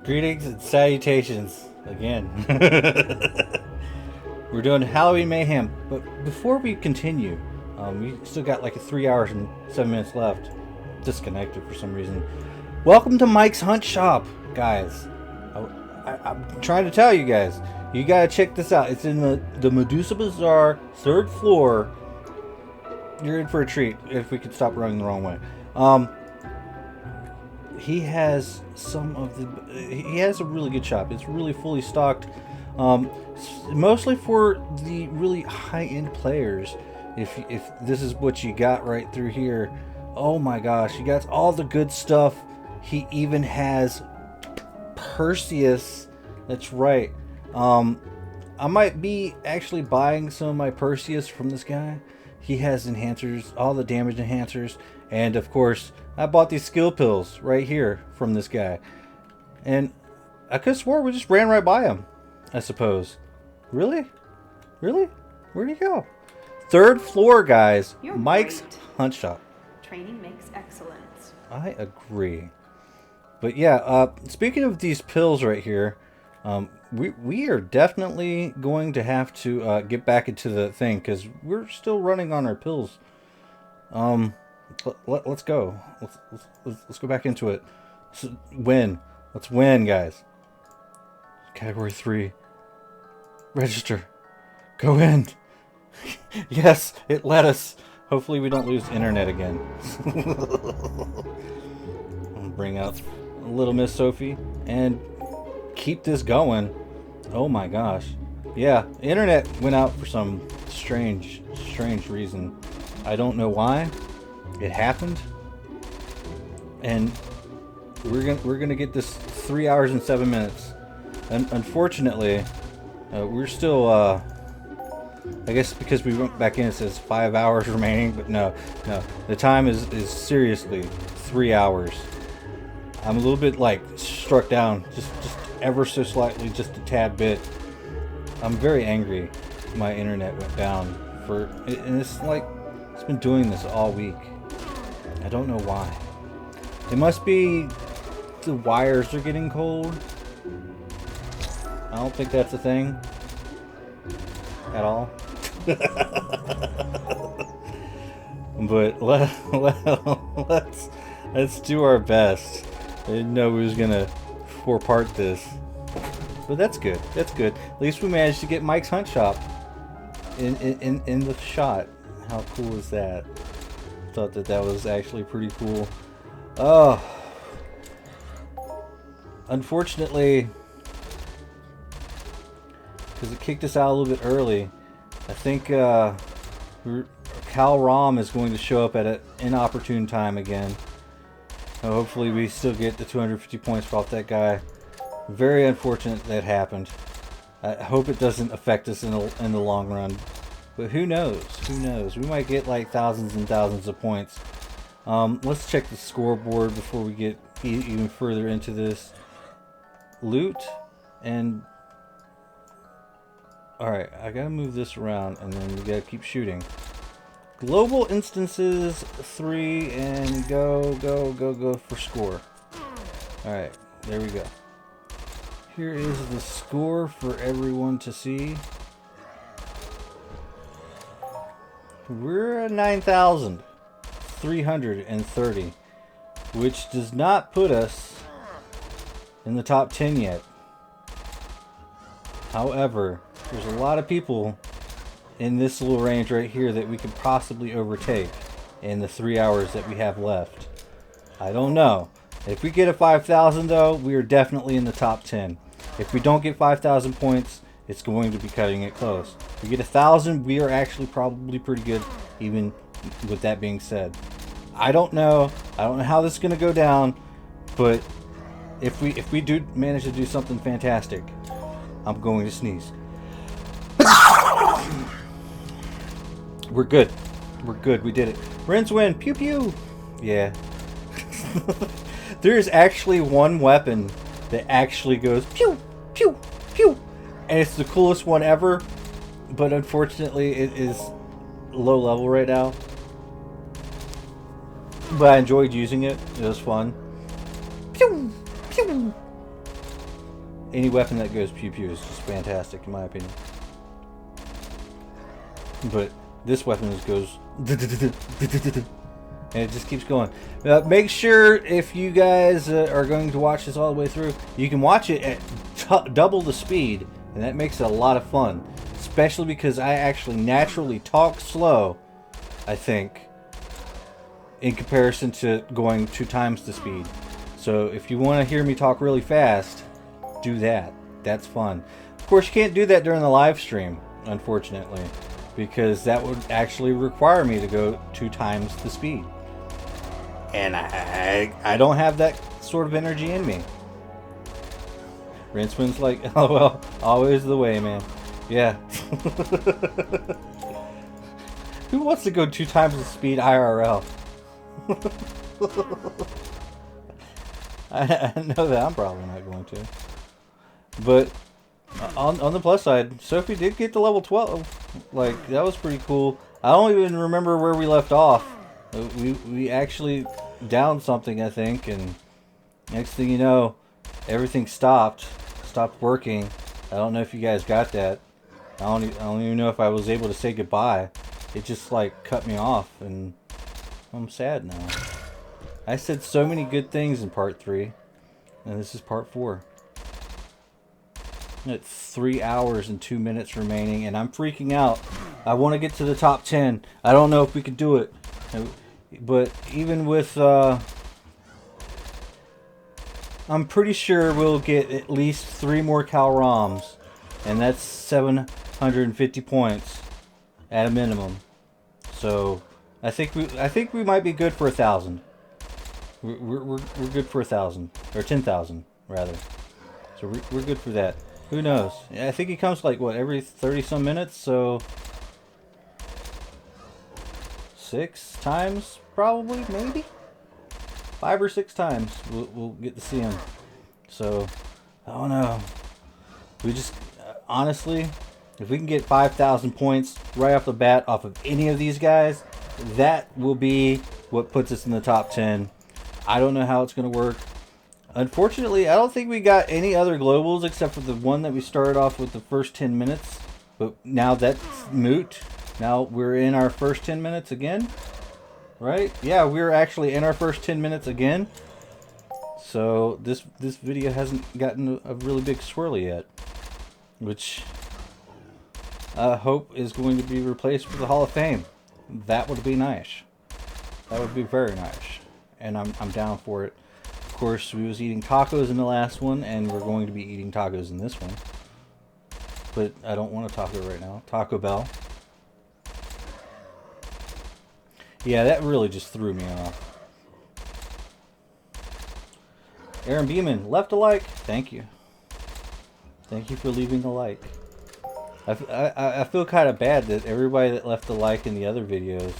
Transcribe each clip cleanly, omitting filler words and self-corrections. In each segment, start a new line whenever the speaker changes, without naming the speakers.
Greetings and salutations again. We're doing Halloween Mayhem, but before we continue, we still got like 3 hours and 7 minutes left. Disconnected for some reason. Welcome to Mike's Hunt Shop, guys. I'm trying to tell you guys, you gotta check this out. It's in the Medusa Bazaar, 3rd floor. You're in for a treat if we could stop running the wrong way. He has he has a really good shop. It's really fully stocked, mostly for the really high-end players. If this is what you got right through here, oh my gosh, you got all the good stuff. He even has Perseus. That's right. I might be actually buying some of my Perseus from this guy. He has enhancers, all the damage enhancers, and of course I bought these skill pills right here from this guy. And I could have swore we just ran right by him, I suppose. Really? Really? Where'd he go? 3rd floor, guys.
You're
Mike's
great.
Hunt Shop.
Training makes excellence.
I agree. But yeah, speaking of these pills right here, we are definitely going to have to get back into the thing because we're still running on our pills. Let's go. Let's go back into it. Win. Let's win, guys. Category 3. Register. Go in. Yes, it let us. Hopefully we don't lose internet again. I'll bring out little Miss Sophie and keep this going. Oh my gosh. Yeah, internet went out for some strange reason. I don't know why. It happened, and we're gonna get this 3 hours and 7 minutes. And unfortunately, we're still. I guess because we went back in, it says 5 hours remaining, but no. The time is seriously 3 hours. I'm a little bit like struck down, just ever so slightly, just a tad bit. I'm very angry. My internet went down and it's like it's been doing this all week. I don't know why. It must be the wires are getting cold. I don't think that's a thing at all. But let's do our best. I didn't know we was gonna 4-part this, but that's good. That's good. At least we managed to get Mike's Hunt Shop in the shot. How cool is that? Thought that was actually pretty cool. Oh, unfortunately, because it kicked us out a little bit early, I think Cal Rom is going to show up at an inopportune time again. Hopefully we still get the 250 points off that guy. Very unfortunate that happened. I hope it doesn't affect us in the long run. But who knows? Who knows? We might get like thousands and thousands of points. Let's check the scoreboard before we get even further into this. Loot and... Alright, I gotta move this around and then we gotta keep shooting. Global instances 3 and go for score. Alright, there we go. Here is the score for everyone to see. We're at 9,330, which does not put us in the top 10 yet. However, there's a lot of people in this little range right here that we could possibly overtake in the 3 hours that we have left. I don't know. If we get a 5,000 though, we are definitely in the top 10. If we don't get 5,000 points, it's going to be cutting it close. If we get 1,000, we are actually probably pretty good, even with that being said. I don't know how this is going to go down, but if we do manage to do something fantastic, I'm going to sneeze. We're good. We're good. We did it. Friends win. Pew pew. Yeah. There's actually one weapon that actually goes pew pew pew. And it's the coolest one ever, but unfortunately it is low level right now. But I enjoyed using it. It was fun. Pew! Pew! any weapon that goes pew pew is just fantastic in my opinion. But this weapon just goes and it just keeps going. Make sure if you guys are going to watch this all the way through, you can watch it at double the speed, and that makes it a lot of fun. Especially because I actually naturally talk slow, I think, in comparison to going 2 times the speed. So if you want to hear me talk really fast, do that. That's fun. Of course, you can't do that during the live stream, unfortunately, because that would actually require me to go 2 times the speed. And I don't have that sort of energy in me. Rinsman's like, oh well, always the way, man. Yeah. Who wants to go 2 times the speed IRL? I know that I'm probably not going to. But on the plus side, Sophie did get to level 12. Like, that was pretty cool. I don't even remember where we left off. We actually downed something, I think, and next thing you know, everything stopped working. I don't know if you guys got that. I don't even know if I was able to say goodbye. It just like cut me off, and I'm sad now. I said so many good things in part 3, and this is part 4. It's 3 hours and 2 minutes remaining, and I'm freaking out. I want to get to the top 10. I don't know if we could do it. But even with, I'm pretty sure we'll get at least 3 more Cal-ROMs, and that's 750 points at a minimum. So I think we might be good for 1,000. We're good for 1,000 or 10,000 rather. So we're good for that. Who knows? I think he comes like what, every 30 some minutes, so 6 times probably, maybe 5 or 6 times we'll get to see him. So I don't know. We just honestly, if we can get 5,000 points right off the bat off of any of these guys, that will be what puts us in the top 10. I don't know how it's going to work. Unfortunately, I don't think we got any other globals except for the one that we started off with the first 10 minutes. But now that's moot. Now we're in our first 10 minutes again. Right? Yeah, we're actually in our first 10 minutes again. So this video hasn't gotten a really big swirly yet. Which I hope is going to be replaced with the Hall of Fame. That would be nice. That would be very nice. And I'm down for it. Of course, we was eating tacos in the last one, and we're going to be eating tacos in this one. But I don't want a taco right now. Taco Bell. Yeah, that really just threw me off. Aaron Beeman, left a like. Thank you. Thank you for leaving a like. I feel kind of bad that everybody that left a like in the other videos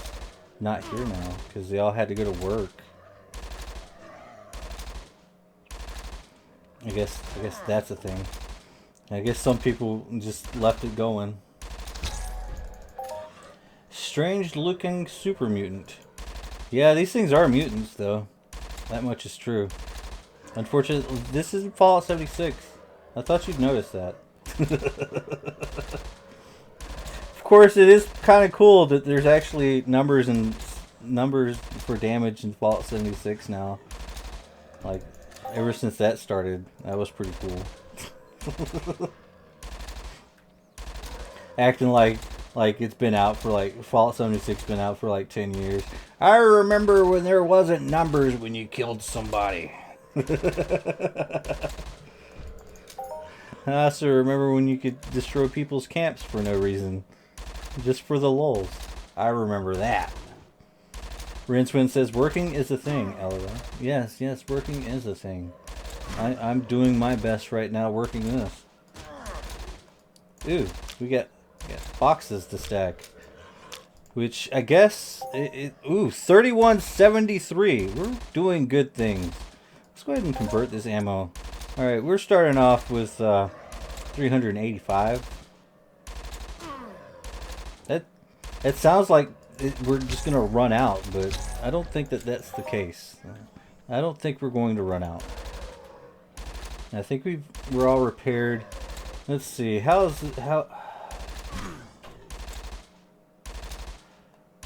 not here now, because they all had to go to work. I guess that's a thing. I guess some people just left it going. Strange looking super mutant. Yeah, these things are mutants though. That much is true. Unfortunately, this isn't Fallout 76. I thought you'd notice that. Of course, it is kind of cool that there's actually numbers for damage in Fallout 76 now. Like, ever since that started, that was pretty cool. Acting like it's been out for like, Fallout 76 been out for like 10 years. I remember when there wasn't numbers when you killed somebody. I also remember when you could destroy people's camps for no reason. Just for the lulz. I remember that. Rinswin says, working is a thing, LOL. Yes, working is a thing. I'm doing my best right now working this. Ooh, we got boxes to stack. Which, I guess, ooh, 3173. We're doing good things. Let's go ahead and convert this ammo. Alright, we're starting off with 385. It sounds like we're just going to run out, but I don't think that that's the case. I don't think we're going to run out. I think we're all repaired. Let's see. How?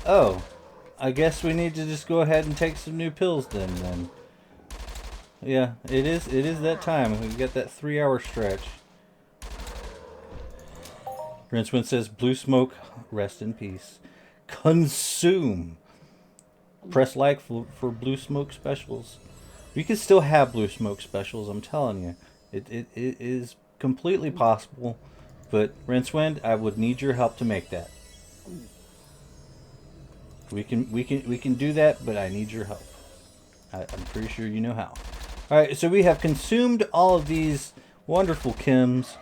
Oh, I guess we need to just go ahead and take some new pills then. Yeah, it is that time. We got that 3-hour stretch. Rincewind says, Blue Smoke, rest in peace. Consume. Press like for Blue Smoke specials. We can still have Blue Smoke specials, I'm telling you. It is completely possible. But Rincewind, I would need your help to make that. We can do that, but I need your help. I'm pretty sure you know how. Alright, so we have consumed all of these wonderful chems.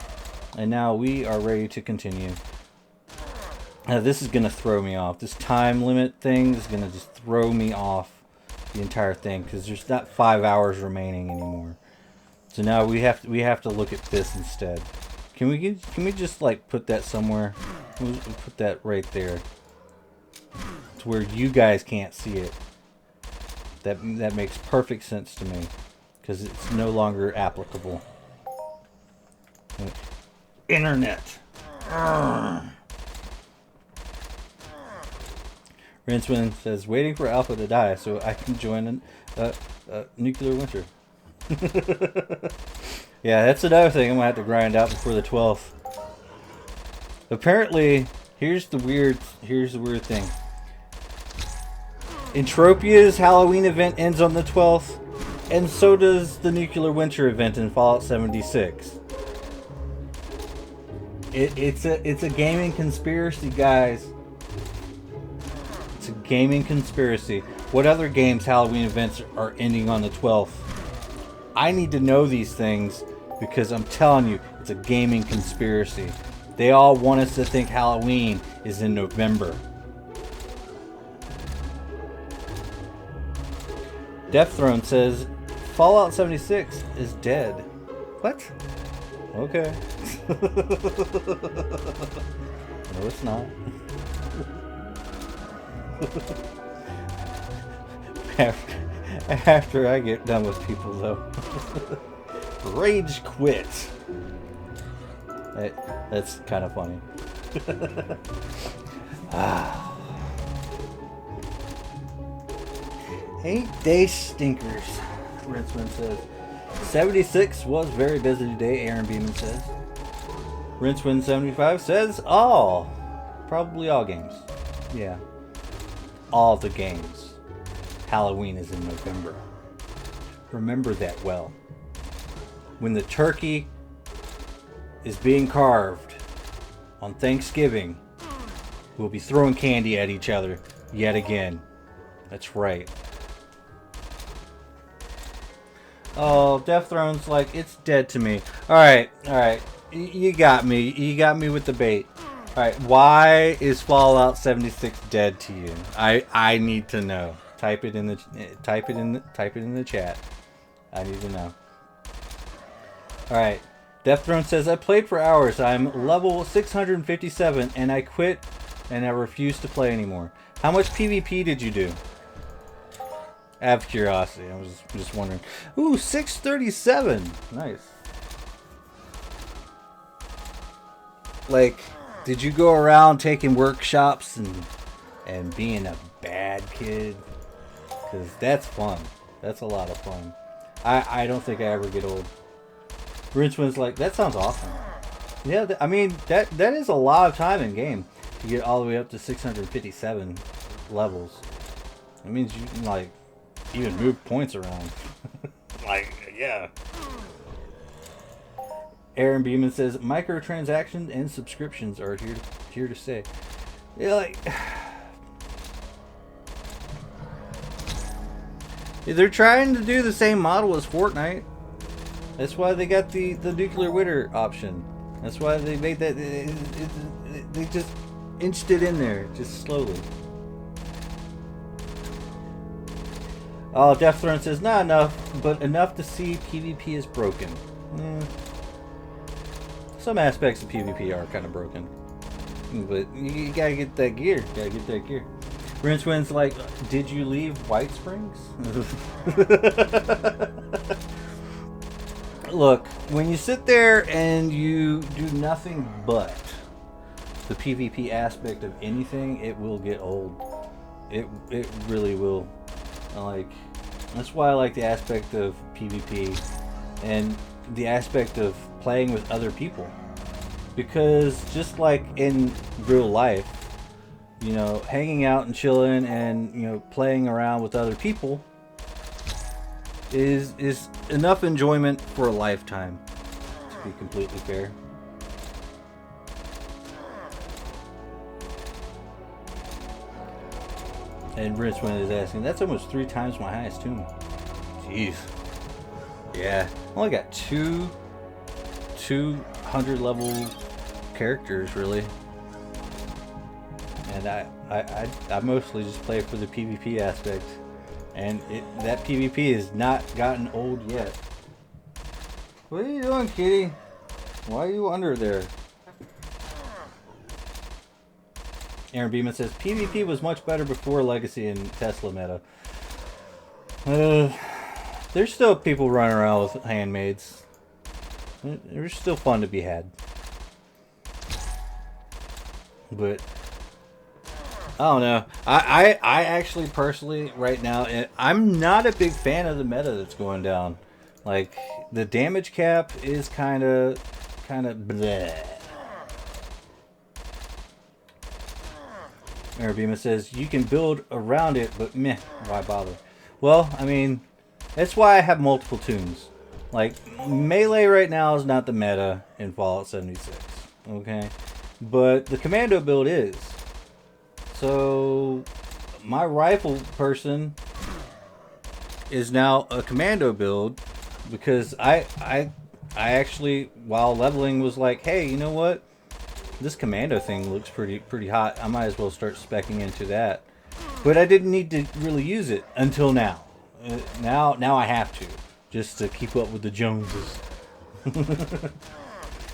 And now we are ready to continue. Now this is going to throw me off. This time limit thing is going to just throw me off the entire thing. Because there's not 5 hours remaining anymore. So now we have to look at this instead. Can we just like put that somewhere? We'll put that right there. To where you guys can't see it. That makes perfect sense to me. Because it's no longer applicable. Internet. Rincewind says, waiting for Alpha to die so I can join a nuclear winter. Yeah, that's another thing I'm going to have to grind out before the 12th. Apparently, here's the weird thing. Entropia's Halloween event ends on the 12th, and so does the nuclear winter event in Fallout 76. It's a gaming conspiracy, guys. It's a gaming conspiracy. What other games' Halloween events are ending on the 12th? I need to know these things because I'm telling you, it's a gaming conspiracy. They all want us to think Halloween is in November. Death Throne says Fallout 76 is dead. What? Okay. No, it's not. After I get done with people, though. Rage quit. That's kind of funny. Ain't they stinkers? Rincewind says. 76 was very busy today, Aaron Beeman says. Rincewind 75 says all. Probably all games. Yeah. All the games. Halloween is in November. Remember that well. When the turkey is being carved on Thanksgiving, we'll be throwing candy at each other yet again. That's right. Oh, Death Throne's like, it's dead to me. Alright. You got me. You got me with the bait. Alright, why is Fallout 76 dead to you? I need to know. Type it in the chat. I need to know. Alright. Death Throne says, I played for hours. I'm level 657 and I quit and I refuse to play anymore. How much PvP did you do? Out of curiosity, I was just wondering. Ooh, 637. Nice. Like, did you go around taking workshops and being a bad kid? Because that's fun. That's a lot of fun. I don't think I ever get old. Rinchwind's like, that sounds awesome. Yeah, I mean, that is a lot of time in game to get all the way up to 657 levels. That means you can, like, even move points around. Like, yeah. Aaron Beeman says, microtransactions and subscriptions are here to stay. Yeah, like... They're trying to do the same model as Fortnite. That's why they got the nuclear winter option. That's why they made that. They just inched it in there, just slowly. Oh, Death Throne says, not enough, but enough to see PvP is broken. Some aspects of PvP are kind of broken. But you gotta get that gear. Rinchewind's like, did you leave White Springs? Look, when you sit there and you do nothing but the PvP aspect of anything, it will get old. It really will. Like, that's why I like the aspect of PvP and the aspect of playing with other people. Because just like in real life, you know, hanging out and chilling and, you know, playing around with other people is enough enjoyment for a lifetime, to be completely fair. And Richmond is asking, that's almost 3 times my highest tomb. Jeez. Yeah, I only got 200 level characters, really. And I mostly just play for the PvP aspect. And that PvP has not gotten old yet. What are you doing, kitty? Why are you under there? Aaron Beeman says, PvP was much better before Legacy and Tesla meta. There's still people running around with handmaids. They're still fun to be had. But I don't know. I actually personally right now, I'm not a big fan of the meta that's going down. Like, the damage cap is kind of bleh. Arabima says you can build around it, but meh, why bother? Well, I mean, that's why I have multiple tunes. Like, melee right now is not the meta in Fallout 76, okay? But the commando build is. So my rifle person is now a commando build because I actually, while leveling, was like, hey, you know what? This commando thing looks pretty hot. I might as well start speccing into that. But I didn't need to really use it until now. Now I have to, just to keep up with the Joneses.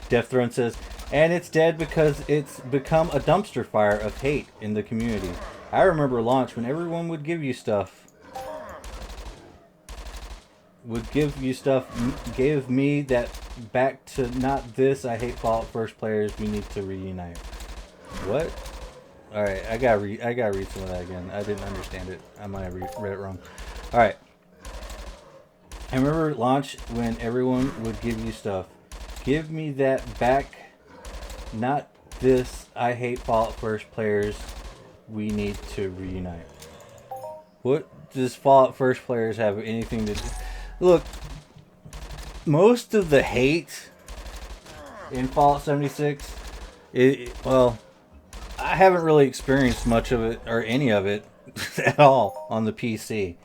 Death Throne says, and it's dead because it's become a dumpster fire of hate in the community. I remember launch when everyone would give you stuff. Gave me that back to not this. I hate Fallout first players. We need to reunite. What? All right, I gotta read some of that again. I didn't understand it. I might have read it wrong. All right. I remember launch when everyone would give you stuff. Give me that back. Not this. I hate Fallout first players. We need to reunite. What does Fallout first players have anything to do? Look, most of the hate in Fallout 76, well, I haven't really experienced much of it or any of it at all on the PC.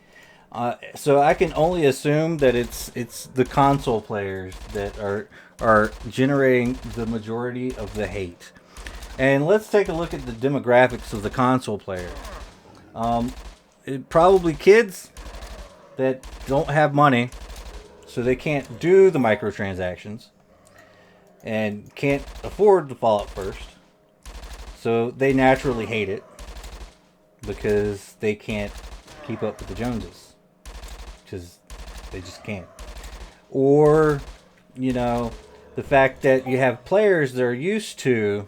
So I can only assume that it's the console players that are generating the majority of the hate. And let's take a look at the demographics of the console player. Probably kids that don't have money, so they can't do the microtransactions and can't afford the Fallout first. So they naturally hate it because they can't keep up with the Joneses. Because they just can't. Or, you know, the fact that you have players that are used to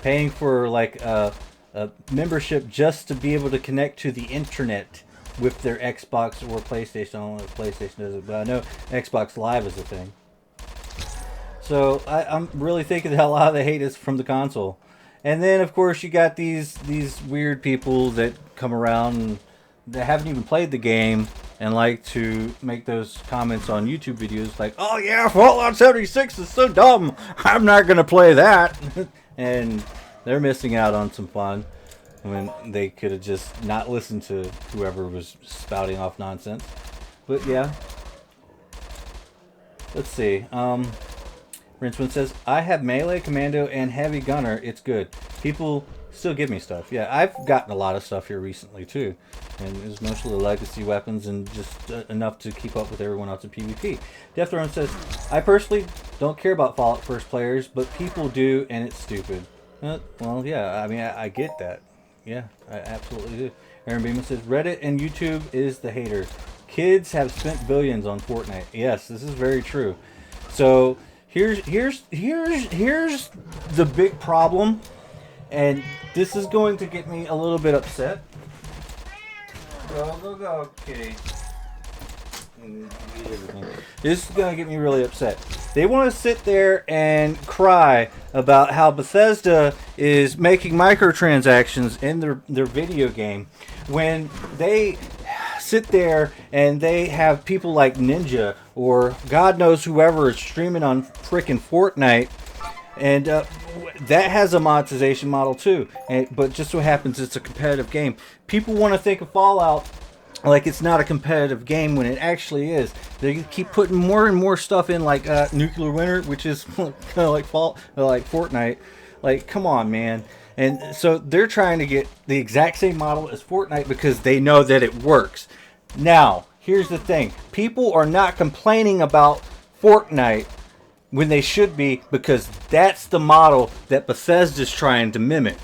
paying for like a membership just to be able to connect to the internet with their Xbox or PlayStation. I don't know if PlayStation does it, but I know Xbox Live is a thing. So I'm really thinking that a lot of the hate is from the console. And then, of course, you got these weird people that come around and that haven't even played the game and like to make those comments on YouTube videos like, oh yeah, Fallout 76 is so dumb, I'm not going to play that. And they're missing out on some fun when they could have just not listened to whoever was spouting off nonsense. But yeah. Let's see. Rinsman says, I have melee, commando, and heavy gunner. It's good. People still give me stuff. Yeah, I've gotten a lot of stuff here recently too. And it's mostly legacy weapons and just enough to keep up with everyone else in PvP. Death Throne says, I personally don't care about Fallout first players, but people do, and it's stupid. Well, yeah, I mean, I get that. Yeah, I absolutely do. Aaron Beeman says, Reddit and YouTube is the hater. Kids have spent billions on Fortnite. Yes, this is very true. So here's the big problem, and this is going to get me a little bit upset. Go, kitty. This is gonna get me really upset. They want to sit there and cry about how Bethesda is making microtransactions in their video game when they sit there and they have people like Ninja or God knows whoever is streaming on frickin' Fortnite, and that has a monetization model too. But just so happens it's a competitive game. People want to think of Fallout like it's not a competitive game when it actually is. They keep putting more and more stuff in, like Nuclear Winter, which is kind of like Fortnite. Like, come on, man. And so they're trying to get the exact same model as Fortnite because they know that it works. Now, here's the thing. People are not complaining about Fortnite when they should be, because that's the model that Bethesda's trying to mimic.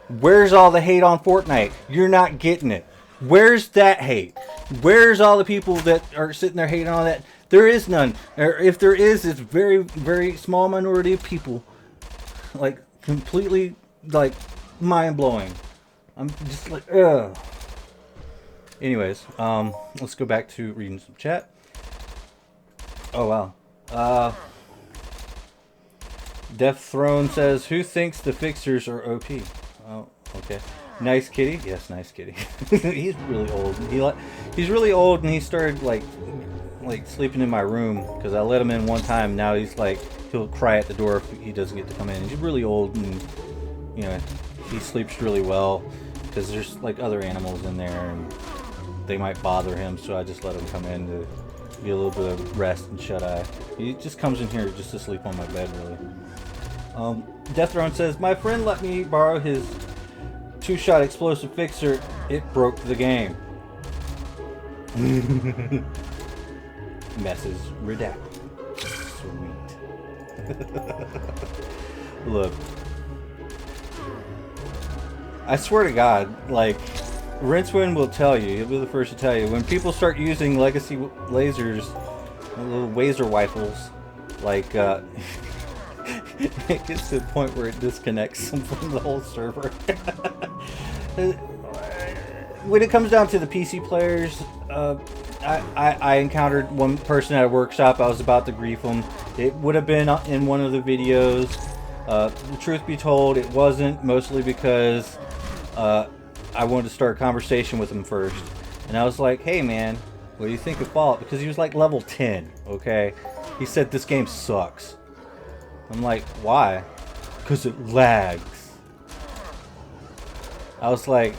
Where's all the hate on Fortnite? You're not getting it. Where's that hate? Where's all the people that are sitting there hating on that? There is none. Or if there is, it's very, very small minority of people. Like, completely, like, mind-blowing. I'm just like, ugh. Anyways, let's go back to reading some chat. Oh, wow. Death Throne says, who thinks the fixers are OP? Oh, okay. Nice kitty. Yes, nice kitty. He's really old. He's really old, and he started like sleeping in my room because I let him in one time. Now he's like, he'll cry at the door if he doesn't get to come in. He's really old, and you know, he sleeps really well because there's like other animals in there, and they might bother him. So I just let him come in to get a little bit of rest and shut eye. He just comes in here just to sleep on my bed, really. Death Throne says, my friend let me borrow his 2-shot explosive fixer. It broke the game. Messes redacted. Sweet. Look, I swear to God, like, Rincewind will tell you, he'll be the first to tell you, when people start using legacy lasers, little laser rifles, like, it gets to the point where it disconnects from the whole server. When it comes down to the PC players, I encountered one person at a workshop. I was about to grief him. It would have been in one of the videos. The truth be told, it wasn't, mostly because I wanted to start a conversation with him first. And I was like, hey man, what do you think of Fallout? Because he was like level 10, okay? He said this game sucks. I'm like, why? Because it lags. I was like,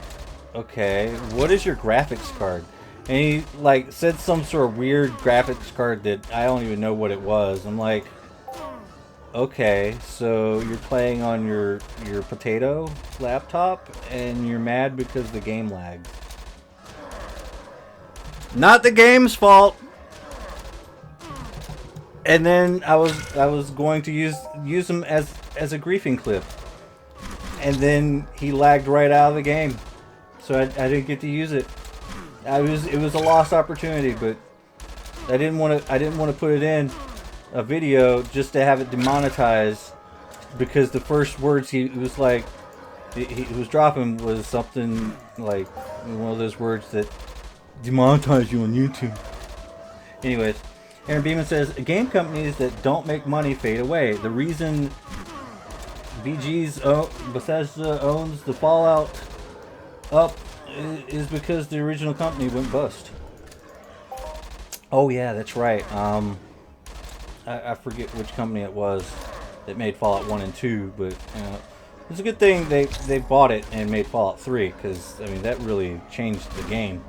okay, what is your graphics card? And he like said some sort of weird graphics card that I don't even know what it was. I'm like, okay, so you're playing on your potato laptop and you're mad because the game lags. Not the game's fault. And then I was going to use him as a griefing clip, and then he lagged right out of the game, so I didn't get to use it. It was a lost opportunity, but I didn't want to put it in a video just to have it demonetized, because the first words he was dropping was something like one of those words that demonetize you on YouTube. Anyways. Aaron Beeman says, game companies that don't make money fade away. The reason Bethesda owns the Fallout up is because the original company went bust. Oh yeah, that's right. I forget which company it was that made Fallout 1 and 2, but it's a good thing they bought it and made Fallout 3, because I mean that really changed the game,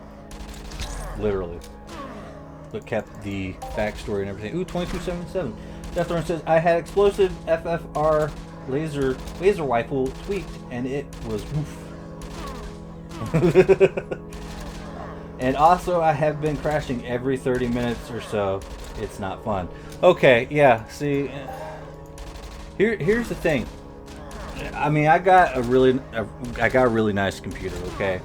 literally. But kept the backstory and everything. Ooh, 2277. Death Throne says, I had explosive FFR laser rifle tweaked, and it was woof. And also, I have been crashing every 30 minutes or so. It's not fun. Okay, yeah. See, here's the thing. I mean, I got a really nice computer. Okay.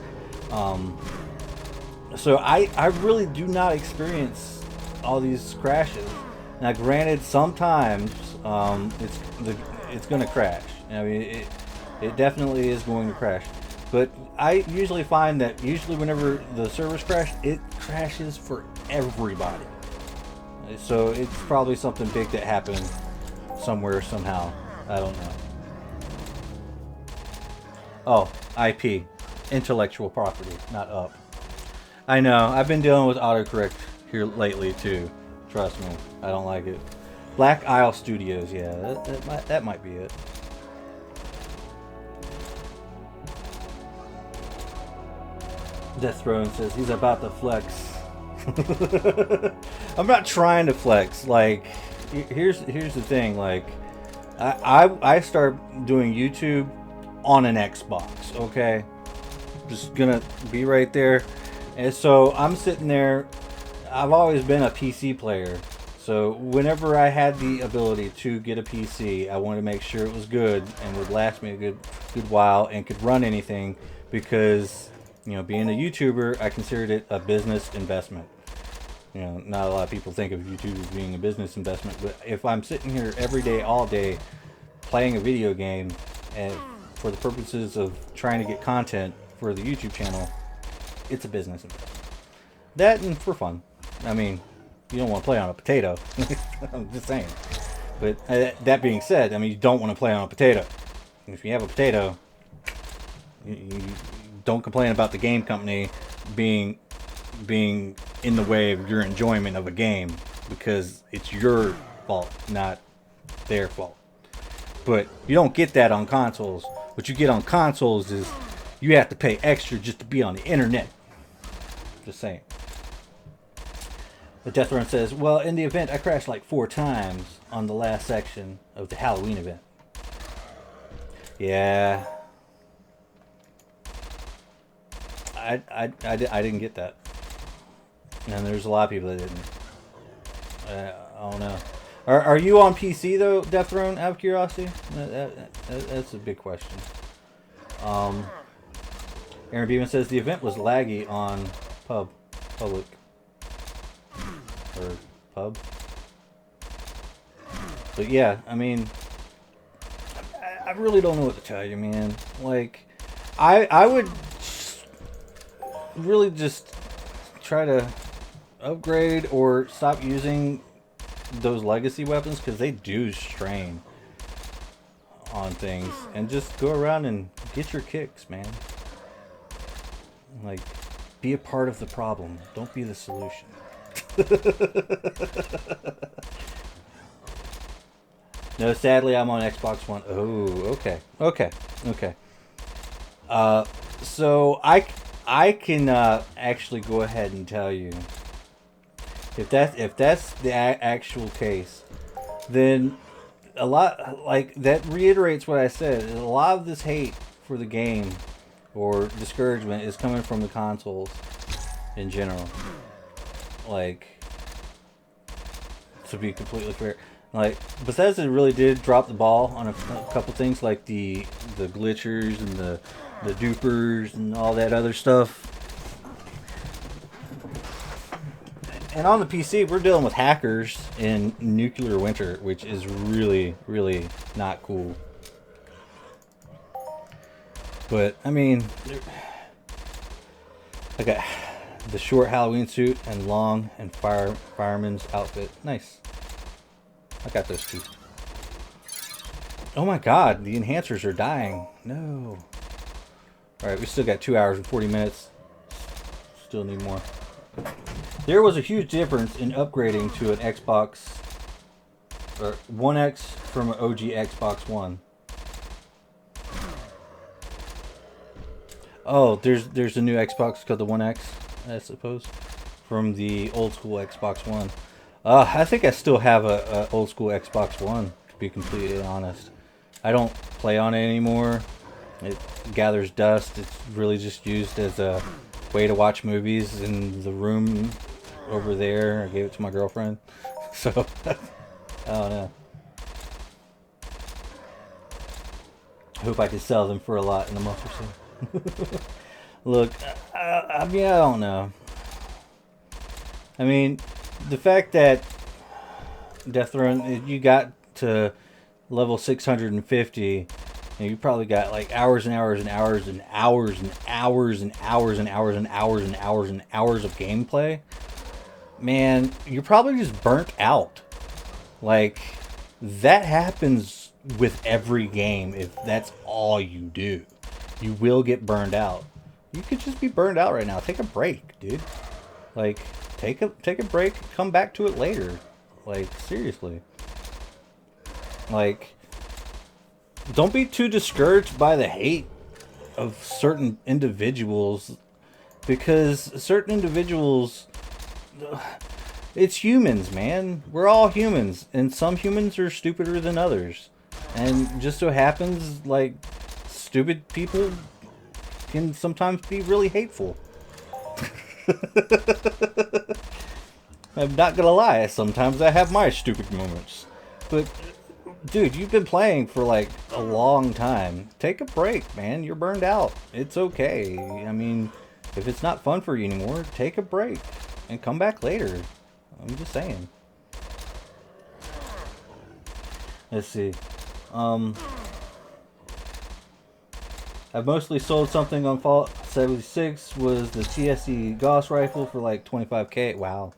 So I really do not experience all these crashes. Now, granted, sometimes it's going to crash. I mean, it definitely is going to crash. But I usually find that whenever the servers crash, it crashes for everybody. So it's probably something big that happened somewhere, somehow. I don't know. Oh, IP. Intellectual property, not up. I know, I've been dealing with autocorrect here lately too. Trust me, I don't like it. Black Isle Studios, yeah, that might be it. Death Throne says he's about to flex. I'm not trying to flex. Like, here's the thing. Like, I start doing YouTube on an Xbox. Okay, just gonna be right there. And so I'm sitting there. I've always been a PC player. So whenever I had the ability to get a PC, I wanted to make sure it was good and would last me a good while and could run anything, because, you know, being a YouTuber, I considered it a business investment. You know, not a lot of people think of YouTube as being a business investment, but if I'm sitting here every day, all day, playing a video game, and for the purposes of trying to get content for the YouTube channel, it's a business investment. That and for fun. I mean, you don't want to play on a potato. I'm just saying. But that being said, I mean, you don't want to play on a potato. If you have a potato, you don't complain about the game company being in the way of your enjoyment of a game, because it's your fault, not their fault. But you don't get that on consoles. What you get on consoles is you have to pay extra just to be on the internet. Just saying. The Death Run says, well, in the event, I crashed like 4 times on the last section of the Halloween event. Yeah. I didn't get that. And there's a lot of people that didn't. I don't know. Are you on PC though, Death Throne, out of curiosity? That's a big question. Aaron Beeman says the event was laggy on public. Or pub. But yeah, I mean, I really don't know what to tell you, man. Like, I would really just try to upgrade or stop using those legacy weapons, because they do strain on things, and just go around and get your kicks, man. Like, be a part of the problem, don't be the solution. No, sadly I'm on Xbox One. Oh, okay. So I can actually go ahead and tell you, if that's the actual case, then a lot, like, that reiterates what I said. A lot of this hate for the game or discouragement is coming from the consoles in general. Like, to be completely fair, like, Bethesda really did drop the ball on a couple things, like the glitchers and the dupers and all that other stuff. And on the PC, we're dealing with hackers in nuclear winter, which is really, really not cool. But I mean, I got the short Halloween suit and long and fireman's outfit. Nice. I got those two. Oh my god, the enhancers are dying. No. Alright, we still got 2 hours and 40 minutes. Still need more. There was a huge difference in upgrading to an Xbox or One X from an OG Xbox One. Oh, there's a new Xbox called the One X, I suppose, from the old school Xbox One. I think I still have a old school Xbox One, to be completely honest. I don't play on it anymore. It gathers dust. It's really just used as a way to watch movies in the room over there. I gave it to my girlfriend. So, I don't know. I hope I can sell them for a lot in a month or so. Look, I mean, I don't know. I mean, the fact that Death Throne, you got to level 650, and you probably got like hours and hours and hours and hours and hours and hours and hours and hours and hours and hours of gameplay. Man, you're probably just burnt out. Like, that happens with every game if that's all you do. You will get burned out. You could just be burned out right now. Take a break, dude. Like, take a break, come back to it later. Like, seriously. Like, don't be too discouraged by the hate of certain individuals, because certain individuals, it's humans, man. We're all humans, and some humans are stupider than others. And just so happens, like, stupid people can sometimes be really hateful. I'm not gonna lie, sometimes I have my stupid moments. But, dude, you've been playing for like a long time. Take a break, man. You're burned out. It's okay. I mean, if it's not fun for you anymore, take a break and come back later. I'm just saying. Let's see. I've mostly sold something on Fallout 76. Was the TSE Gauss rifle for like 25k. Wow.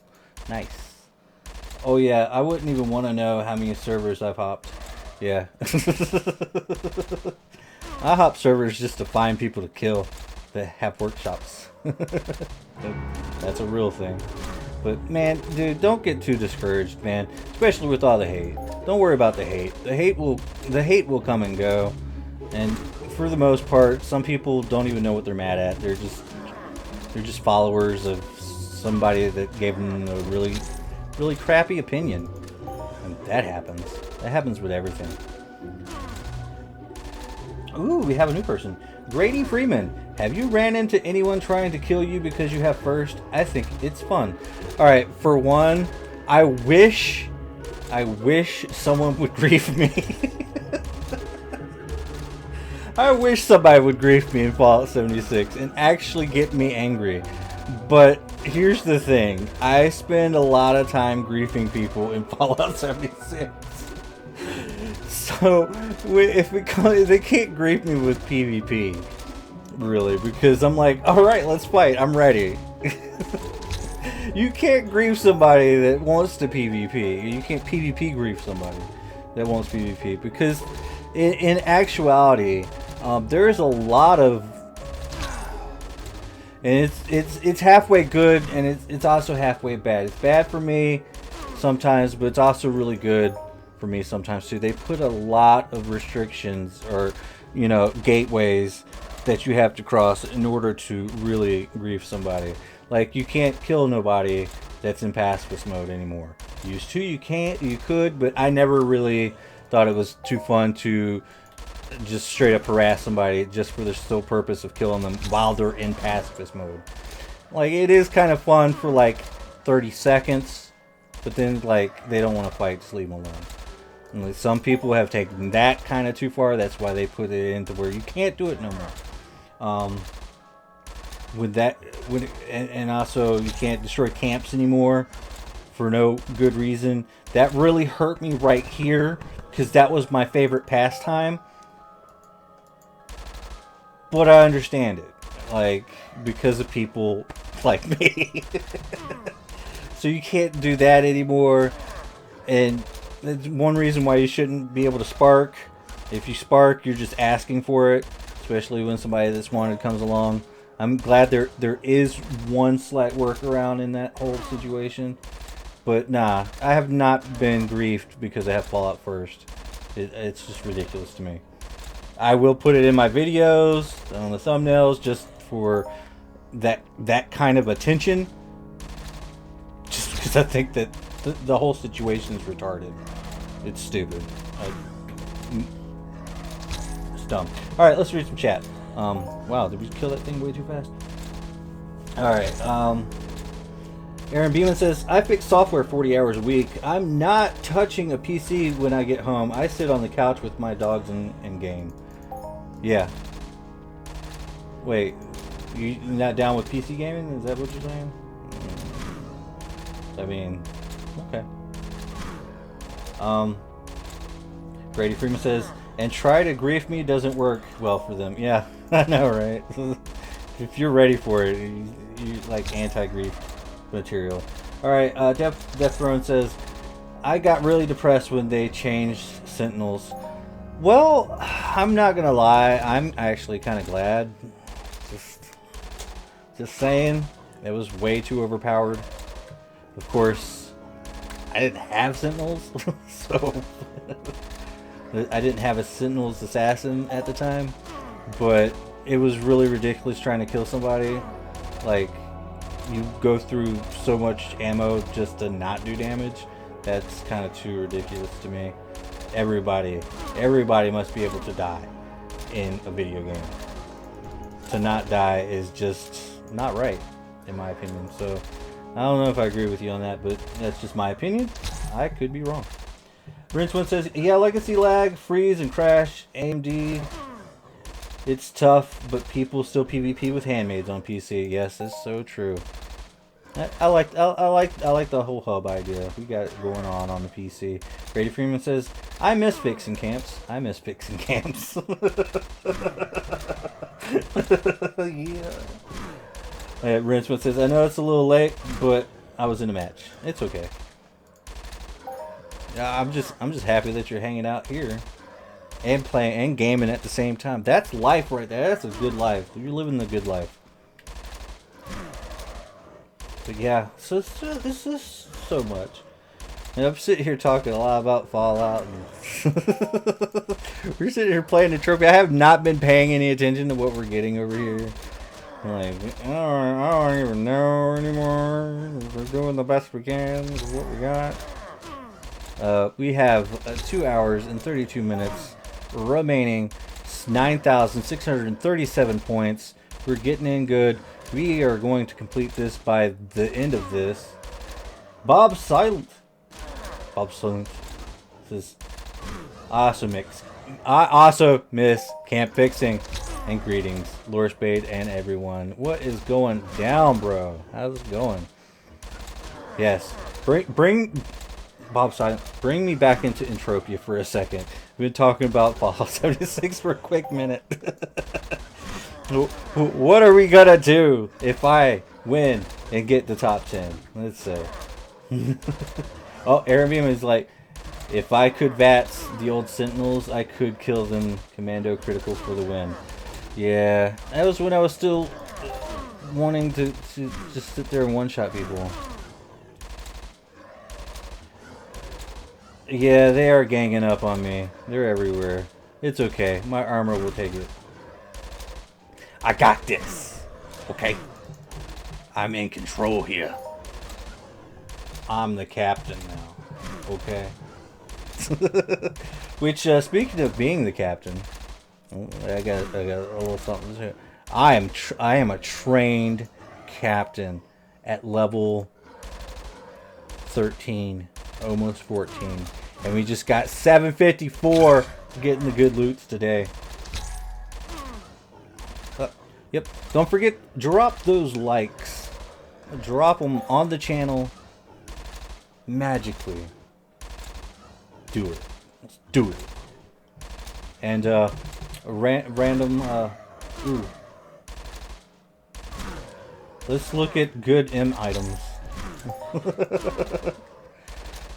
Nice. Oh yeah, I wouldn't even want to know how many servers I've hopped. Yeah. I hop servers just to find people to kill that have workshops. That's a real thing. But man, dude, don't get too discouraged, man. Especially with all the hate. Don't worry about the hate. The hate will come and go. And for the most part, some people don't even know what they're mad at. They're just followers of somebody that gave them a really crappy opinion. And that happens. That happens with everything. Ooh, we have a new person. Grady Freeman. Have you ran into anyone trying to kill you because you have first? I think it's fun. Alright, for one, I wish someone would grief me. I wish somebody would grief me in Fallout 76 and actually get me angry. But here's the thing. I spend a lot of time griefing people in Fallout 76. So, if they can't grief me with PvP, really, because I'm like, alright, let's fight, I'm ready. You can't grief somebody that wants to PvP. You can't PvP grief somebody that wants PvP, because in actuality, there's a lot of, and it's halfway good, and it's also halfway bad. It's bad for me sometimes, but it's also really good for me sometimes too. They put a lot of restrictions, or gateways that you have to cross in order to really grief somebody. Like, you can't kill nobody that's in pacifist mode anymore. Used to, you could, but I never really thought it was too fun to just straight up harass somebody just for the sole purpose of killing them while they're in pacifist mode. Like, it is kind of fun for like 30 seconds, but then like they don't want to fight, just leave them alone. And like, some people have taken that kind of too far. That's why they put it into where you can't do it no more. And also you can't destroy camps anymore for no good reason. That really hurt me right here, because that was my favorite pastime. But I understand it, like, because of people like me. So you can't do that anymore, and that's one reason why you shouldn't be able to spark. If you spark, you're just asking for it, especially when somebody that's wanted comes along. I'm glad there is one slight workaround in that whole situation. But nah, I have not been griefed because I have Fallout first. It's just ridiculous to me. I will put it in my videos, on the thumbnails, just for that kind of attention. Just because I think that the whole situation is retarded. It's stupid. It's dumb. Alright, let's read some chat. Wow, did we kill that thing way too fast? Alright, Aaron Beeman says, I fix software 40 hours a week. I'm not touching a PC when I get home. I sit on the couch with my dogs and game. Yeah. Wait, you not down with PC gaming? Is that what you're saying? I mean, okay. Brady Freeman says, and try to grief me doesn't work well for them. Yeah, I know, right? If you're ready for it, you like anti-grief material. Alright, Death Throne says, I got really depressed when they changed Sentinels. Well, I'm not gonna lie, I'm actually kind of glad. Just saying, it was way too overpowered. Of course, I didn't have Sentinels, so I didn't have a Sentinels assassin at the time, but it was really ridiculous trying to kill somebody. Like, you go through so much ammo just to not do damage. That's kind of too ridiculous to me. Everybody must be able to die in a video game. To not die is just not right, in my opinion. So, I don't know if I agree with you on that, but that's just my opinion. I could be wrong. Rince1 says, yeah, legacy lag, freeze and crash, AMD. It's tough, but people still PvP with handmaids on PC. Yes, that's so true. I like the whole hub idea we got going on the PC. Brady Freeman says, I miss fixing camps. I miss fixing camps. Yeah. Rinceman says, I know it's a little late, but I was in a match. It's okay. I'm just happy that you're hanging out here and playing and gaming at the same time. That's life right there. That's a good life. You're living the good life. But yeah, so this is so much. And I'm sitting here talking a lot about Fallout. And we're sitting here playing Entropia. I have not been paying any attention to what we're getting over here. Like, I don't even know anymore. We're doing the best we can with what we got. We have 2 hours and 32 minutes remaining. 9,637 points. We're getting in good. We are going to complete this by the end of this. Bob Silent. This is awesome mix. I also miss camp fixing. And greetings, Lorespade and everyone. What is going down, bro? How's it going? Yes. Bring Bob Silent. Bring me back into Entropia for a second. We've been talking about Fallout 76 for a quick minute. What are we gonna do if I win and get the top 10? Let's say. Oh, Aaron Beam is like, if I could VATS the old Sentinels, I could kill them commando critical for the win. Yeah, that was when I was still wanting to just sit there and one-shot people. Yeah, they are ganging up on me. They're everywhere. It's okay. My armor will take it. I got this. Okay? I'm in control here. I'm the captain now. Okay? Which, speaking of being the captain, I got a little something to say. I am a trained captain at level 13, almost 14, and we just got 754 getting the good loots today. Yep. Don't forget, drop those likes. Drop them on the channel magically. Do it. Let's do it. And random ooh. Let's look at good M items.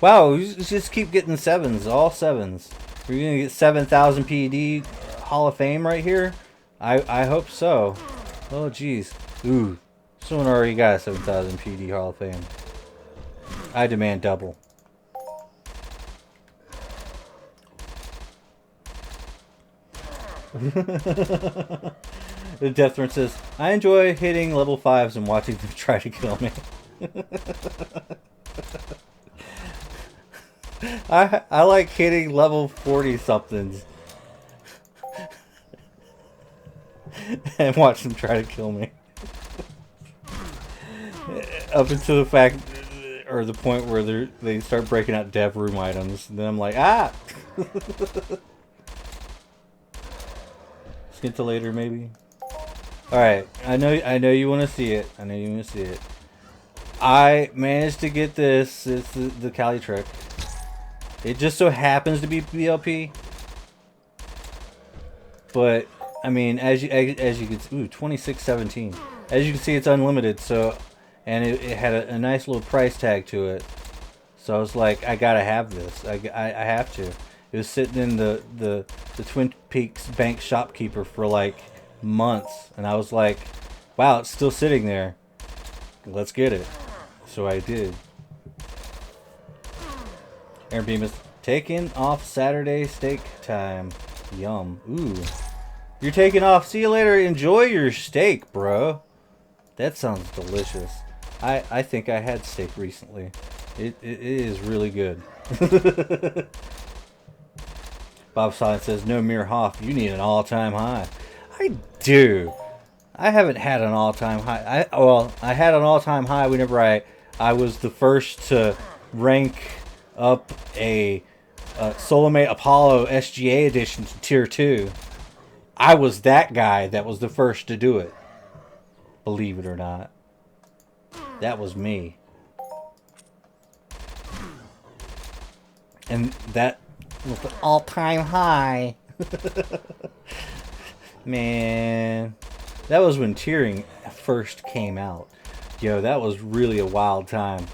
Wow, we just keep getting sevens, all sevens. We're gonna get 7,000 PED Hall of Fame right here. I hope so. Oh jeez. Ooh, someone already got a 7,000 PED Hall of Fame. I demand double. The Death Threat says, I enjoy hitting level 5s and watching them try to kill me. I like hitting level 40 somethings and watch them try to kill me. Up until the fact, or the point where they start breaking out dev room items, and then I'm like, ah! Scintillator maybe. All right, I know you want to see it. I know you want to see it. I managed to get this. It's the Cali trick. It just so happens to be BLP. But I mean, as you can see, 2617. As you can see, it's unlimited. So, and it had a nice little price tag to it. So I was like, I gotta have this. I have to. It was sitting in the Twin Peaks bank shopkeeper for like months, and I was like, wow, it's still sitting there. Let's get it. So I did. Aaron Bemis, taking off Saturday steak time. Yum. Ooh. You're taking off. See you later. Enjoy your steak, bro. That sounds delicious. I think I had steak recently. It is really good. Bob Silent says, no, Mir Hoff, you need an all-time high. I do. I haven't had an all-time high. I had an all-time high whenever I was the first to rank up a Soulmate Apollo SGA edition to tier 2. I was that guy that was the first to do it. Believe it or not. That was me. And that was the all-time high. Man. That was when tiering first came out. Yo, that was really a wild time.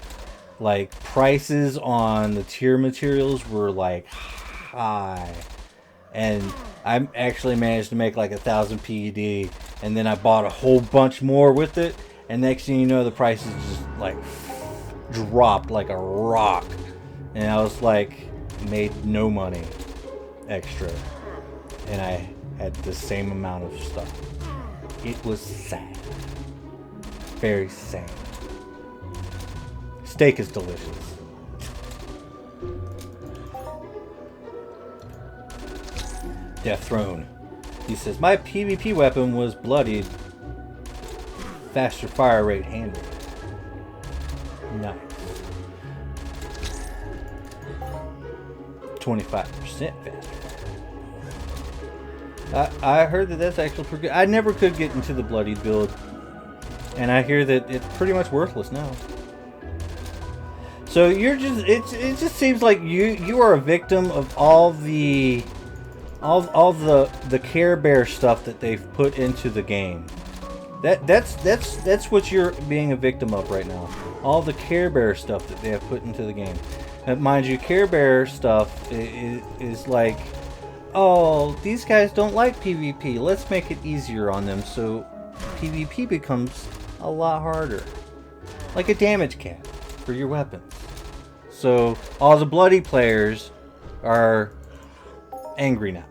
Like, prices on the tier materials were like high. And I actually managed to make like 1,000 PED. And then I bought a whole bunch more with it. And next thing you know, the prices just like dropped like a rock. And I was like, made no money extra. And I had the same amount of stuff. It was sad. Very sad. Steak is delicious. Death Throne. He says, my PvP weapon was bloodied. Faster fire rate handle. Nice. 25% faster. I heard that that's actually pretty good. I never could get into the bloodied build. And I hear that it's pretty much worthless now. So you're just, it just seems like you are a victim of all the Care Bear stuff that they've put into the game. That's what you're being a victim of right now. All the Care Bear stuff that they have put into the game. And mind you, Care Bear stuff is like, oh, these guys don't like PvP. Let's make it easier on them so PvP becomes a lot harder. Like a damage cap for your weapons. So all the bloody players are angry now.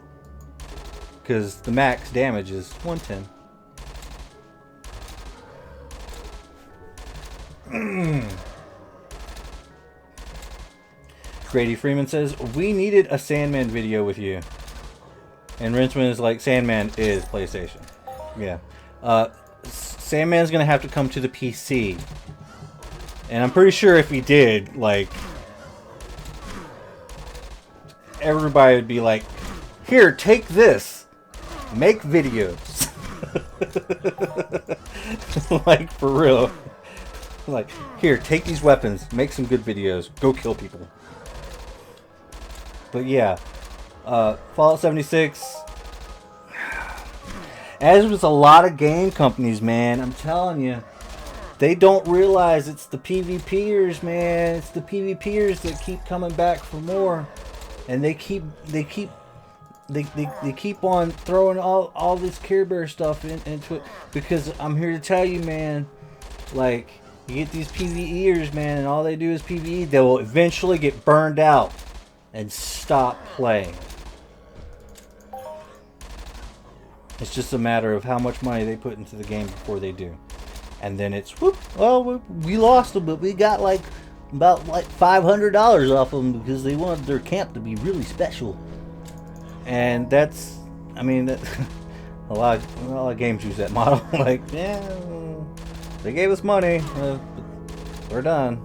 Because the max damage is 110. Grady Freeman says, we needed a Sandman video with you. And Rinsman is like, Sandman is PlayStation. Yeah. Sandman's gonna have to come to the PC. And I'm pretty sure if he did, like, everybody would be like, here, take this. Make videos. Like, for real. Like, here, take these weapons. Make some good videos. Go kill people. But yeah. Fallout 76. As with a lot of game companies, man, I'm telling you, they don't realize it's the PvPers, man. It's the PvPers that keep coming back for more, and they keep on throwing all this Care Bear stuff into it. Because I'm here to tell you, man, like, you get these PvEers, man, and all they do is PvE. They will eventually get burned out and stop playing. It's just a matter of how much money they put into the game before they do. And then it's, whoop, well, we lost them, but we got about $500 off them because they wanted their camp to be really special. And that's, I mean, a lot of games use that model. Like, yeah, they gave us money, we're done.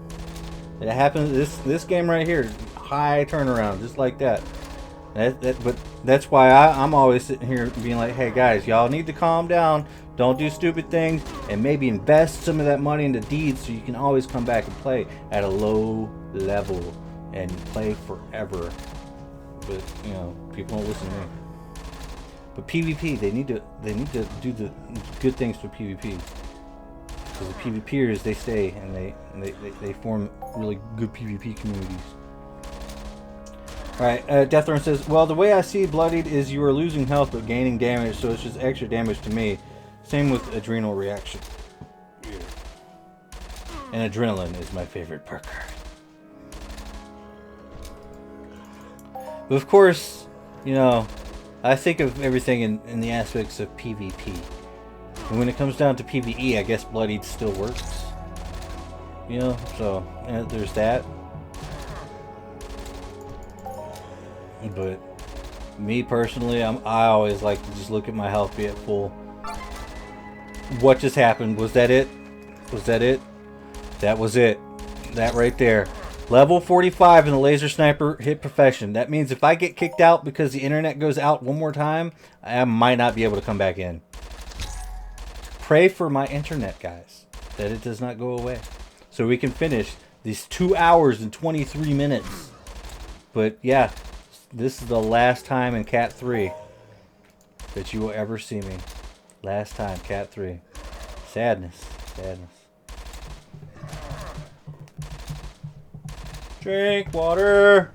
It happens, this game right here, high turnaround, just like that. But That's why I'm always sitting here being like, hey guys, y'all need to calm down. Don't do stupid things, and maybe invest some of that money into deeds so you can always come back and play at a low level and play forever. But you know, people don't listen to me. But PvP, they need to do the good things for PvP. Because the PvPers, they stay and they form really good PvP communities. Alright, Deathrun says, well, the way I see Bloodied is you are losing health but gaining damage, so it's just extra damage to me. Same with adrenal reaction. Yeah. And adrenaline is my favorite perk card. But of course, you know, I think of everything in the aspects of PvP. And when it comes down to PvE, I guess Bloodied still works. You know, so there's that. But me personally, I always like to just look at my health be at full. What just happened? Was that it? Was that it? That was it. That right there. Level 45 in the laser sniper hit profession. That means if I get kicked out because the internet goes out one more time, I might not be able to come back in. Pray for my internet, guys, that it does not go away, so we can finish these 2 hours and 23 minutes. But yeah, this is the last time in Cat 3 that you will ever see me. Last time, Cat 3. Sadness. Sadness. Drink water.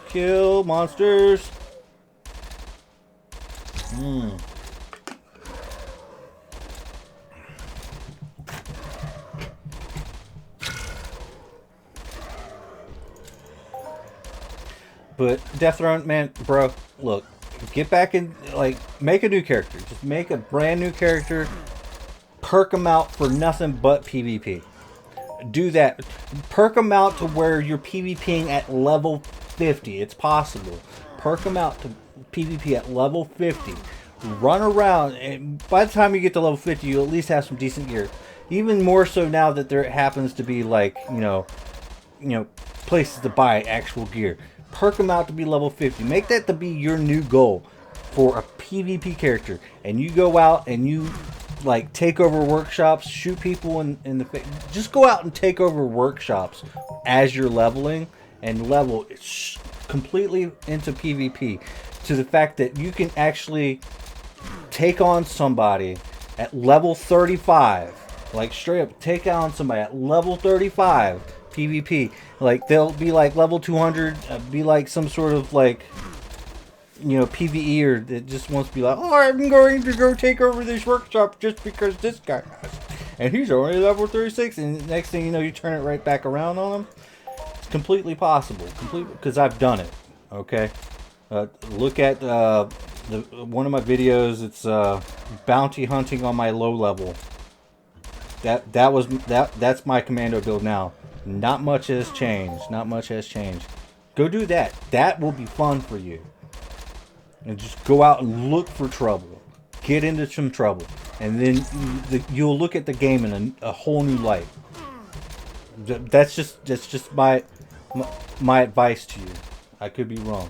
Kill monsters. But Deathrun, man, bro, look, get back in, like, make a new character. Just make a brand new character. Perk them out for nothing but PvP. Do that. Perk them out to where you're PvPing at level 50. It's possible. Perk them out to PvP at level 50. Run around, and by the time you get to level 50, you at least have some decent gear. Even more so now that there happens to be, like, you know, places to buy actual gear. Perk them out to be level 50. Make that to be your new goal for a PvP character. And you go out and you, like, take over workshops, shoot people in the face. Just go out and take over workshops as you're leveling, and level completely into PvP to the fact that you can actually take on somebody at level 35. Like, straight up take on somebody at level 35 PvP. Like, they'll be like level 200, be like some sort of, like, you know, PvEer that just wants to be like, oh, I'm going to go take over this workshop just because this guy has. And he's only level 36, and the next thing you know, you turn it right back around on him. It's completely possible. Completely, because I've done it. Okay? Look at one of my videos. It's bounty hunting on my low level. That's my commando build now. Not much has changed. Not much has changed. Go do that. That will be fun for you. And just go out and look for trouble. Get into some trouble. And then you'll look at the game in a whole new light. That's just my advice to you. I could be wrong.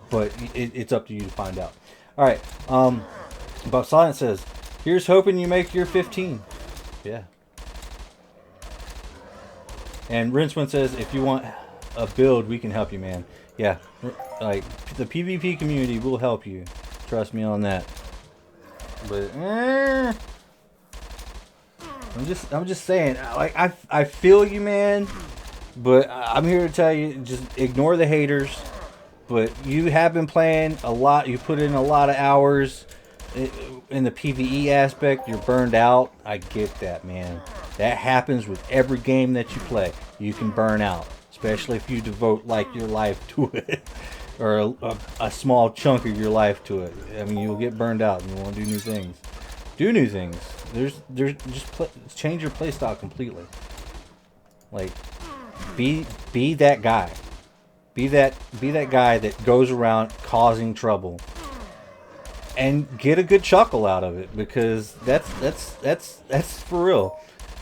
But it's up to you to find out. Alright. Bob Silent says, here's hoping you make your 15. Yeah. And Rinsman says, if you want a build, we can help you, man. Yeah, like, the PvP community will help you. Trust me on that. But, I'm just saying, like, I feel you, man. But I'm here to tell you, just ignore the haters. But you have been playing a lot. You put in a lot of hours in the PvE aspect. You're burned out. I get that, man. That happens with every game that you play. You can burn out, especially if you devote, like, your life to it, or a small chunk of your life to it. I mean, you'll get burned out, and you want to do new things. Do new things. Change your playstyle completely. Like, be that guy. Be that guy that goes around causing trouble, and get a good chuckle out of it, because that's for real.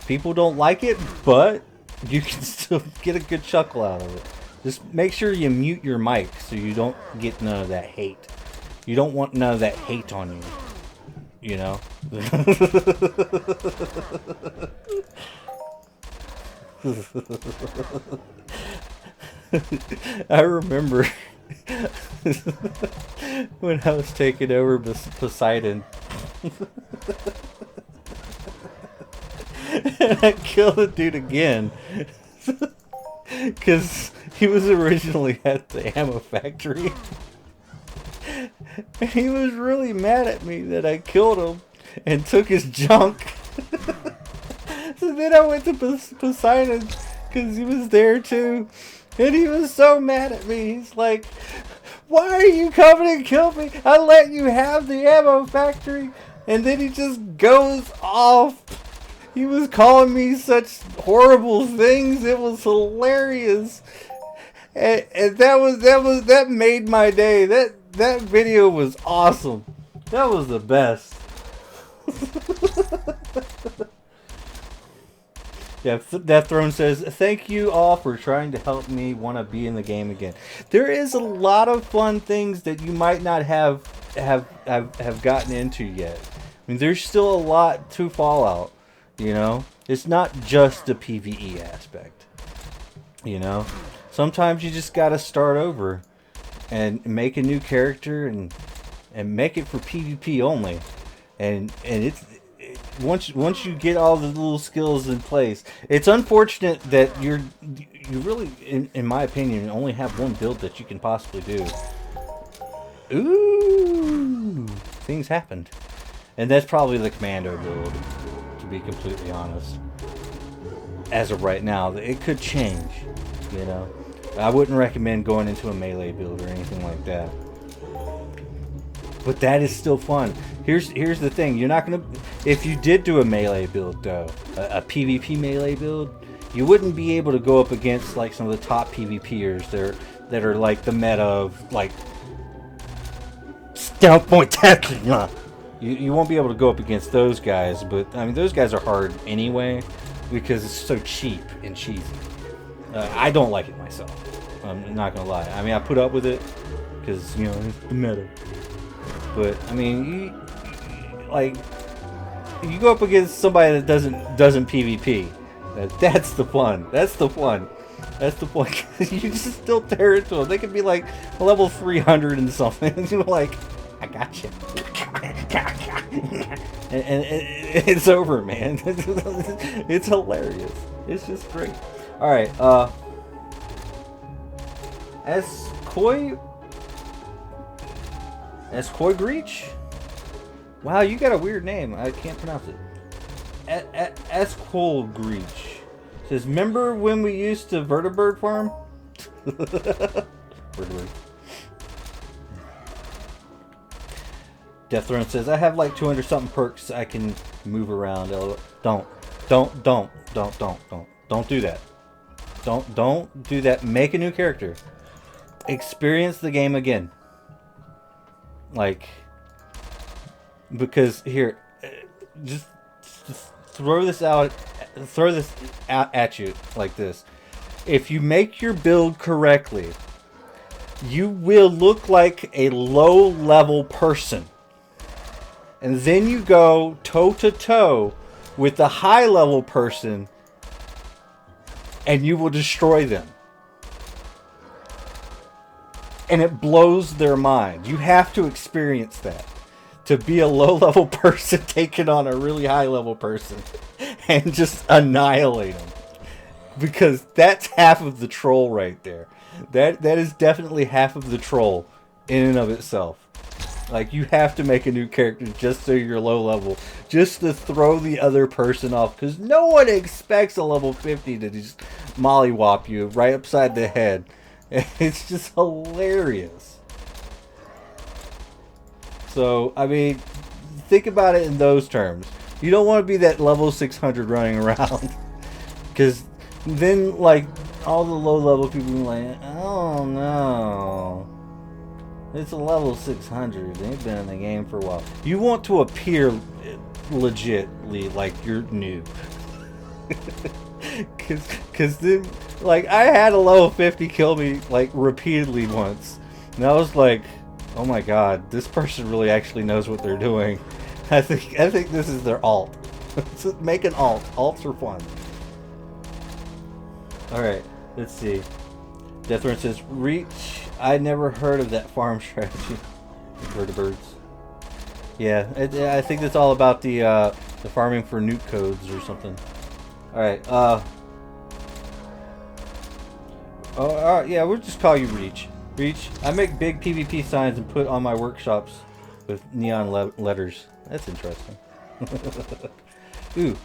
People don't like it, but you can still get a good chuckle out of it. Just make sure you mute your mic so you don't get none of that hate. You don't want none of that hate on you. You know? I remember when I was taking over Poseidon. And I killed the dude again. Because he was originally at the ammo factory. And he was really mad at me that I killed him and took his junk. So then I went to Poseidon because he was there too. And he was so mad at me. He's like, why are you coming and kill me? I let you have the ammo factory. And then he just goes off. He was calling me such horrible things. It was hilarious. And that made my day. That video was awesome. That was the best. Yeah, Death Throne says, thank you all for trying to help me want to be in the game again. There is a lot of fun things that you might not have gotten into yet. I mean, there's still a lot to Fallout, you know? It's not just the PvE aspect, you know? Sometimes you just gotta start over and make a new character and make it for PvP only. And once you get all the little skills in place, it's unfortunate that you really, in my opinion, only have one build that you can possibly do. Ooh, things happened, and that's probably the commando build, to be completely honest. As of right now, it could change, you know. I wouldn't recommend going into a melee build or anything like that. But that is still fun. Here's the thing. You're not gonna, if you did do a melee build though, a PvP melee build, you wouldn't be able to go up against like some of the top PvPers that are like the meta of like Stealth Point Technique. You won't be able to go up against those guys, but I mean those guys are hard anyway because it's so cheap and cheesy. I don't like it myself. I'm not gonna lie. I mean I put up with it because you know it's the meta. But I mean, you go up against somebody that doesn't PvP. That's the fun. That's the fun. That's the point. You just still tear into them. They could be like level 300 and something. You're like, I got you. and it's over, man. It's hilarious. It's just great. All right. Scoreboard? Wow, you got a weird name. I can't pronounce it. Scoreboard says, remember when we used to vertebrate farm? Vertebrate. Death Throne says, I have like 200 something perks I can move around. Don't do that. Don't do that. Make a new character. Experience the game again. Like, because here, just throw this out at you like this. If you make your build correctly, you will look like a low-level person. And then you go toe-to-toe with the high-level person, and you will destroy them. And it blows their mind. You have to experience that. To be a low-level person taking on a really high-level person. And just annihilate them. Because that's half of the troll right there. That is definitely half of the troll in and of itself. Like, you have to make a new character just so you're low level. Just to throw the other person off. Because no one expects a level 50 to just mollywop you right upside the head. It's just hilarious. So, I mean, think about it in those terms. You don't want to be that level 600 running around. Because then, like, all the low-level people are like, oh no. It's a level 600. They've been in the game for a while. You want to appear legitly like you're new. Cause then, like, I had a level 50 kill me like repeatedly once, and I was like, oh my god, this person really actually knows what they're doing. I think this is their alt. Make an alt. Alts are fun. All right, let's see. Deathrun says, reach. I never heard of that farm strategy. Vertibirds. Yeah, I think it's all about the farming for nuke codes or something. All right. Oh, yeah, we'll just call you Reach. Reach. I make big PvP signs and put on my workshops with neon letters. That's interesting. Ooh.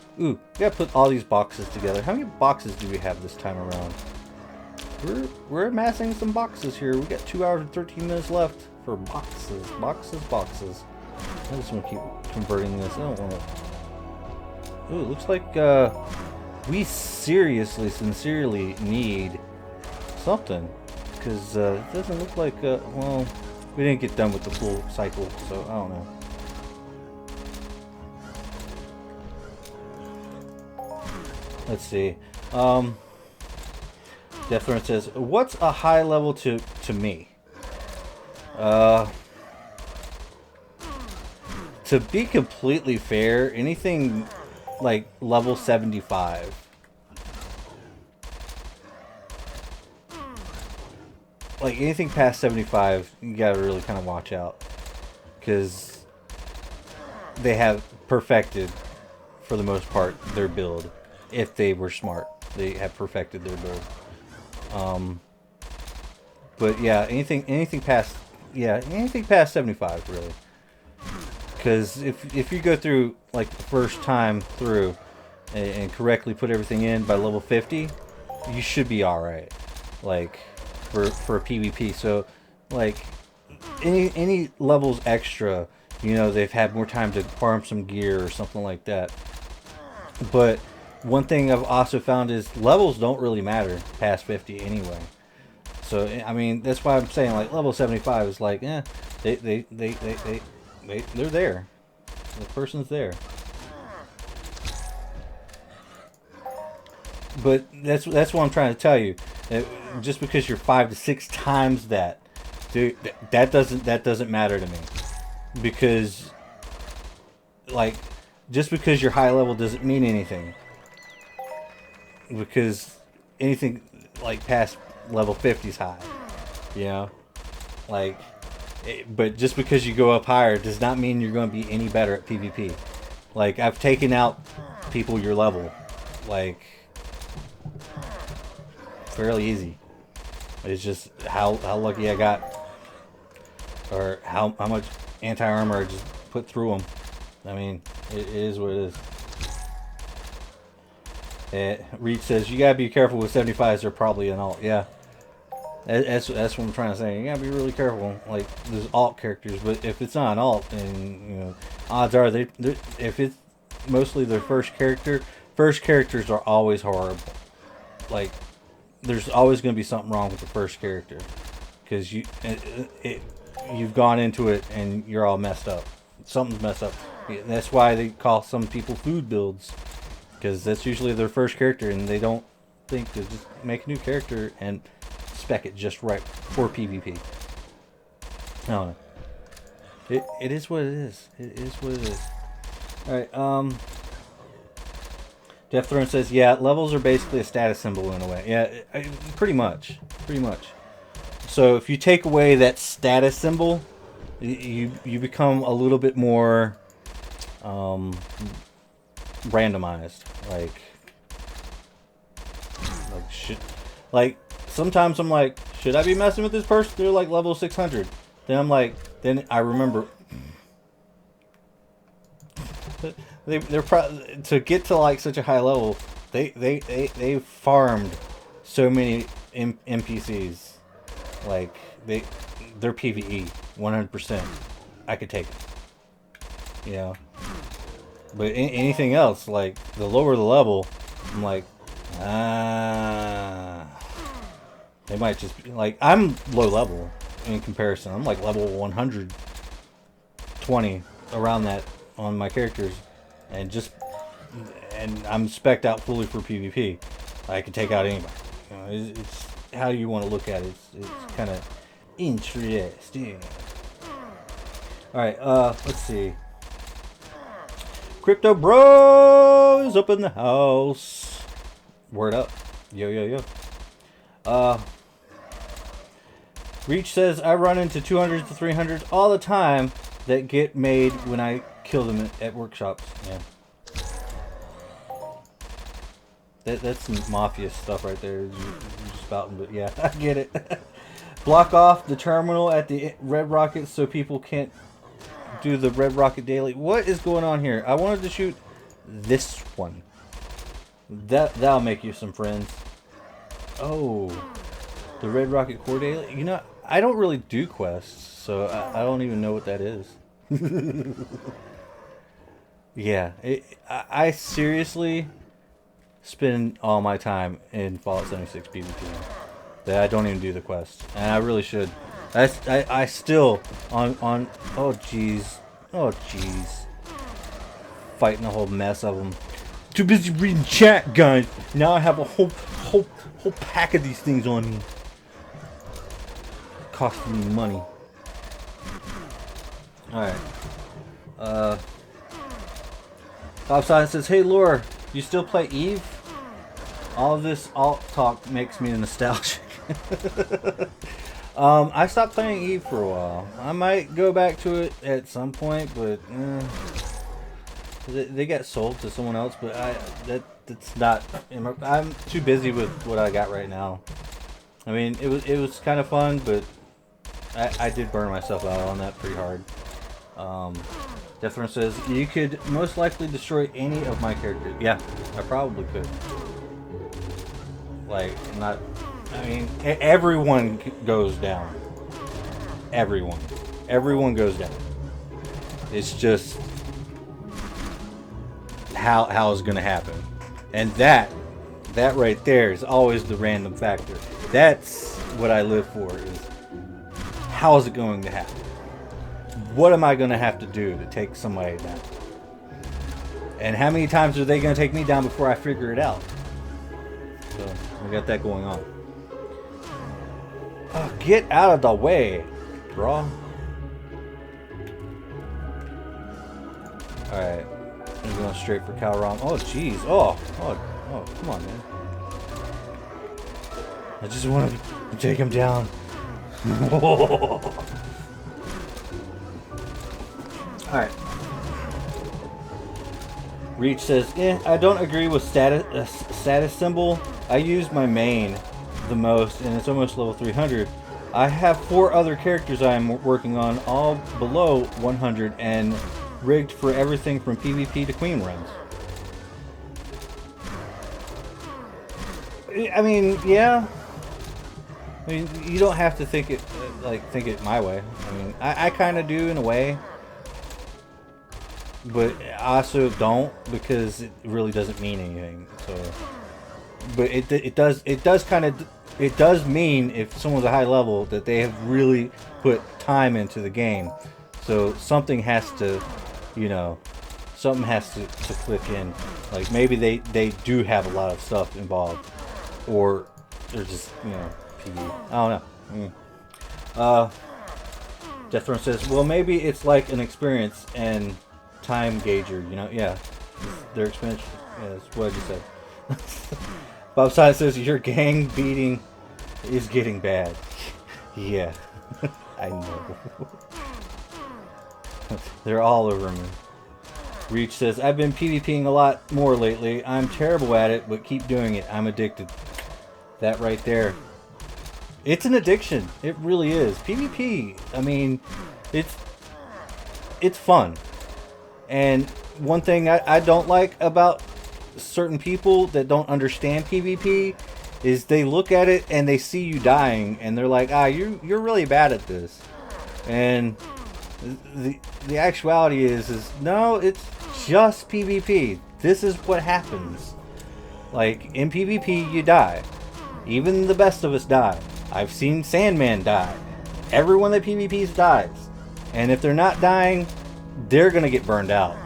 Gotta put all these boxes together. How many boxes do we have this time around? We're amassing some boxes here. We got 2 hours and 13 minutes left for boxes. Boxes. I just want to keep converting this. I don't want to... Ooh, it looks like we seriously, sincerely need something. Because it doesn't look like... well, we didn't get done with the full cycle, so I don't know. Let's see. Deathrun says, what's a high level to me? To be completely fair, anything like level 75. Like anything past 75, you gotta really kind of watch out. Because they have perfected, for the most part, their build. If they were smart, they have perfected their build. But yeah, anything past 75 really. Because if you go through like the first time through and correctly put everything in by level 50, you should be all right. Like for a PvP. So like any levels extra, you know, they've had more time to farm some gear or something like that. But one thing I've also found is levels don't really matter past 50 anyway. So I mean, that's why I'm saying like level 75 is like, they're there. The person's there. But that's what I'm trying to tell you. Just because you're 5 to 6 times that, dude, that doesn't matter to me. Because like, just because you're high level doesn't mean anything. Because anything like past level 50 is high, you know, like, but just because you go up higher does not mean you're going to be any better at PvP. Like, I've taken out people your level, like, fairly easy. It's just how lucky I got, or how much anti-armor I just put through them. I mean, it is what it is. Reed says, you gotta be careful with 75s, they're probably an alt. Yeah. That's what I'm trying to say. You gotta be really careful. Like, there's alt characters, but if it's not an alt, then, you know, odds are if it's mostly their first characters are always horrible. Like, there's always gonna be something wrong with the first character. Because you've gone into it and you're all messed up. Something's messed up. That's why they call some people food builds. Because that's usually their first character, and they don't think to just make a new character and spec it just right for PvP. I don't know. It is what it is. It is what it is. Alright, Deathrun says, yeah, levels are basically a status symbol in a way. Yeah, pretty much. Pretty much. So if you take away that status symbol, you become a little bit more randomized. Like shit. Like sometimes I'm like, should I be messing with this person? They're like level 600. Then I'm like, then I remember they're to get to like such a high level. They farmed so many NPCs. Like they're PvE 100%. I could take it. You know. But anything else, like the lower the level, I'm like, they might just be like, I'm low level in comparison. I'm like level 120 around that on my characters, and I'm spec'd out fully for PvP. I can take out anybody. You know, it's how you want to look at it. It's kind of interesting. All right, let's see. Crypto Bros up in the house. Word up. Yo, yo, yo. Reach says, I run into 200s to 300s all the time that get made when I kill them at workshops. Yeah. That's some mafia stuff right there. You're just spouting, but yeah, I get it. Block off the terminal at the Red Rocket so people can't do the Red Rocket daily. What is going on here? I wanted to shoot this one. That'll make you some friends. Oh, the Red Rocket Core daily. You know, I don't really do quests, so I don't even know what that is. Yeah, I seriously spend all my time in Fallout 76 PvP. That I don't even do the quests, and I really should. I still on oh jeez, fighting a whole mess of them. Too busy reading chat, guys. Now I have a whole pack of these things on me. Costing me money. All right. Bob Silence says, "Hey, Lore, you still play Eve? All of this alt talk makes me nostalgic." I stopped playing Eve for a while. I might go back to it at some point, but they got sold to someone else. But that's not. I'm too busy with what I got right now. I mean, it was kind of fun, but I did burn myself out on that pretty hard. Deathrun says, you could most likely destroy any of my characters. Yeah, I probably could. Like, not... I mean, everyone goes down. Everyone. Everyone goes down. It's just... how it's gonna happen. And that right there is always the random factor. That's what I live for, is... how is it going to happen? What am I going to have to do to take somebody down? And how many times are they going to take me down before I figure it out? So, we got that going on. Oh, get out of the way, bro. Alright. I'm going straight for Calrom. Oh, jeez. Oh, come on, man. I just want to take him down. Alright. Reach says, I don't agree with status symbol. I use my main the most, and it's almost level 300. I have 4 other characters I am working on, all below 100, and rigged for everything from PvP to queen runs. I mean, yeah. I mean, you don't have to think it my way. I mean, I kind of do in a way, but I also don't, because it really doesn't mean anything. So, but it does mean if someone's a high level that they have really put time into the game. So something has to, something has to click in. Like maybe they do have a lot of stuff involved, or they're just PvE. I don't know. Deathrun says, well, maybe it's like an experience and time gauger, yeah. Their experience, yeah, that's what I just said. Bob Side says, your gang beating is getting bad. Yeah, I know. They're all over me. Reach says, I've been PvPing a lot more lately. I'm terrible at it, but keep doing it. I'm addicted. That right there. It's an addiction. It really is. PvP, I mean, it's fun. And one thing I don't like about certain people that don't understand PvP is they look at it and they see you dying and they're like, you're really bad at this. And the actuality is no, it's just PvP. This is what happens. Like in PvP, you die. Even the best of us die. I've seen Sandman die. Everyone that PvPs dies. And if they're not dying, they're gonna get burned out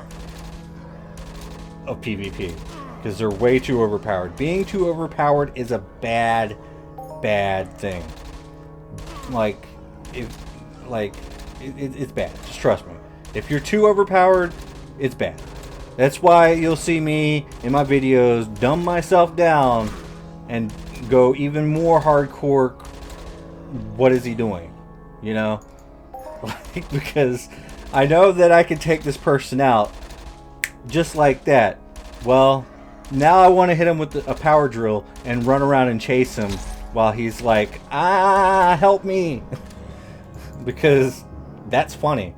of PvP. because they're way too overpowered. Being too overpowered is a bad thing. Like, it's bad. Just trust me. If you're too overpowered, it's bad. That's why you'll see me in my videos dumb myself down and go even more hardcore. What is he doing? You know? Like, because I know that I can take this person out just like that. Well, now I want to hit him with a power drill and run around and chase him while he's like, ah, help me. Because that's funny.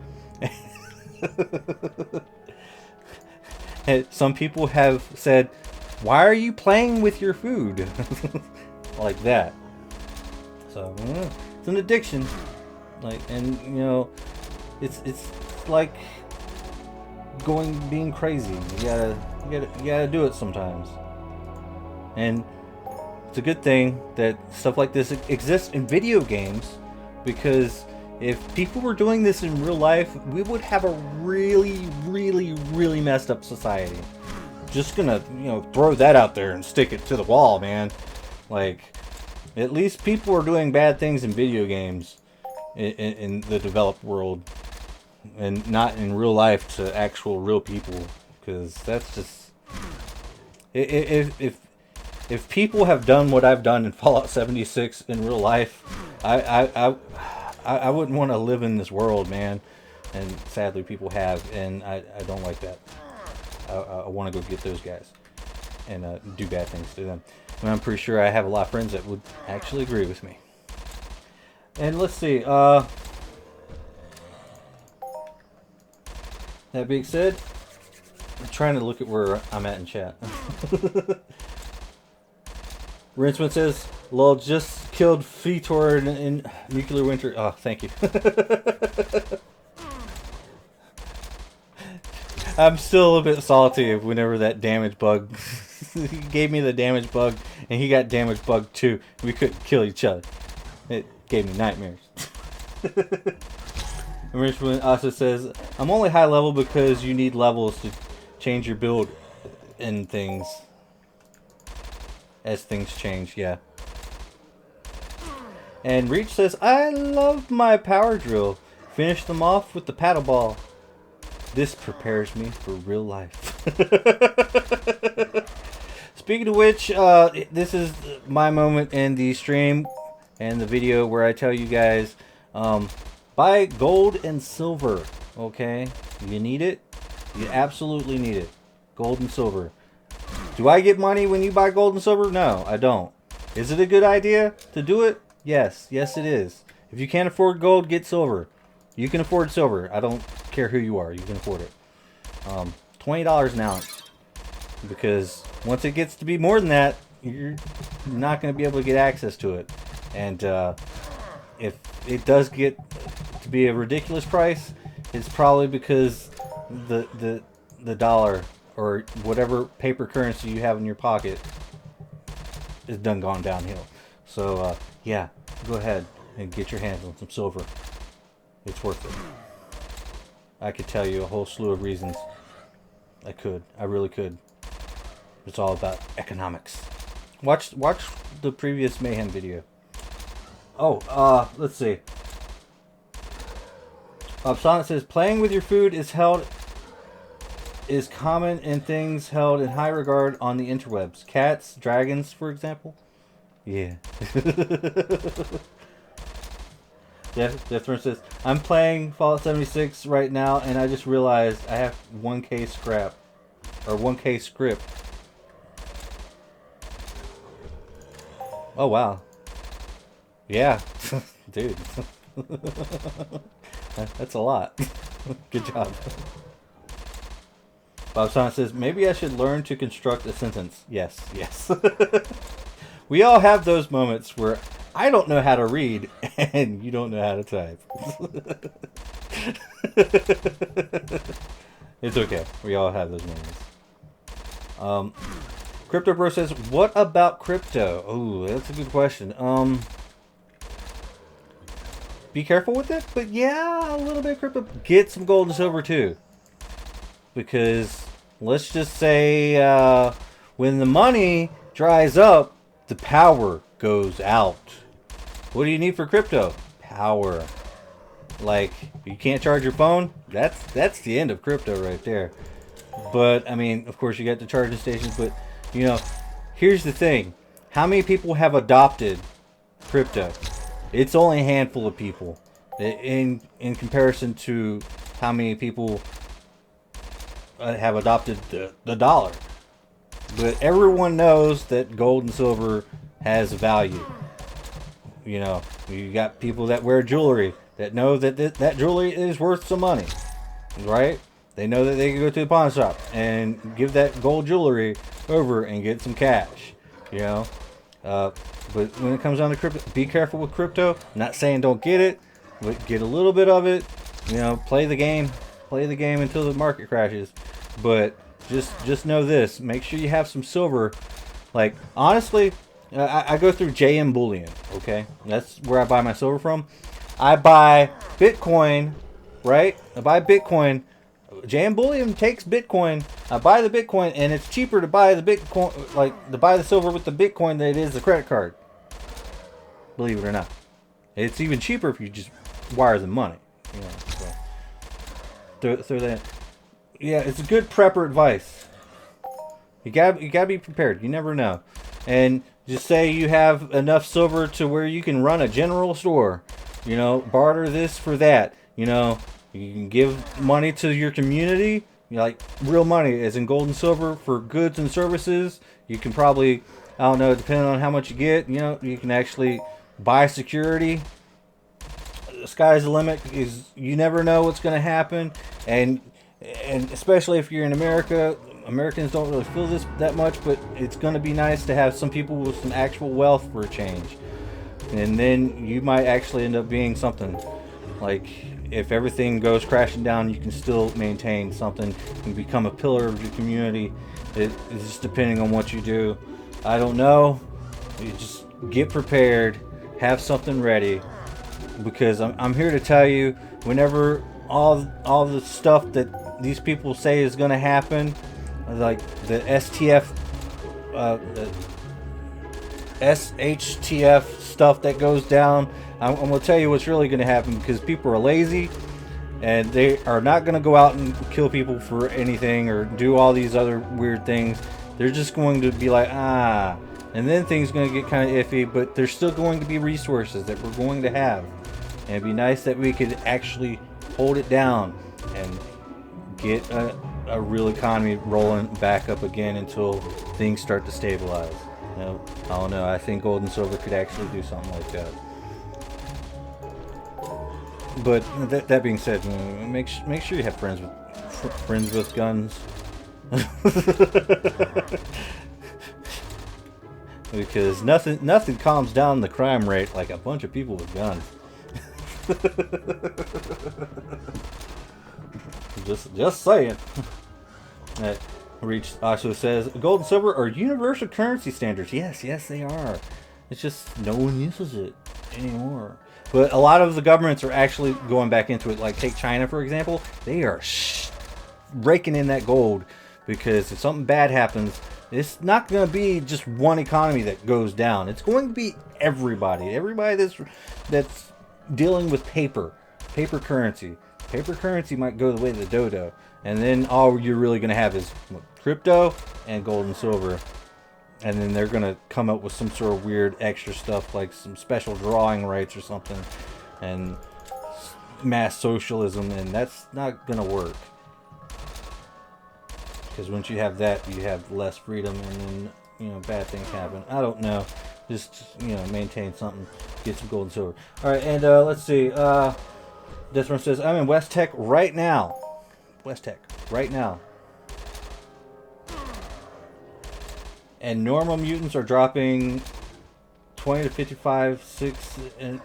Some people have said, why are you playing with your food? Like that. So, it's an addiction. Like, and you know, it's like being crazy. You gotta do it sometimes. And it's a good thing that stuff like this exists in video games, because if people were doing this in real life, we would have a really messed up society. Just gonna, you know, throw that out there and stick it to the wall, man. Like, at least people are doing bad things in video games in the developed world, and not in real life to actual real people, because that's just, if people have done what I've done in Fallout 76 in real life, I wouldn't want to live in this world, man. And sadly people have, and I don't like that. I want to go get those guys and do bad things to them. And I'm pretty sure I have a lot of friends that would actually agree with me. And let's see, that being said, I'm trying to look at where I'm at in chat. Rinsman says, lol, just killed Fetor in nuclear winter. Oh, thank you. I'm still a little bit salty whenever that damage bug. He gave me the damage bug, and he got damage bug too. We couldn't kill each other. It gave me nightmares. Richmond also says, I'm only high level because you need levels to change your build and things. As things change, yeah. And Reach says, I love my power drill. Finish them off with the paddle ball. This prepares me for real life. Speaking of which, this is my moment in the stream and the video where I tell you guys, buy gold and silver, okay? You need it. You absolutely need it. Gold and silver. Do I get money when you buy gold and silver? No, I don't. Is it a good idea to do it? Yes. Yes, it is. If you can't afford gold, get silver. You can afford silver. I don't care who you are. You can afford it. $20 an ounce. Because once it gets to be more than that, you're not going to be able to get access to it. And if it does get to be a ridiculous price, it's probably because the dollar or whatever paper currency you have in your pocket is done gone downhill. So yeah, go ahead and get your hands on some silver. It's worth it. I could tell you a whole slew of reasons. I really could. It's all about economics. Watch the previous Mayhem video. Oh, let's see. Sonnet says, playing with your food is common in things held in high regard on the interwebs. Cats, dragons, for example. Yeah. Death says, I'm playing Fallout 76 right now, and I just realized I have 1K scrap. Or 1K script. Oh, wow. Yeah. Dude. That's a lot. Good job. Bob Son says, maybe I should learn to construct a sentence. Yes, yes. We all have those moments where I don't know how to read and you don't know how to type. It's okay. We all have those moments. Crypto Bro says, what about crypto? Oh, that's a good question. Be careful with it, but yeah, a little bit of crypto. Get some gold and silver too. Because let's just say when the money dries up, the power goes out. What do you need for crypto? Power. Like, you can't charge your phone? That's the end of crypto right there. But, I mean, of course you got the charging stations, but, you know, here's the thing. How many people have adopted crypto? It's only a handful of people. In comparison to how many people have adopted the dollar. But everyone knows that gold and silver has value. You know, you got people that wear jewelry that know that that jewelry is worth some money, right? They know that they can go to the pawn shop and give that gold jewelry over and get some cash, you know. But when it comes down to crypto, be careful with crypto. I'm not saying don't get it, but get a little bit of it. You know, play the game until the market crashes. But just know this: make sure you have some silver. Like, honestly, I go through JM Bullion. Okay, that's where I buy my silver from. I buy Bitcoin, right? I buy Bitcoin. JM Bullion takes Bitcoin. I buy the Bitcoin, and it's cheaper to buy the Bitcoin, like to buy the silver with the Bitcoin than it is the credit card. Believe it or not, it's even cheaper if you just wire the money. You know, so throw that. Yeah, it's a good prepper advice. You gotta be prepared. You never know, and just say you have enough silver to where you can run a general store. You know, barter this for that. You know. You can give money to your community, like real money, as in gold and silver, for goods and services. You can probably, I don't know, depending on how much you get, you know, you can actually buy security. The sky's the limit, because you never know what's going to happen. And especially if you're in America, Americans don't really feel this that much, but it's going to be nice to have some people with some actual wealth for a change. And then you might actually end up being something. Like, if everything goes crashing down, you can still maintain something and become a pillar of your community. It's just depending on what you do. I don't know. You just get prepared, have something ready, because I'm here to tell you, whenever all the stuff that these people say is going to happen, like the the SHTF stuff that goes down, I'm going to tell you what's really going to happen, because people are lazy and they are not going to go out and kill people for anything or do all these other weird things. They're just going to be like, and then things are going to get kind of iffy, but there's still going to be resources that we're going to have. And it'd be nice that we could actually hold it down and get a real economy rolling back up again until things start to stabilize. You know, I don't know. I think gold and silver could actually do something like that. But that being said, make sure you have friends with guns, because nothing calms down the crime rate like a bunch of people with guns. just saying. Reach also says gold and silver are universal currency standards. Yes, they are. It's just no one uses it anymore. But a lot of the governments are actually going back into it. Like, take China, for example. They are raking in that gold, because if something bad happens, it's not going to be just one economy that goes down. It's going to be everybody. Everybody that's dealing with paper currency. Paper currency might go the way of the dodo. And then all you're really going to have is crypto and gold and silver. And then they're going to come up with some sort of weird extra stuff, like some special drawing rights or something, and mass socialism, and that's not going to work. Because once you have that, you have less freedom, and then, bad things happen. I don't know. Just, maintain something. Get some gold and silver. Alright, and let's see. This one says, I'm in West Tech right now. West Tech, right now. And normal mutants are dropping 20 to 55, 6, and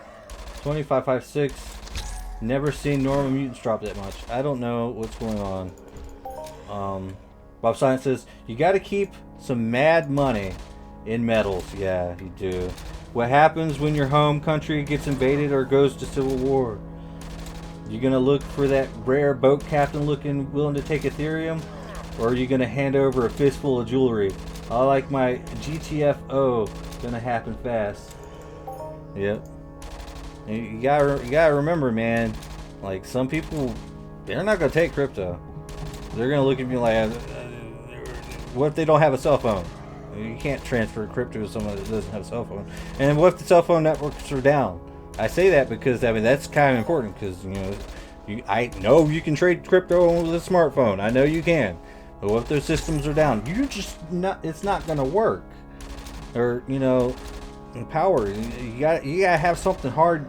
25, 5, 6. Never seen normal mutants drop that much. I don't know what's going on. Bob Science says, you got to keep some mad money in metals. Yeah, you do. What happens when your home country gets invaded or goes to civil war? You gonna look for that rare boat captain willing to take Ethereum? Or are you gonna hand over a fistful of jewelry I like my GTFO. Gonna happen fast. Yep. You gotta remember, man. Like, some people, they're not gonna take crypto. They're gonna look at me like, what if they don't have a cell phone? You can't transfer crypto to someone that doesn't have a cell phone. And what if the cell phone networks are down? I say that because, I mean, that's kind of important because, you know, I know you can trade crypto with a smartphone. I know you can. But what if those systems are down? You're just not, it's not going to work. Or, you know, power. You gotta have something hard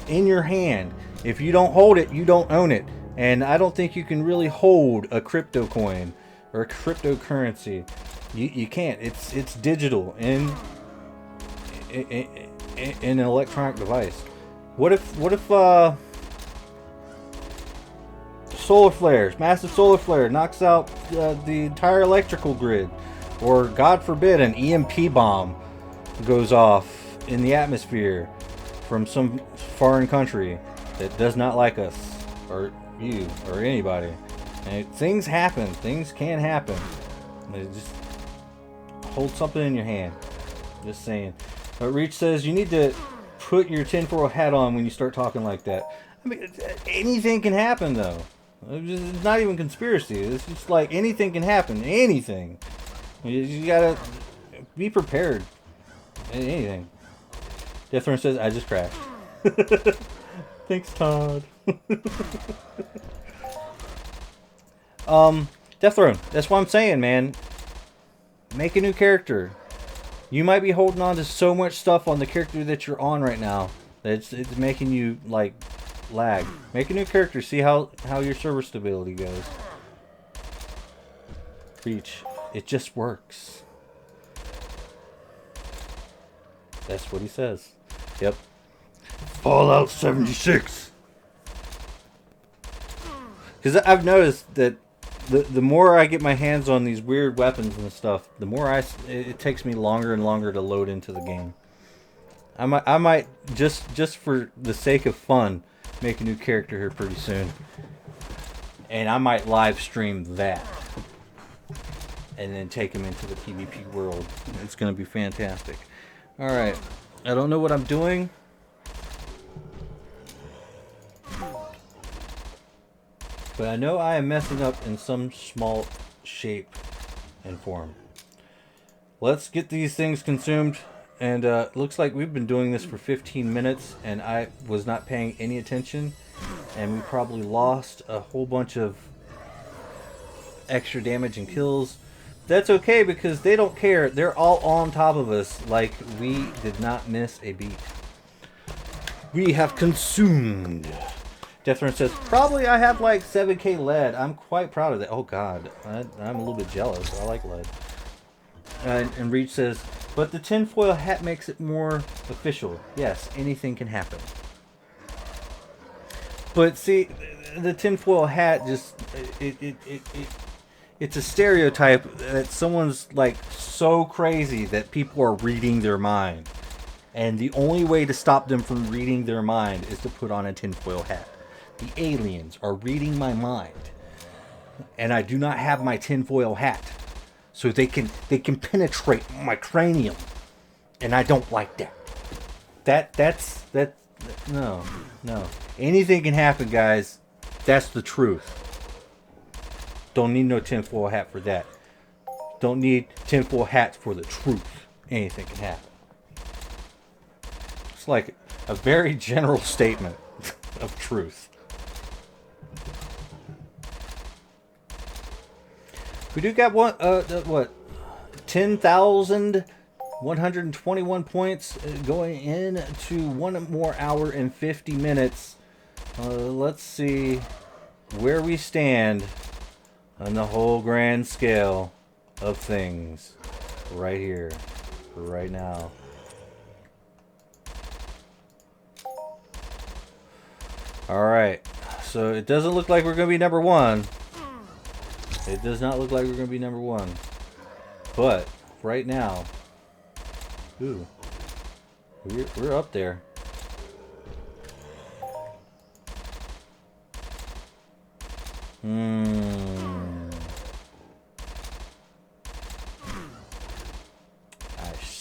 in your hand. If you don't hold it, you don't own it. And I don't think you can really hold a crypto coin or a cryptocurrency. You can't. It's digital in an electronic device. What if solar flares, massive solar flare knocks out the entire electrical grid, or God forbid an EMP bomb goes off in the atmosphere from some foreign country that does not like us or you or anybody. And things happen. Things can happen. Just hold something in your hand. Just saying. But Reach says you need to put your tinfoil hat on when you start talking like that. I mean, anything can happen though. It's not even conspiracy. It's just like anything can happen. Anything. You gotta be prepared. Anything. Deathrun says, I just crashed. Thanks, Todd. Deathrun, that's what I'm saying, man. Make a new character. You might be holding on to so much stuff on the character that you're on right now that it's making you, like, lag. Make a new character. See how your server stability goes. Reach. It just works. That's what he says. Yep. Fallout 76. Because I've noticed that the more I get my hands on these weird weapons and stuff, the more it takes me longer and longer to load into the game. I might just for the sake of fun make a new character here pretty soon, and I might live stream that, and then take him into the PvP world. It's gonna be fantastic. All right, I don't know what I'm doing. But I know I am messing up in some small shape and form. Let's get these things consumed. And looks like we've been doing this for 15 minutes. And I was not paying any attention. And we probably lost a whole bunch of extra damage and kills. That's okay because they don't care. They're all on top of us like we did not miss a beat. We have consumed. Deathrun says, probably I have like 7k lead. I'm quite proud of that. Oh god, I'm a little bit jealous. I like lead. And Reach says, but the tinfoil hat makes it more official. Yes, anything can happen. But see, the tinfoil hat just, it's a stereotype that someone's like so crazy that people are reading their mind. And the only way to stop them from reading their mind is to put on a tinfoil hat. The aliens are reading my mind, and I do not have my tinfoil hat, so they can penetrate my cranium, and I don't like that. That's no. Anything can happen, guys. That's the truth. Don't need no tinfoil hat for that. Don't need tinfoil hat for the truth. Anything can happen. It's like a very general statement of truth. We do got one, what, 10,121 points going into 1 more hour and 50 minutes. Let's see where we stand on the whole grand scale of things right here, right now. Alright, so it doesn't look like we're going to be number one. It does not look like we're going to be number one. But, right now... Ooh. We're up there.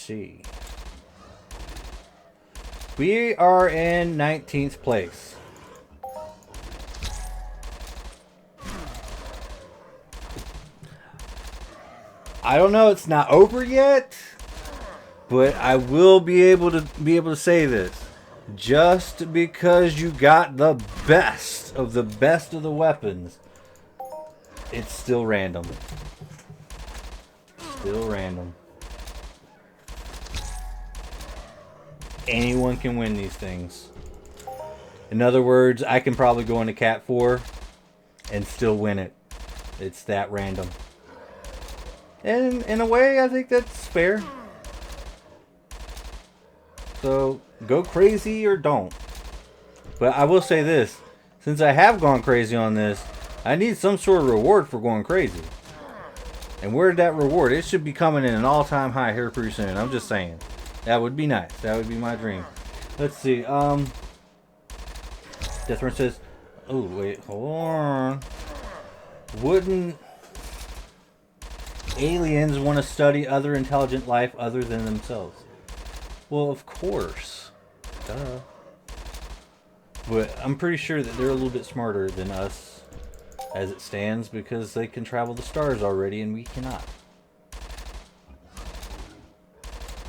see. We are in 19th place. I don't know, it's not over yet, but I will be able to say this. Just because you got the best of the weapons, it's still random. Still random. Anyone can win these things. In other words, I can probably go into Cat 4 and still win it. It's that random. And in a way, I think that's fair. So, go crazy or don't. But I will say this. Since I have gone crazy on this, I need some sort of reward for going crazy. And where's that reward? It should be coming in an all-time high here pretty soon. I'm just saying. That would be nice. That would be my dream. Let's see. Deathrun says... Oh, wait. Hold on. Wouldn't aliens want to study other intelligent life other than themselves? Well, of course. Duh. But I'm pretty sure that they're a little bit smarter than us as it stands because they can travel the stars already and we cannot.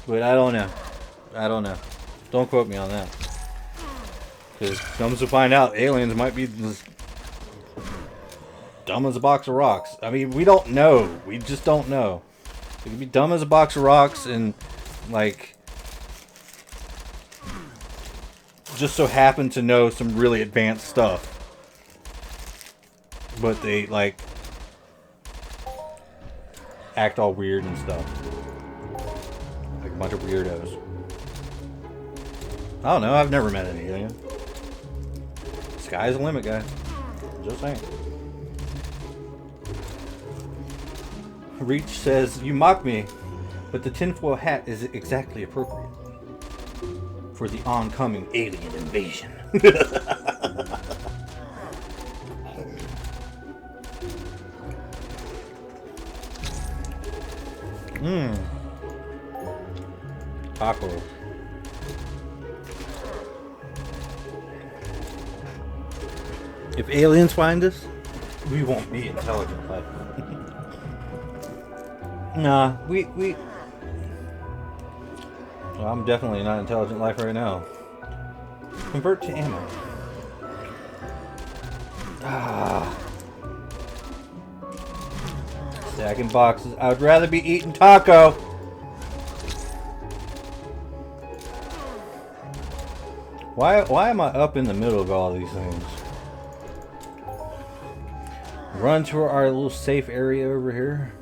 But I don't know. I don't know. Don't quote me on that. Because comes to find out, aliens might be as dumb as a box of rocks. I mean, we don't know. We just don't know. They could be dumb as a box of rocks and, like, just so happen to know some really advanced stuff. But they, like, act all weird and stuff. Like a bunch of weirdos. I don't know. I've never met an alien. Sky's the limit, guy. Just saying. Reach says, you mock me, but the tinfoil hat is exactly appropriate for the oncoming alien invasion. Taco. If aliens find us, we won't be intelligent life. Nah, we well, I'm definitely not intelligent life right now. Convert to ammo. Stacking boxes. I would rather be eating taco. Why am I up in the middle of all these things? Run to our little safe area over here.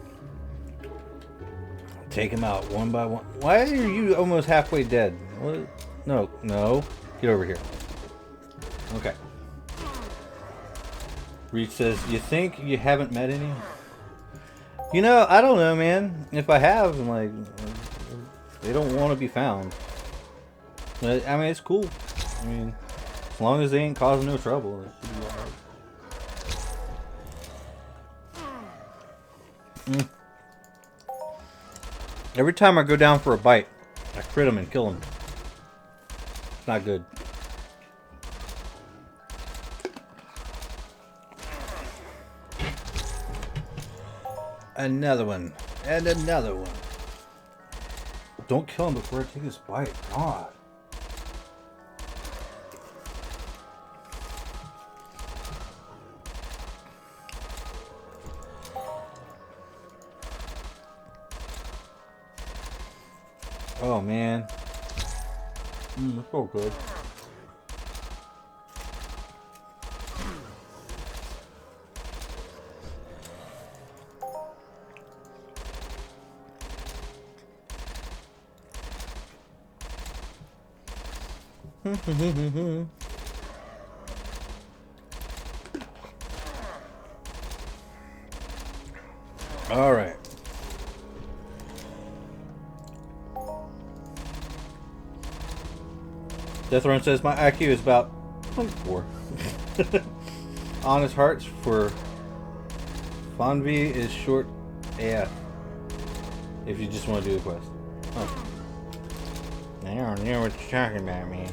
Take him out one by one. Why are you almost halfway dead? What? No, no. Get over here. Okay. Reach says, you think you haven't met any? You know, I don't know, man. If I have, I'm like, they don't want to be found. But, I mean, it's cool. I mean, as long as they ain't causing no trouble, it should be alright. Every time I go down for a bite, I crit him and kill him. It's not good. Another one. And another one. Don't kill him before I take his bite. God. Oh man. It's so good. All right. Deathrun says my IQ is about 24. Honest Hearts for Fonvi is short AF. If you just want to do the quest. Oh. I don't know what you're talking about, man.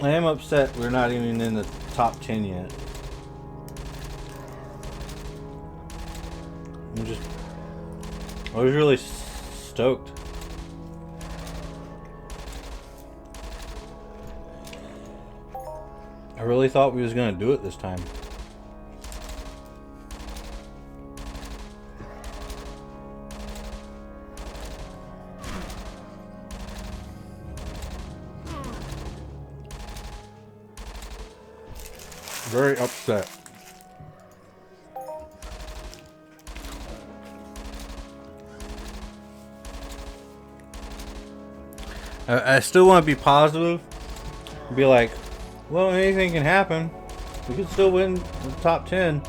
I am upset we're not even in the top 10 yet. I was really stoked. I really thought we was gonna do it this time. Very upset. I still want to be positive. Be like, well, anything can happen. We could still win the top 10.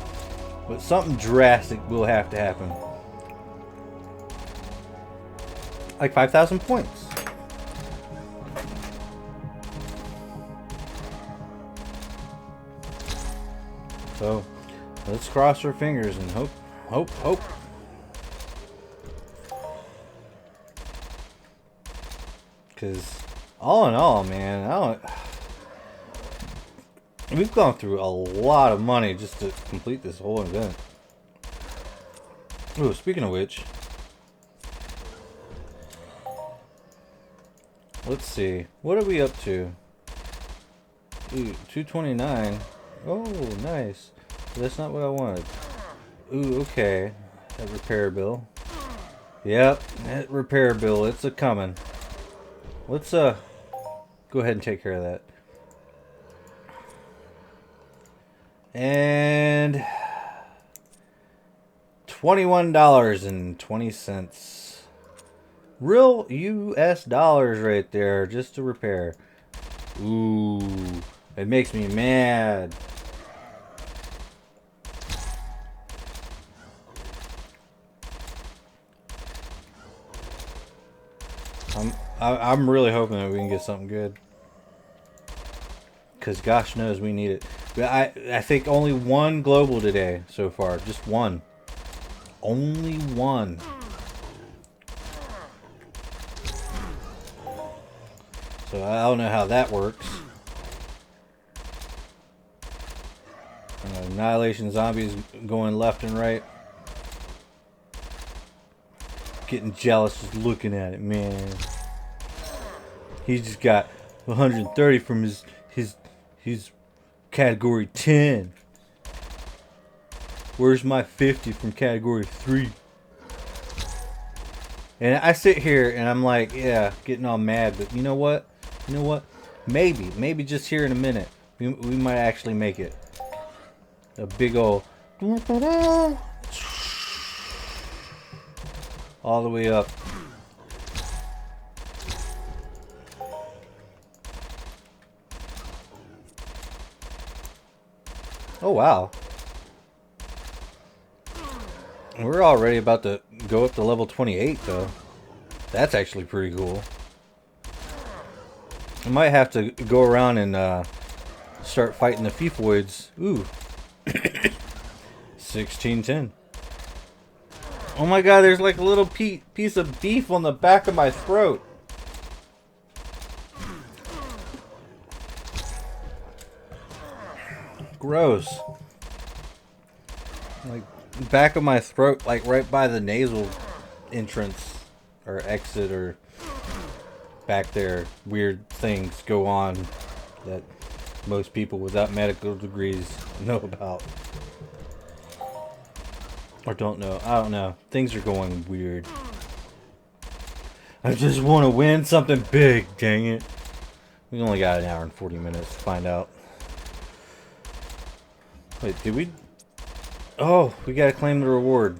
But something drastic will have to happen. Like 5,000 points. So, let's cross our fingers and hope. Because, all in all, man, we've gone through a lot of money just to complete this whole event. Ooh, speaking of which, let's see, what are we up to? Ooh, 229. Oh, nice. That's not what I wanted. Ooh, okay. That repair bill. Yep, that repair bill. It's a coming. Let's go ahead and take care of that. And $21.20. Real US dollars right there just to repair. Ooh, it makes me mad. I'm really hoping that we can get something good. Because gosh knows we need it. But I think only one global today so far. Just one. Only one. So I don't know how that works. Annihilation zombies going left and right. Getting jealous just looking at it, man. He just got 130 from his category 10. Where's my 50 from category 3? And I sit here and I'm like, yeah, getting all mad, but you know what? You know what? Maybe just here in a minute, we might actually make it. A big old all the way up. Oh wow. We're already about to go up to level 28 though. That's actually pretty cool. I might have to go around and start fighting the Fifoids. Ooh. 1610. Oh my god, there's like a little piece of beef on the back of my throat. Gross. Like back of my throat, like right by the nasal entrance or exit or back there. Weird things go on that most people without medical degrees know about. Or don't know. I don't know. Things are going weird. I just want to win something big, dang it. We only got an hour and 40 minutes to find out. Wait, did we? Oh, we gotta claim the reward.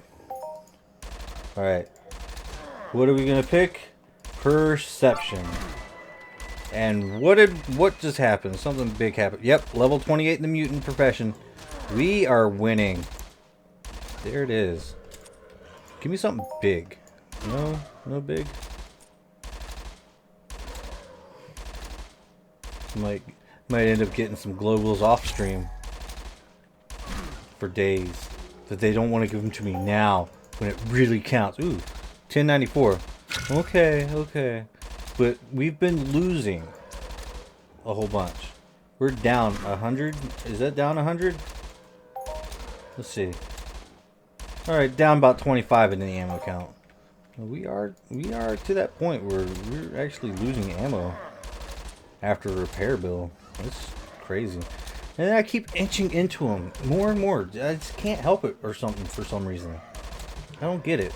Alright. What are we gonna pick? Perception. And what just happened? Something big happened. Yep, level 28 in the mutant profession. We are winning. There it is. Give me something big. No? No big? Might end up getting some globals off stream. For days. But they don't want to give them to me now. when it really counts. Ooh, 1094. Okay. But we've been losing a whole bunch. We're down 100. Is that down 100? Let's see. Alright, down about 25 in the ammo count. We are to that point where we're actually losing ammo after a repair bill. That's crazy. And I keep inching into them more and more. I just can't help it or something for some reason. I don't get it.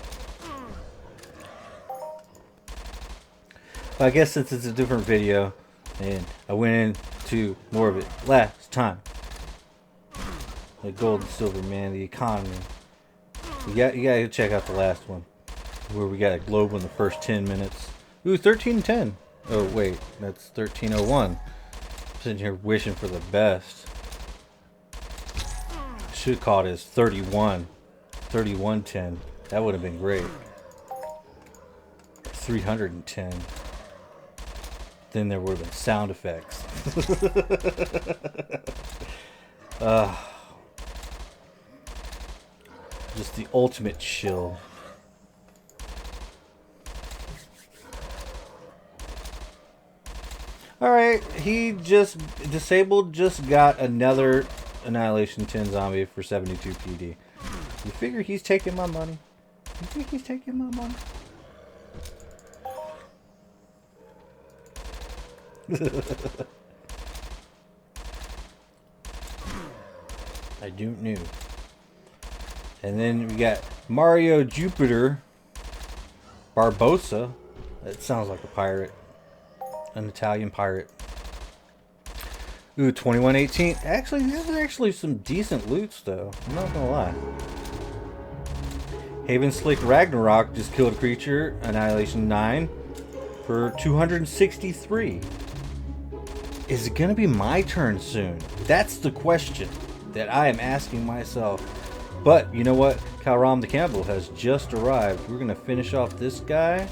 But I guess since it's a different video, and I went into more of it last time. The gold and silver, man, the economy. You gotta check out the last one, where we got a globe in the first 10 minutes. Ooh, 1310. Oh wait, that's 1301. Sitting here wishing for the best. Should have called it as 3110. That would have been great. 310. Then there would have been sound effects. Just the ultimate chill. Alright, he just disabled, just got another Annihilation 10 zombie for 72 PD. You figure he's taking my money? You think he's taking my money? I don't know. And then we got Mario Jupiter Barbosa. That sounds like a pirate. An Italian pirate. Ooh, 2118. Actually, there's actually some decent loots though. I'm not gonna lie. Haven Slick Ragnarok just killed a creature, Annihilation 9, for 263. Is it gonna be my turn soon? That's the question that I am asking myself. But you know what? Kalram the Cannibal has just arrived. We're gonna finish off this guy,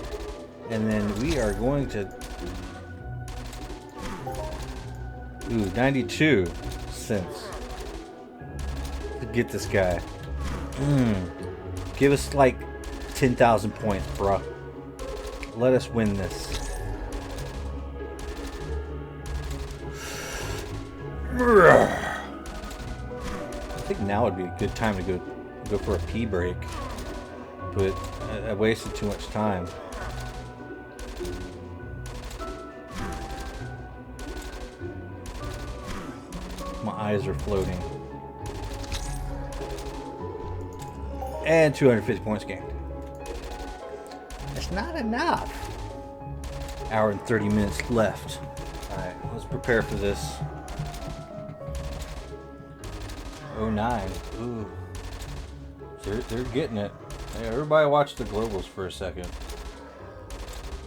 and then we are going to. Ooh, 92 cents to get this guy. Give us like 10,000 points, bruh. Let us win this. I think now would be a good time to go for a pee break, but I wasted too much time. My eyes are floating. And 250 points gained. That's not enough. Hour and 30 minutes left. Alright, let's prepare for this. 09. Ooh. They're getting it. Hey, everybody watch the globals for a second.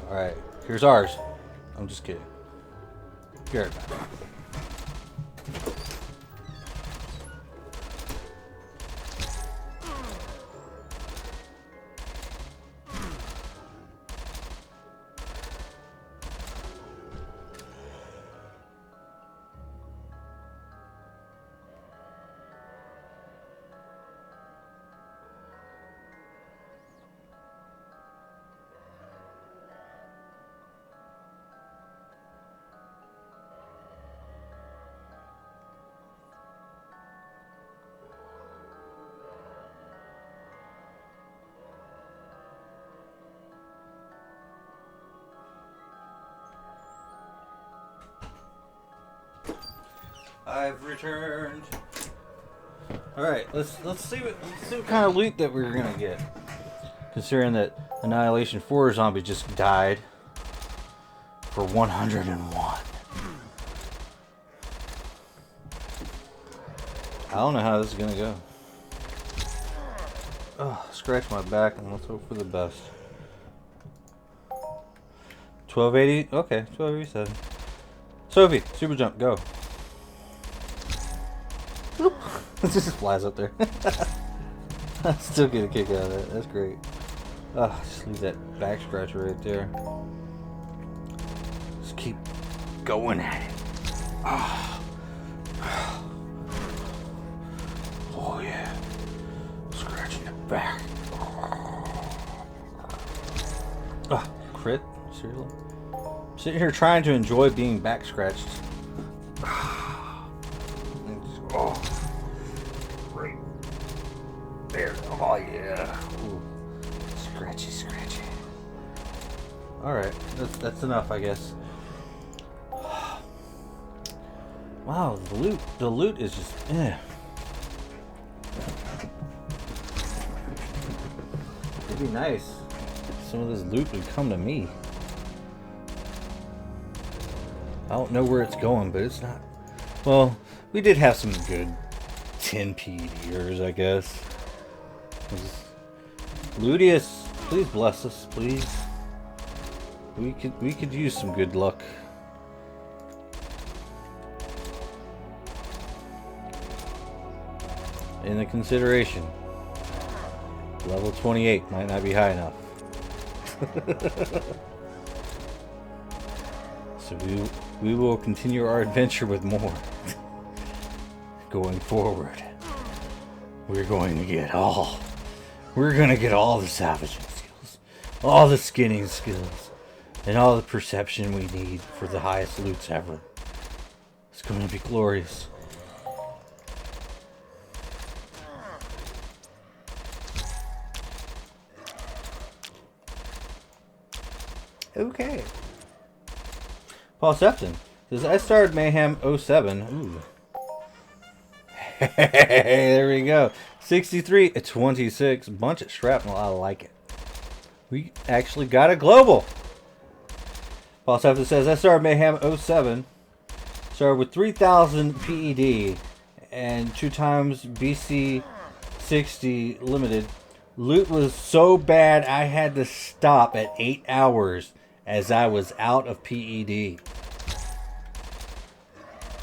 Alright, here's ours. I'm just kidding. Be right back. I've returned. All right, let's see what kind of loot that we're gonna get. Considering that Annihilation 4 zombie just died for 101. I don't know how this is gonna go. Oh, scratch my back and let's hope for the best. 1280. Okay, 1287. Sophie, super jump, go. It just flies up there. I still get a kick out of that. That's great. Just leave that back scratcher right there. Just keep going at it. Oh yeah. Scratching the back. Ugh, crit? Seriously? I'm sitting here trying to enjoy being back scratched. Oh. Right. There. Oh, yeah. Ooh. Scratchy, scratchy. Alright. That's enough, I guess. Wow, the loot is just, It'd be nice if some of this loot would come to me. I don't know where it's going, but it's not. Well, we did have some good 10 PDers, I guess. Ludius, please bless us, please. We could use some good luck. In the consideration, level 28 might not be high enough. So we will continue our adventure with more. Going forward, we're going to get all the salvaging skills, all the skinning skills, and all the perception we need for the highest loots ever. It's going to be glorious. Okay. Paul Sefton says, I started Mayhem 07. Ooh. There we go. 63 at 26. Bunch of shrapnel. I like it. We actually got a global. Paul Sefton says, I started Mayhem 07. Started with 3,000 PED and 2 times BC 60 limited. Loot was so bad I had to stop at 8 hours as I was out of PED.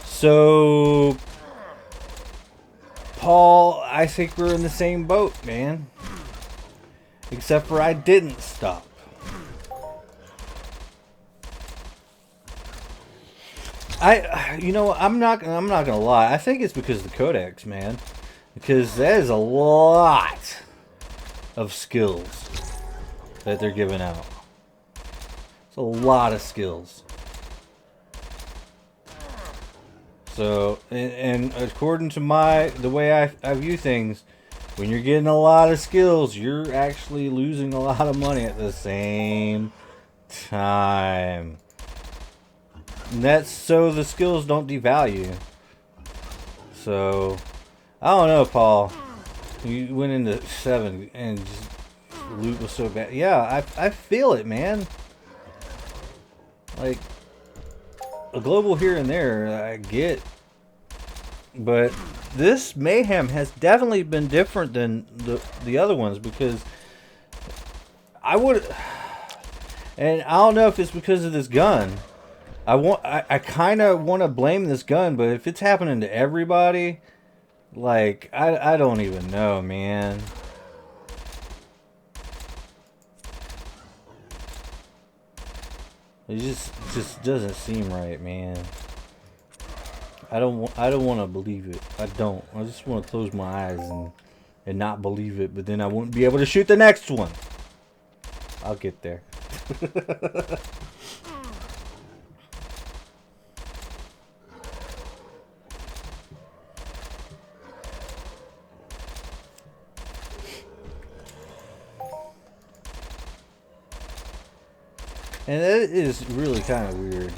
So, Paul, I think we're in the same boat, man. Except for I didn't stop. I'm not gonna lie. I think it's because of the codex, man. Because that is a lot of skills that they're giving out. It's a lot of skills. So, and according to the way I view things, when you're getting a lot of skills, you're actually losing a lot of money at the same time. And that's so the skills don't devalue. So, I don't know, Paul. You went into 7 and just, loot was so bad. Yeah, I feel it, man. Like, a global here and there, I get. But this Mayhem has definitely been different than the other ones, because I would, and I don't know if it's because of this gun. I kind of want to blame this gun, but if it's happening to everybody, like, I don't even know, man. It just doesn't seem right, man. I don't want to believe it. I don't. I just want to close my eyes and not believe it, but then I won't be able to shoot the next one. I'll get there. And that is really kind of weird.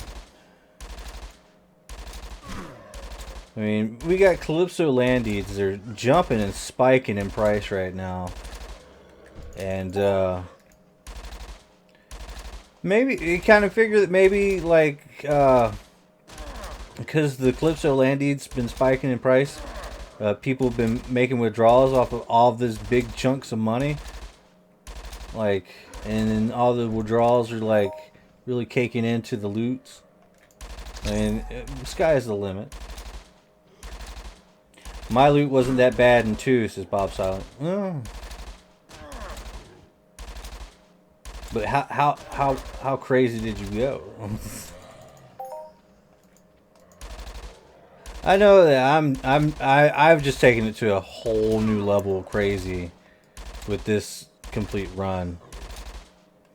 I mean, we got Calypso Landids. They're jumping and spiking in price right now. And, maybe, you kind of figure that maybe, like, because the Calypso Landids been spiking in price, people have been making withdrawals off of all of this big chunks of money. Like, and then all the withdrawals are, like, really caking into the loots. I mean, the sky is the limit. My loot wasn't that bad in 2, says Bob Silent. Oh. But how crazy did you go? I know that I've just taken it to a whole new level of crazy with this complete run.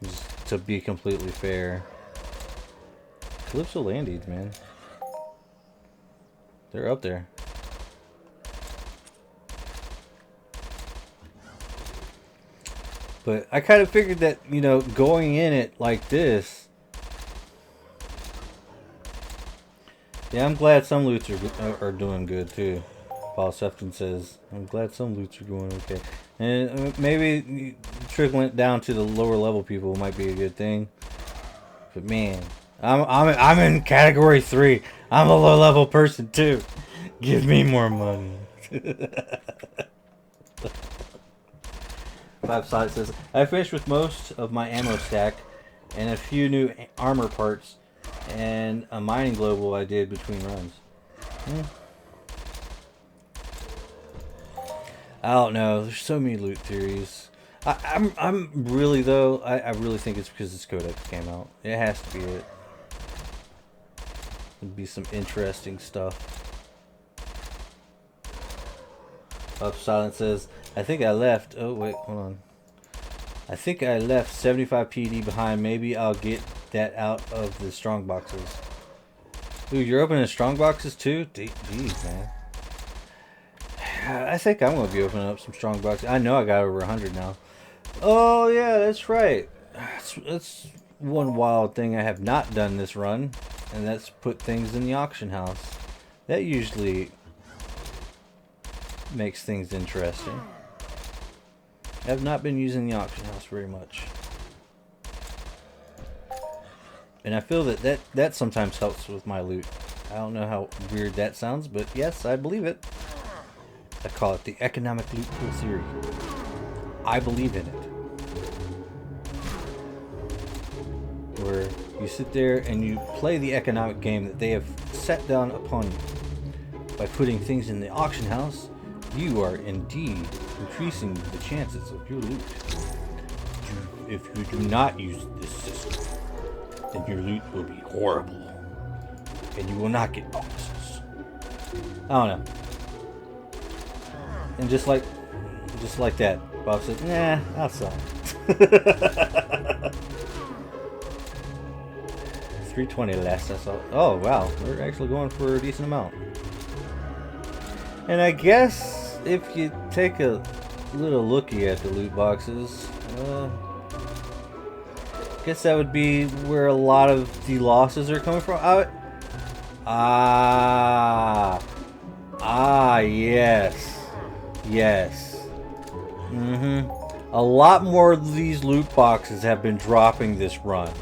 Just to be completely fair. Calypso Landies, man. They're up there. But I kind of figured that, you know, going in it like this. Yeah, I'm glad some loots are doing good too. Paul Sefton says, I'm glad some loots are going okay. And maybe trickling it down to the lower level people might be a good thing. But man, I'm in category 3. I'm a low level person too. Give me more money. Five Side says, I finished with most of my ammo stack and a few new armor parts and a mining global I did between runs. I don't know. There's so many loot theories. I'm really though. I really think it's because this codex came out. It has to be it. It'd be some interesting stuff. Up Silent says, I think I left. Oh wait, hold on. I think I left 75 PD behind. Maybe I'll get that out of the strong boxes. Dude, you're opening strong boxes too? Jeez, man. I think I'm going to be opening up some strong boxes. I know I got over 100 now. Oh, yeah, that's right. That's one wild thing I have not done this run. And that's put things in the auction house. That usually makes things interesting. I have not been using the auction house very much. And I feel that sometimes helps with my loot. I don't know how weird that sounds, but yes, I believe it. I call it the economic loot pool theory. I believe in it. Where you sit there and you play the economic game that they have set down upon you. By putting things in the auction house, you are indeed increasing the chances of your loot. If you do not use this system, then your loot will be horrible. And you will not get bonuses. I don't know. And just like that, Bob said, nah, I'll sell. 320 less, I saw. Oh, wow. We're actually going for a decent amount. And I guess if you take a little looky at the loot boxes, I guess that would be where a lot of the losses are coming from. Yes. Yes. A lot more of these loot boxes have been dropping this run.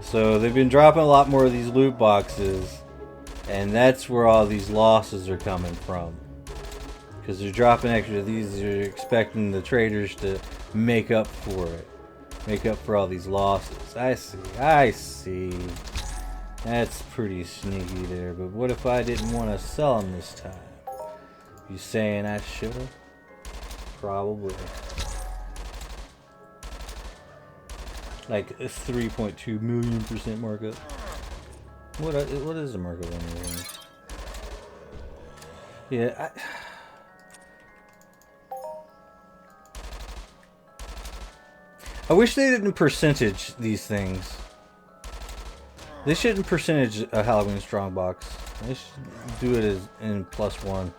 So they've been dropping a lot more of these loot boxes, and that's where all these losses are coming from. Because they're dropping extra of these, they're expecting the traders to make up for it. Make up for all these losses. I see. That's pretty sneaky there, but what if I didn't want to sell them this time? You saying I should've? Probably. Like a 3.2 million% markup. What is the markup on here? Yeah, I wish they didn't percentage these things. They shouldn't percentage a Halloween Strongbox. They should do it as in +1.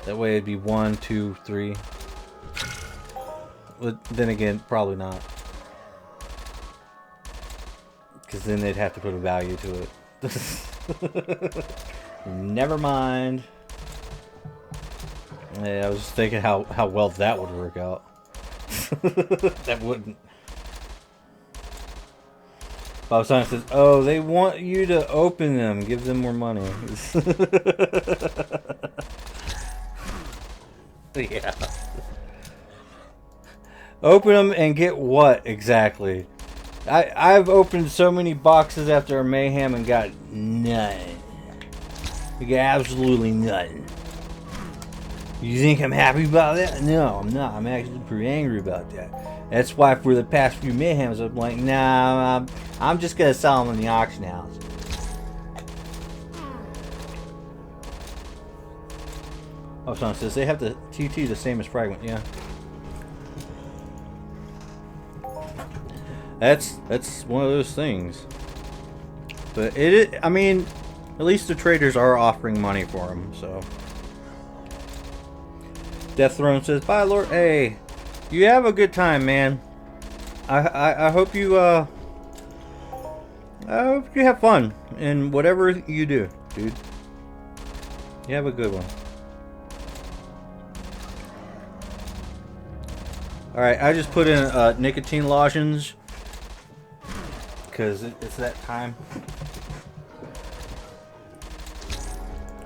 That way it'd be 1, 2, 3. But then again, probably not. Because then they'd have to put a value to it. Never mind. Yeah, I was just thinking how well that would work out. That wouldn't. Bob Simon says, oh, they want you to open them. Give them more money. Yeah. Open them and get what exactly? I've opened so many boxes after a Mayhem and got nothing. We got absolutely nothing. You think I'm happy about that? No, I'm not. I'm actually pretty angry about that. That's why for the past few Mayhems, I'm like, nah, I'm just going to sell them in the auction house. Oh, someone says they have the TT the same as Fragment. Yeah. That's one of those things. But I mean, at least the traders are offering money for them, so. Death Throne says, "Bye, Lord. Hey, you have a good time, man. I hope you I hope you have fun in whatever you do, dude. You have a good one." All right, I just put in nicotine lozenge because it's that time.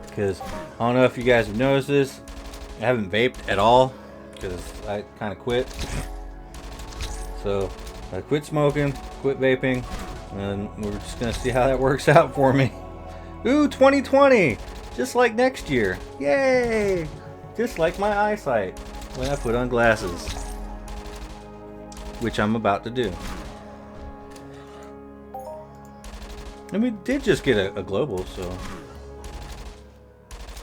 Because I don't know if you guys have noticed this, I haven't vaped at all because I kind of quit. So I quit smoking, quit vaping, and we're just gonna see how that works out for me. Ooh, 2020, just like next year. Yay! Just like my eyesight when I put on glasses, which I'm about to do. And we did just get a global, so.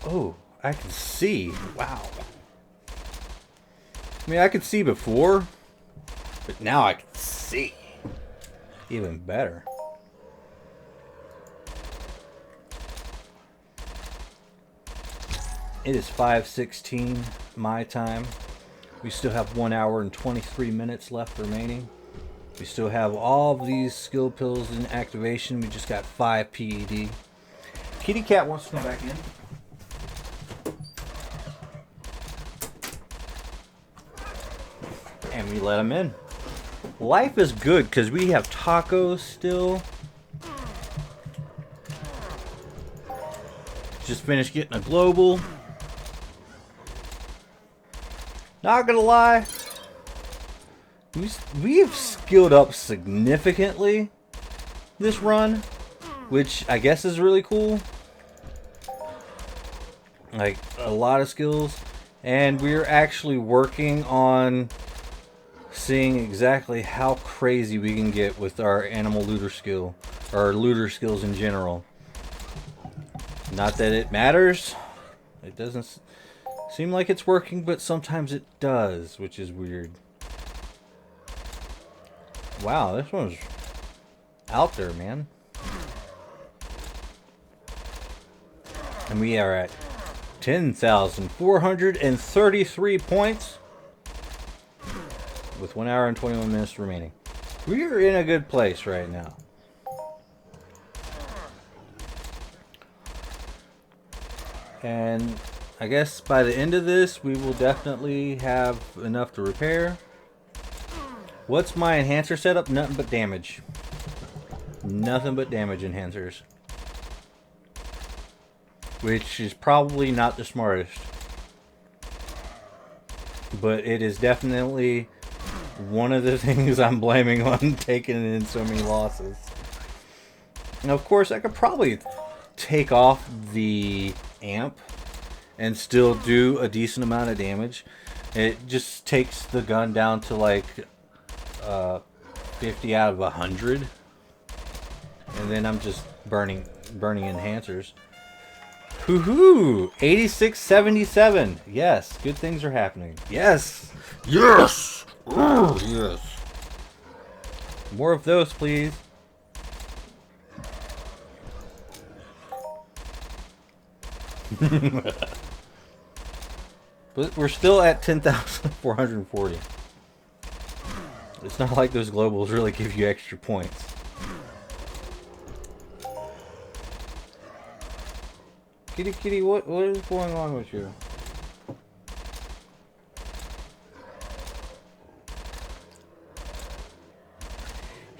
Oh, I can see. Wow. I mean, I could see before, but now I can see. Even better. It is 5:16 my time. We still have 1 hour and 23 minutes left remaining. We still have all of these skill pills in activation. We just got 5 PED. Kitty Cat wants to come back in. And we let him in. Life is good because we have tacos still. Just finished getting a global. Not gonna lie, we've skilled up significantly this run, which I guess is really cool. Like a lot of skills, and we're actually working on seeing exactly how crazy we can get with our animal looter skill, or looter skills in general. Not that it matters. It doesn't seem like it's working, but sometimes it does, which is weird. Wow, this one's out there, man. And we are at 10,433 points with 1 hour and 21 minutes remaining. We are in a good place right now. And I guess by the end of this, we will definitely have enough to repair. What's my enhancer setup? Nothing but damage. Nothing but damage enhancers. Which is probably not the smartest. But it is definitely one of the things I'm blaming on taking in so many losses. And of course, I could probably take off the amp and still do a decent amount of damage. It just takes the gun down to like 50 out of 100, and then I'm just burning enhancers. Hoo-hoo! 8677. Yes, good things are happening. Yes, yes, oh, yes. More of those, please. But we're still at 10,440. It's not like those globals really give you extra points. Kitty, kitty, what is going on with you?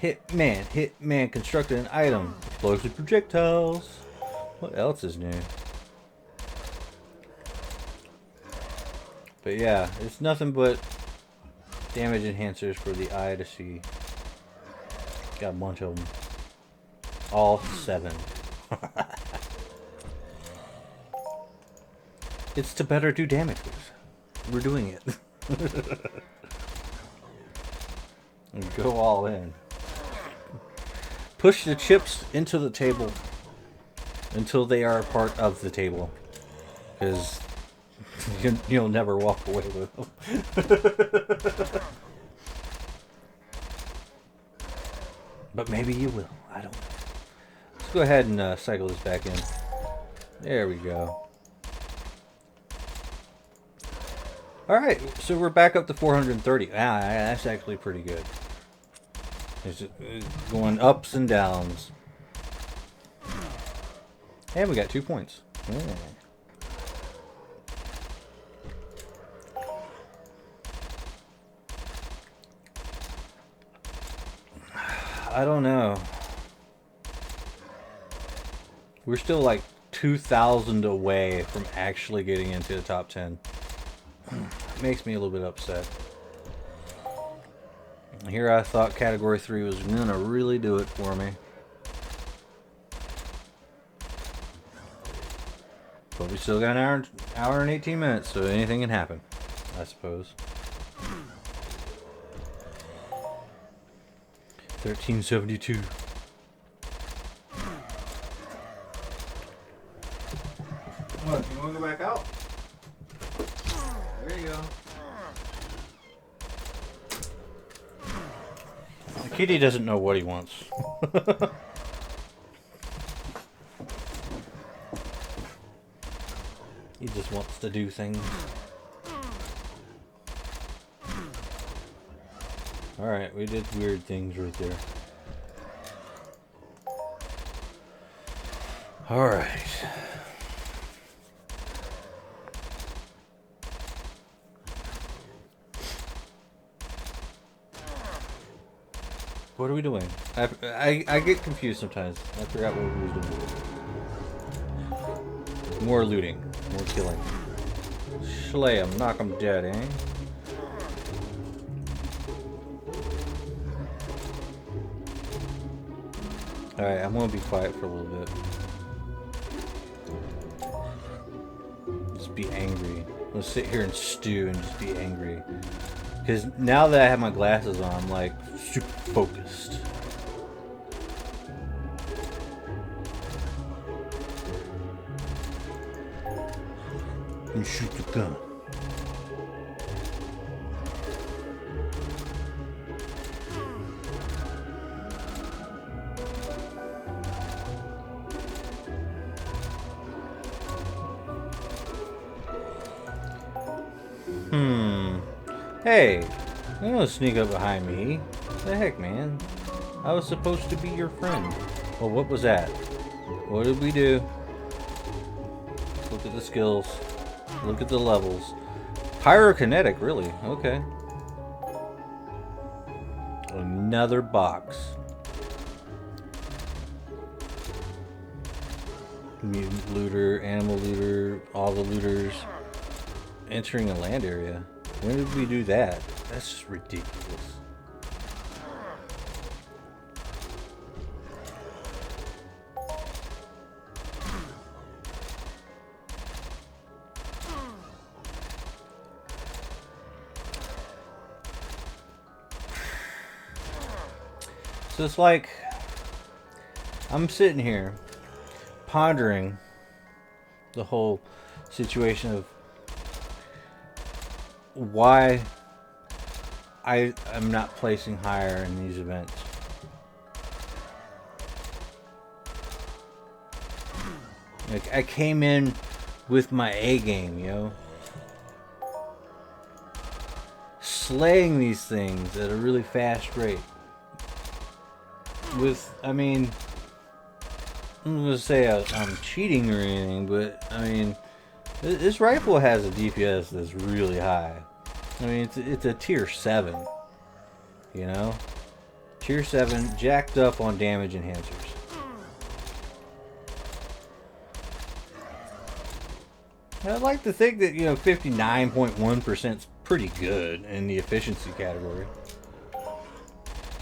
Hitman constructed an item. Explosive projectiles. What else is new? But yeah, it's nothing but damage enhancers for the eye to see. Got a bunch of them. All 7. It's to better do damage with. We're doing it. And go all in. Push the chips into the table until they are a part of the table. Because You'll never walk away with them. But maybe you will. I don't know. Let's go ahead and cycle this back in. There we go. Alright, so we're back up to 430. Ah, that's actually pretty good. It's going ups and downs. And we got 2 points. Yeah. I don't know. We're still like 2,000 away from actually getting into the top 10. It makes me a little bit upset. Here I thought category 3 was gonna really do it for me. But we still got an hour and 18 minutes, so anything can happen, I suppose. 1372. What, you want to go back out? There you go. The kitty doesn't know what he wants. He just wants to do things. Alright, we did weird things right there. Alright. What are we doing? I get confused sometimes. I forgot what we was doing. More looting. More killing. Slay him. Knock him dead, eh? Alright, I'm gonna be quiet for a little bit. Just be angry. Let's sit here and stew and just be angry. Because now that I have my glasses on, I'm like super focused. And shoot the gun. Hey, you don't sneak up behind me. The heck, man? I was supposed to be your friend. Well, what was that? What did we do? Let's look at the skills. Look at the levels. Pyrokinetic, really? Okay. Another box. Mutant looter, animal looter, all the looters. Entering a land area. When did we do that? That's just ridiculous. So it's like I'm sitting here pondering the whole situation of why I am not placing higher in these events. Like, I came in with my A game, you know? Slaying these things at a really fast rate. With, I mean, I'm gonna say I'm cheating or anything, but, I mean, this rifle has a DPS that's really high. I mean, it's a tier 7, you know? Tier 7, jacked up on damage enhancers. I'd like to think that, you know, 59.1% is pretty good in the efficiency category.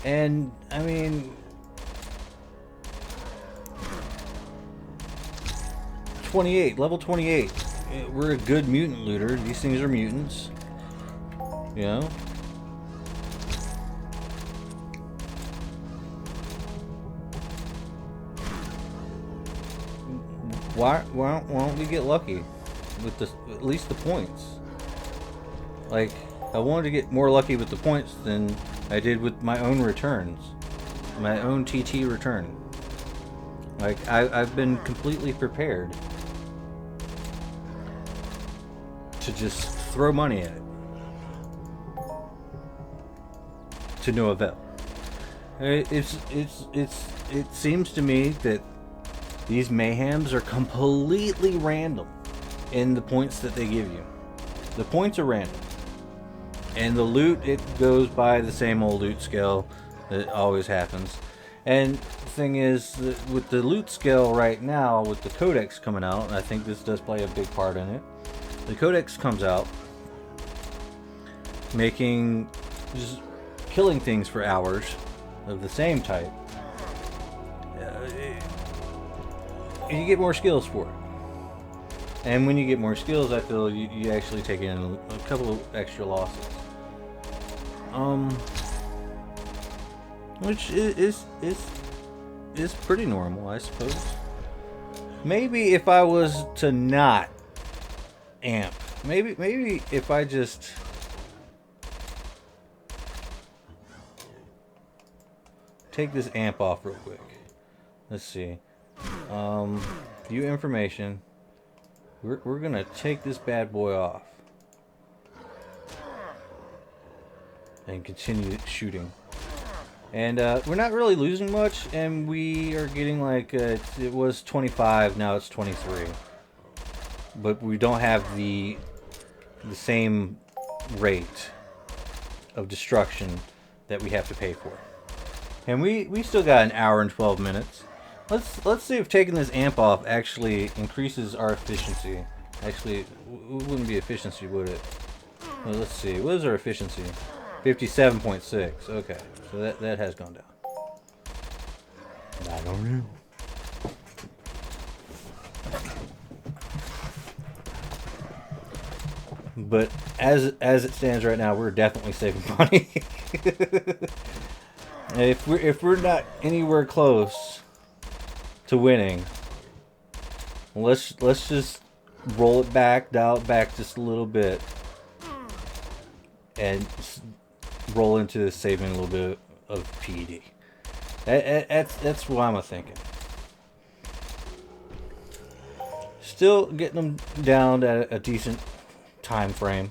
And, I mean, 28, level 28. We're a good mutant looter. These things are mutants. You know? Why don't we get lucky? with the at least the points. Like, I wanted to get more lucky with the points than I did with my own returns, my own TT return. Like, I've been completely prepared to just throw money at it to no avail. It seems to me that these mayhems are completely random in the points that they give you. The points are random. And the loot, it goes by the same old loot scale that always happens. And the thing is, that with the loot scale right now, with the codex coming out, and I think this does play a big part in it, the codex comes out, making, just killing things for hours of the same type. You get more skills for it. And when you get more skills, I feel you actually take in a couple of extra losses. Which is pretty normal, I suppose. Maybe if I was to not amp, maybe if I just take this amp off real quick. Let's see. View information. We're gonna take this bad boy off and continue shooting. And we're not really losing much, and we are getting like it was 25, now it's 23. But we don't have the same rate of destruction that we have to pay for. And we still got an hour and 12 minutes. Let's see if taking this amp off actually increases our efficiency. Actually, it wouldn't be efficiency, would it? Well, let's see. What is our efficiency? 57.6. Okay, so that has gone down. I don't know. But as it stands right now, we're definitely saving money. If we're not anywhere close to winning, let's just roll it back, dial it back just a little bit, and roll into saving a little bit of PED. That's what I'm thinking. Still getting them down at a decent time frame.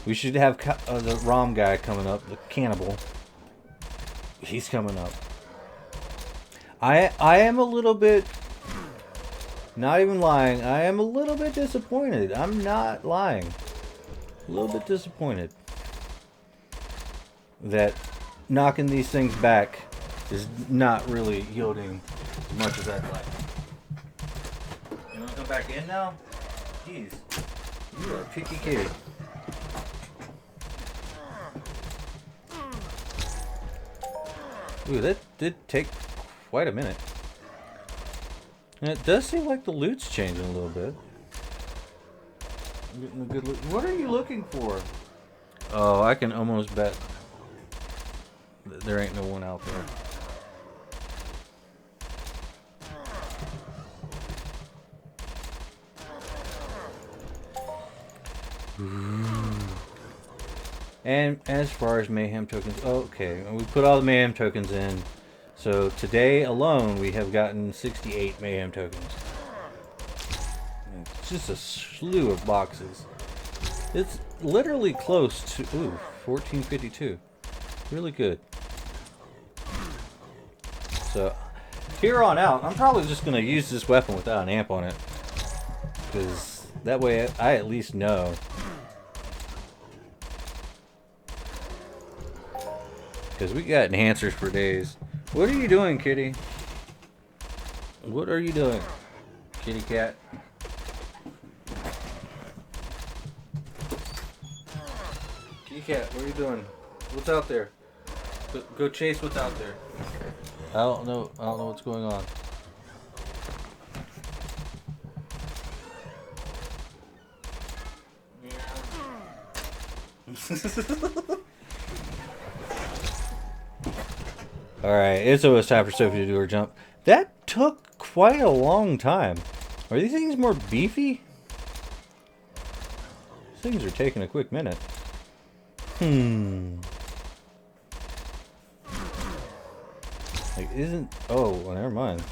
We should have the ROM guy coming up, the cannibal. He's coming up. I am a little bit, not even lying, I am a little bit disappointed. I'm not lying. A little bit disappointed that knocking these things back is not really yielding as much as I'd like. You want to come back in now? Jeez, you are a picky kid. Ooh, that did take quite a minute. And it does seem like the loot's changing a little bit. Getting a good loot. What are you looking for? Oh, I can almost bet that there ain't no one out there. And as far as Mayhem tokens, okay, we put all the Mayhem tokens in. So today alone, we have gotten 68 Mayhem tokens. It's just a slew of boxes. It's literally close to, 1452. Really good. So, here on out, I'm probably just going to use this weapon without an amp on it. Because that way I at least know. Because we got enhancers for days. What are you doing, kitty? What are you doing, kitty cat? Kitty cat, what are you doing? What's out there? Go chase what's out there. I don't know what's going on. Alright, it's almost time for Sophie to do her jump. That took quite a long time. Are these things more beefy? These things are taking a quick minute. Like, isn't... Oh, well, never mind.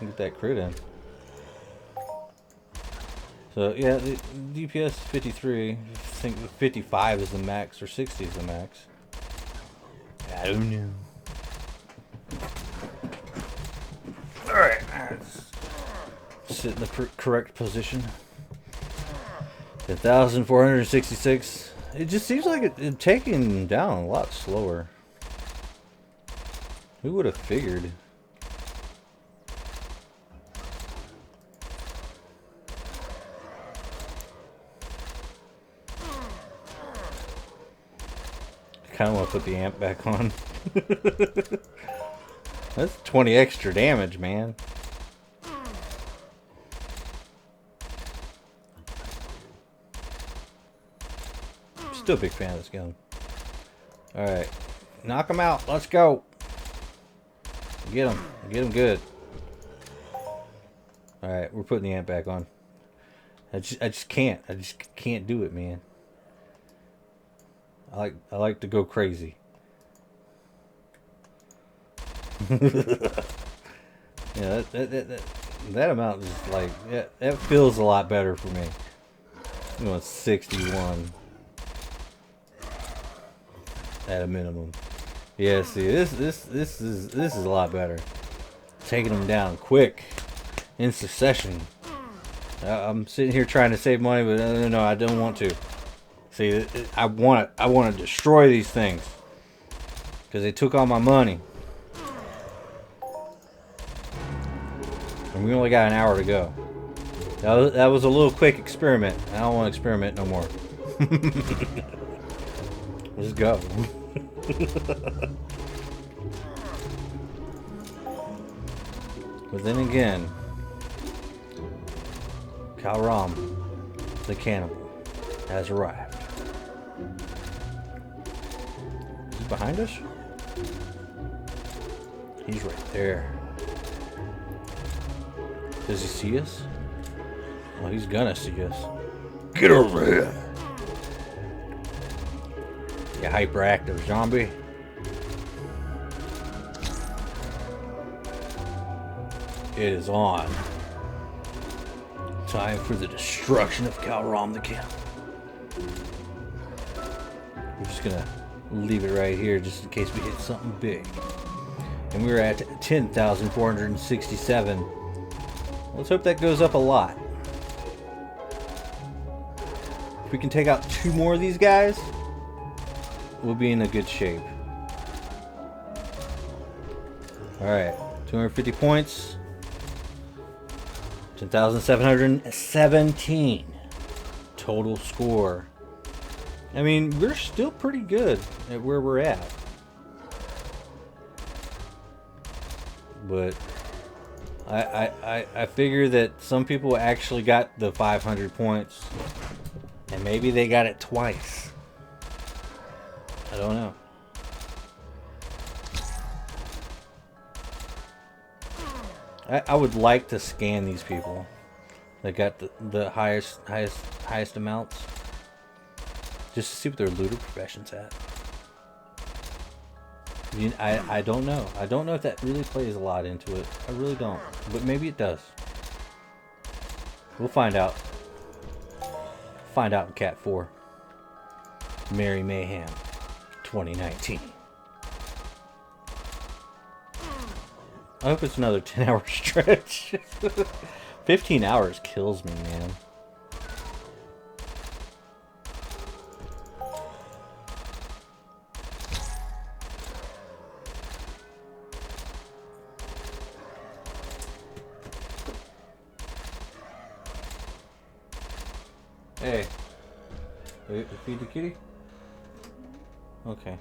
Get that crit in. So, yeah, the DPS is 53. I think 55 is the max, or 60 is the max. I don't know. Alright, let's sit in the correct position. 1,466. It just seems like it's taking down a lot slower. Who would have figured? I kind of want to put the amp back on. That's 20 extra damage, man. Still a big fan of this gun. Alright. Knock him out. Let's go. Get him. Get him good. Alright, we're putting the amp back on. I just can't. I just can't do it, man. I like to go crazy. Yeah, that amount is like, yeah, that feels a lot better for me. I'm going 61 at a minimum. Yeah, see, this is a lot better. Taking them down quick, in succession. I'm sitting here trying to save money, but no, I don't want to. See, I want to destroy these things because they took all my money, and we only got an hour to go. That was a little quick experiment. I don't want to experiment no more. Let's go. But then again, Kalram, the cannibal, has arrived. Is he behind us? He's right there. Does he see us? Well, he's gonna see us. Get over here! You hyperactive zombie. It is on. Time for the destruction of Kalram the Cannibal. We're just gonna leave it right here just in case we hit something big. And we're at 10,467. Let's hope that goes up a lot. If we can take out 2 more of these guys, we'll be in a good shape. Alright, 250 points. 10,717 total score. I mean, we're still pretty good at where we're at. But I figure that some people actually got the 500 points, and maybe they got it twice. I don't know. I would like to scan these people that got the highest amounts, just to see what their looter profession's at. I don't know. I don't know if that really plays a lot into it. I really don't. But maybe it does. We'll find out. Find out in Cat 4. Merry Mayhem 2019. I hope it's another 10-hour stretch. 15 hours kills me, man. Hey. Feed the kitty? Okay.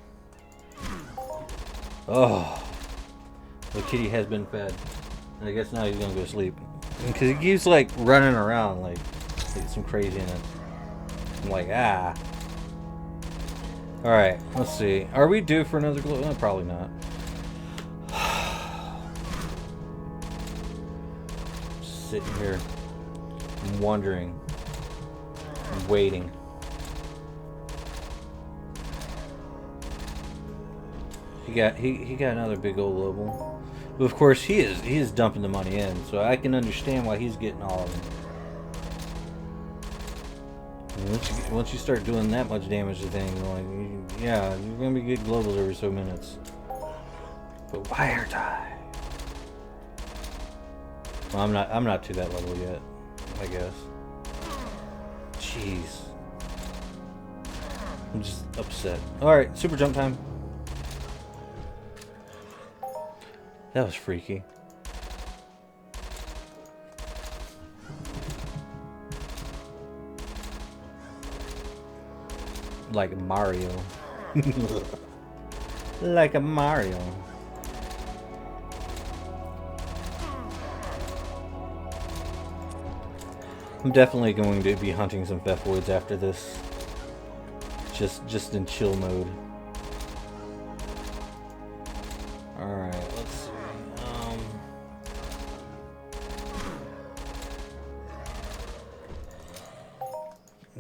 Oh. The kitty has been fed. And I guess now he's gonna go to sleep. Because he keeps like running around like some craziness. I'm like, ah. Alright, let's see. Are we due for another glow? Probably not. Sitting here I'm wondering. I'm waiting. He got another big old level. But of course he is dumping the money in, so I can understand why he's getting all of them. And once you start doing that much damage to things, like, yeah, you're gonna be getting globals every so minutes. But why aren't I? Well, I'm not to that level yet, I guess. Jeez. I'm just upset. Alright, super jump time. That was freaky. Like Mario. Like a Mario. I'm definitely going to be hunting some Phefoids after this. Just in chill mode. Alright, let's see.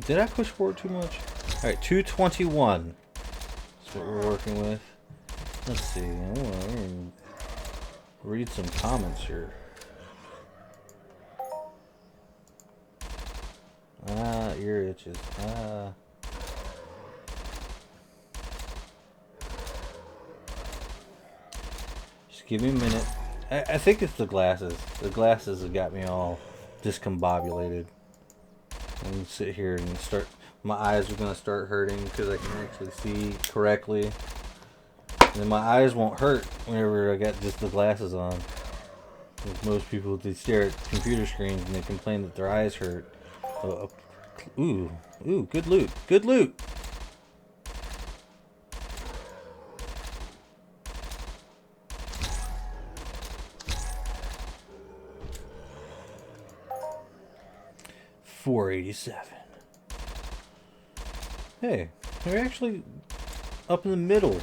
Did I push forward too much? Alright, 221. That's what we're working with. Let's see. I want to read some comments here. Ear itches. Just give me a minute. I think it's the glasses. The glasses have got me all discombobulated. I'm gonna sit here and start. My eyes are gonna start hurting because I can actually see correctly. And then my eyes won't hurt whenever I got just the glasses on. Because most people, they stare at computer screens and they complain that their eyes hurt. Ooh, good loot. Good loot. $487. Hey, we're actually up in the middle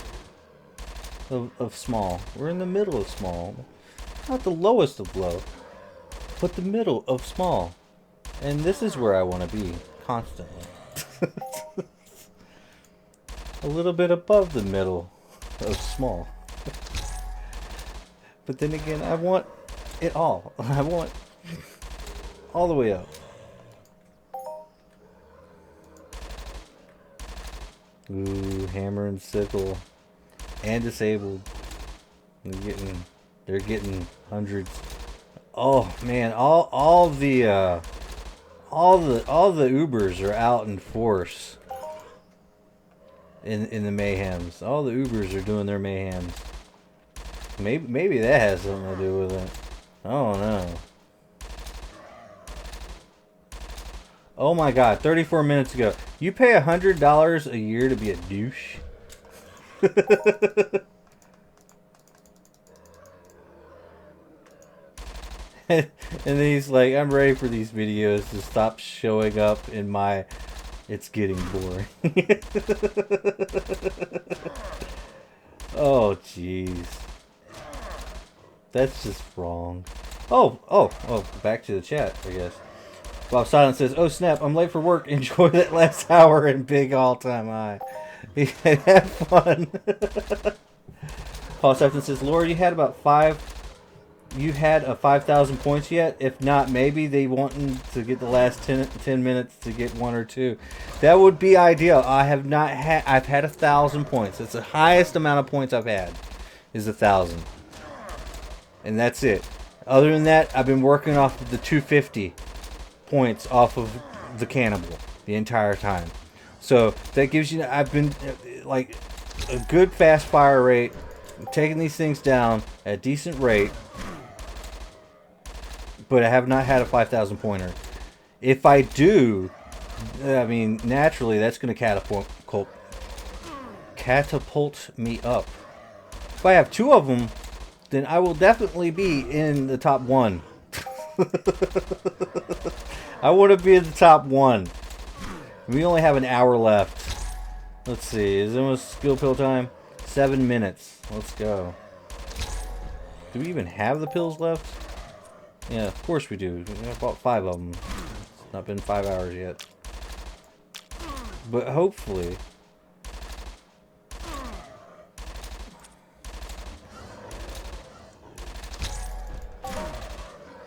of small. We're in the middle of small. Not the lowest of low, but the middle of small. And this is where I want to be, constantly. A little bit above the middle of small. But then again, I want it all. I want all the way up. Ooh, hammer and sickle. And disabled. They're getting hundreds. Oh man, all the Ubers are out in force in the Mayhems. All the Ubers are doing their Mayhems. Maybe that has something to do with it. I don't know. Oh my god, 34 minutes ago. You pay $100 a year to be a douche? And then he's like, I'm ready for these videos to stop showing up in my... It's getting boring. Oh, jeez. That's just wrong. Oh, back to the chat, I guess. Bob Silent says, oh snap, I'm late for work. Enjoy that last hour in big all-time high. Have fun. Paul Sefton says, Lord, you had about 5,000 points yet? If not, maybe they wanting to get the last 10 minutes to get 1 or 2. That would be ideal. I've had 1,000 points. That's the highest amount of points I've had, is 1,000. And that's it. Other than that, I've been working off of the 250 points off of the cannibal the entire time. So that gives you, I've been like a good fast fire rate, taking these things down at a decent rate, but I have not had a 5,000 pointer. If I do, I mean, naturally that's going to catapult me up. If I have 2 of them, then I will definitely be in the top 1. I want to be in the top 1. We only have an hour left. Let's see. Is it almost skill pill time? 7 minutes. Let's go. Do we even have the pills left? Yeah, of course we do. I bought 5 of them. Not been 5 hours yet. But hopefully...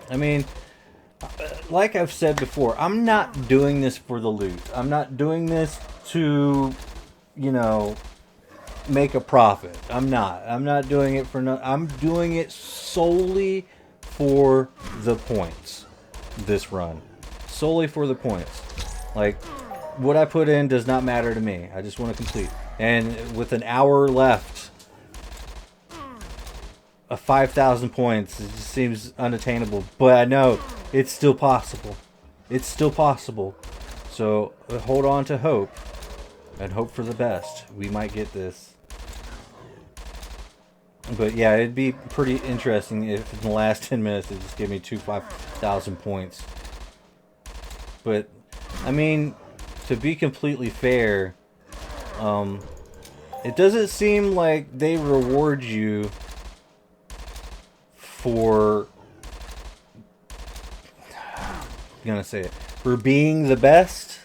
I mean, like I've said before, I'm not doing this for the loot. I'm not doing this to, you know, make a profit. I'm not. I'm not doing it for no. I'm doing it solely for the points. This run, solely for the points. Like, what I put in does not matter to me. I just want to complete. And with an hour left, 5,000 points, it just seems unattainable. But I know it's still possible. It's still possible. So hold on to hope and hope for the best. We might get this. But yeah, it'd be pretty interesting if in the last 10 minutes it just gave me 5,000 points. But I mean, to be completely fair, it doesn't seem like they reward you for, I'm gonna say it, for being the best.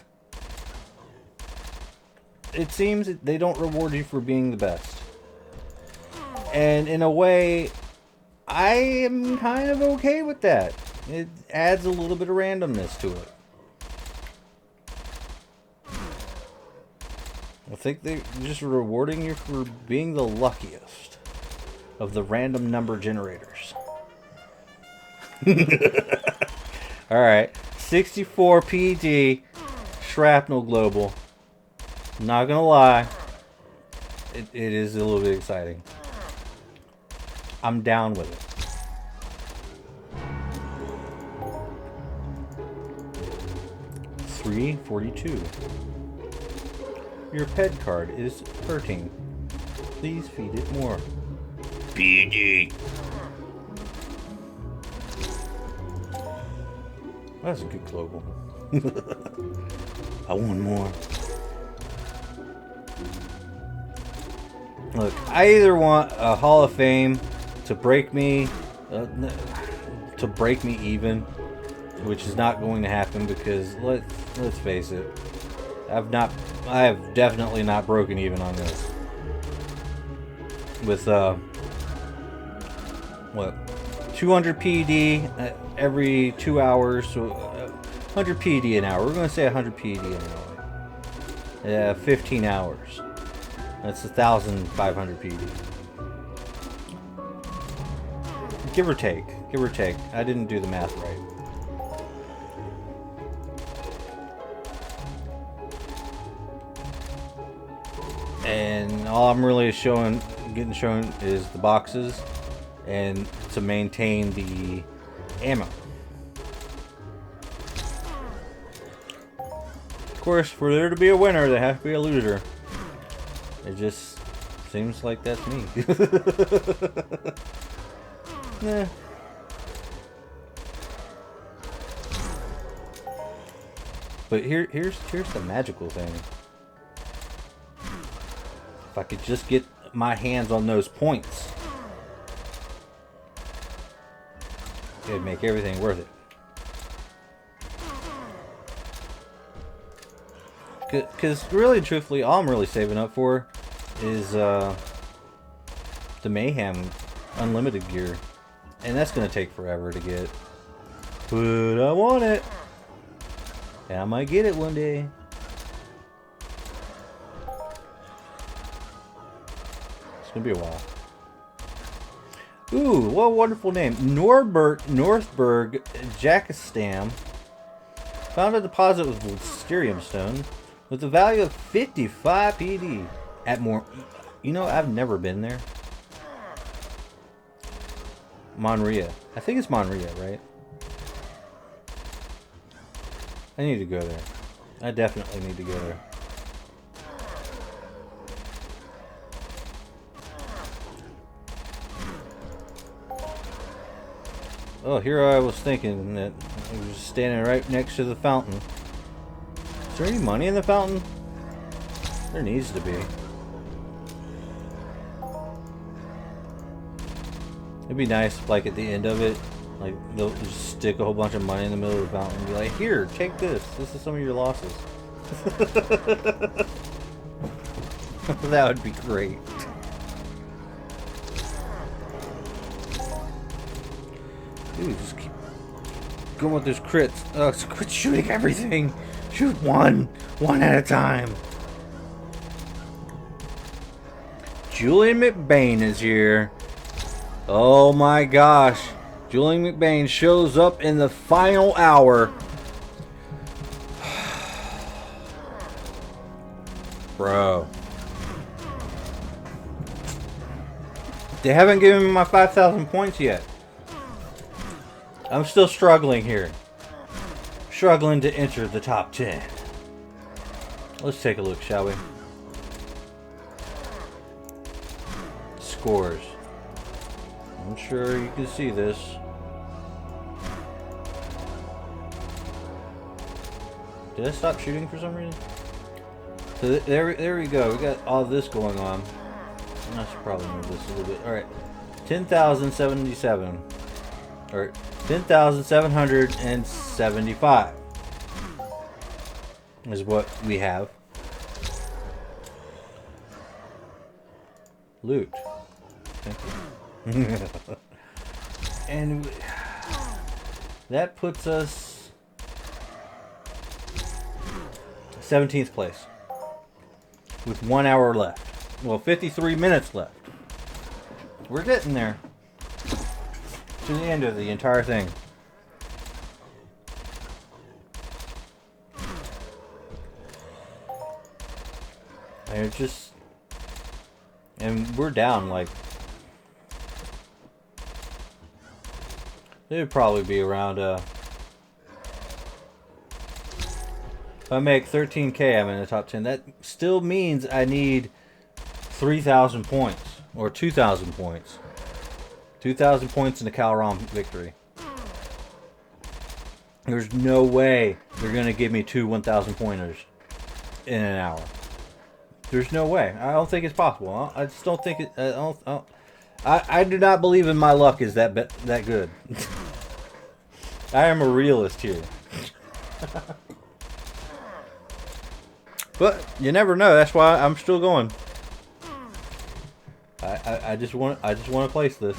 It seems that they don't reward you for being the best. And in a way, I am kind of okay with that. It adds a little bit of randomness to it. I think they're just rewarding you for being the luckiest of the random number generators. Alright, 64 PD Shrapnel Global. Not gonna lie, it is a little bit exciting. I'm down with it. $3.42. Your pet card is hurting. Please feed it more. PD. That's a good global. I want more. Look, I either want a Hall of Fame to break me, even, which is not going to happen because let's face it, I have definitely not broken even on this. With what, 200 PD every 2 hours, so 100 PD an hour. We're going to say 100 PD an hour. Yeah, 15 hours. That's 1,500 PD. Give or take. Give or take. I didn't do the math right. And all I'm really getting shown is the boxes and to maintain the ammo. Of course, for there to be a winner, there has to be a loser. It just seems like that's me. Yeah. But here's the magical thing. If I could just get my hands on those points, it'd make everything worth it. Because really, truthfully, all I'm really saving up for is the Mayhem unlimited gear. And that's going to take forever to get. But I want it. And I might get it one day. It's going to be a while. Ooh, what a wonderful name. Northberg Jackistam found a deposit with Lusterium Stone with a value of 55 PD at more. You know, I've never been there. Monria. I think it's Monria, right? I need to go there. I definitely need to go there. Oh, here I was thinking that I was standing right next to the fountain. Is there any money in the fountain? There needs to be. It'd be nice if, like, at the end of it, Like, they'll just stick a whole bunch of money in the middle of the fountain and be like, here, take this. This is some of your losses. That would be great. Dude, just keep going with those crits. Quit shooting everything. Shoot one at a time. Julian McBain is here. Oh my gosh. Julian McBain shows up in the final hour. Bro. They haven't given me my 5,000 points yet. I'm still struggling here. Struggling to enter the top 10. Let's take a look, shall we? Scores. I'm sure you can see this. Did I stop shooting for some reason? So there we go. We got all this going on. I should probably move this a little bit. Alright. 10,077. Or 10,775 is what we have. Loot. Thank you. And that puts us 17th place with 1 hour left. Well, 53 minutes left. We're getting there. To the end of the entire thing. And it's just... And we're down, like... It would probably be around, if I make 13k, I'm in the top 10. That still means I need 3,000 points. Or 2,000 points. 2,000 points in the Calron victory. There's no way they're going to give me two 1,000 pointers in an hour. There's no way. I don't think it's possible. I just don't think it... I do not believe in my luck is that good. I am a realist here. But you never know. That's why I'm still going. I just want to place this.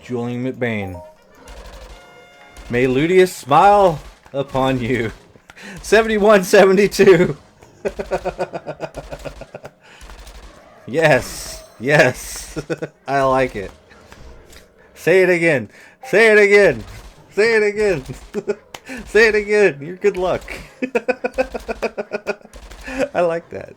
Julian McBain. May Ludius smile upon you. 71-72. Yes. Yes. I like it. Say it again. Say it again. Say it again. Say it again. Your good luck. I like that.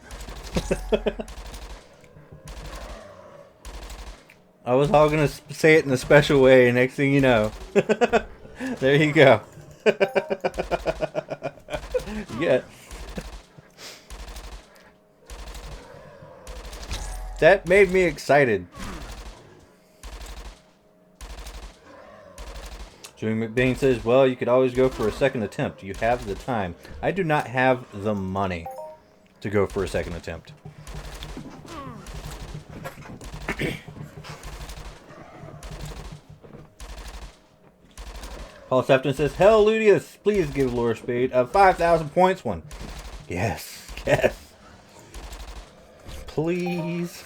I was all gonna say it in a special way, and next thing you know, there you go. Yeah. That made me excited. Julian McBain says, well, you could always go for a second attempt. You have the time. I do not have the money to go for a second attempt. Paul Sefton says, hell, Ludius, please give Lorespade a 5,000 points one. Yes, yes. Please.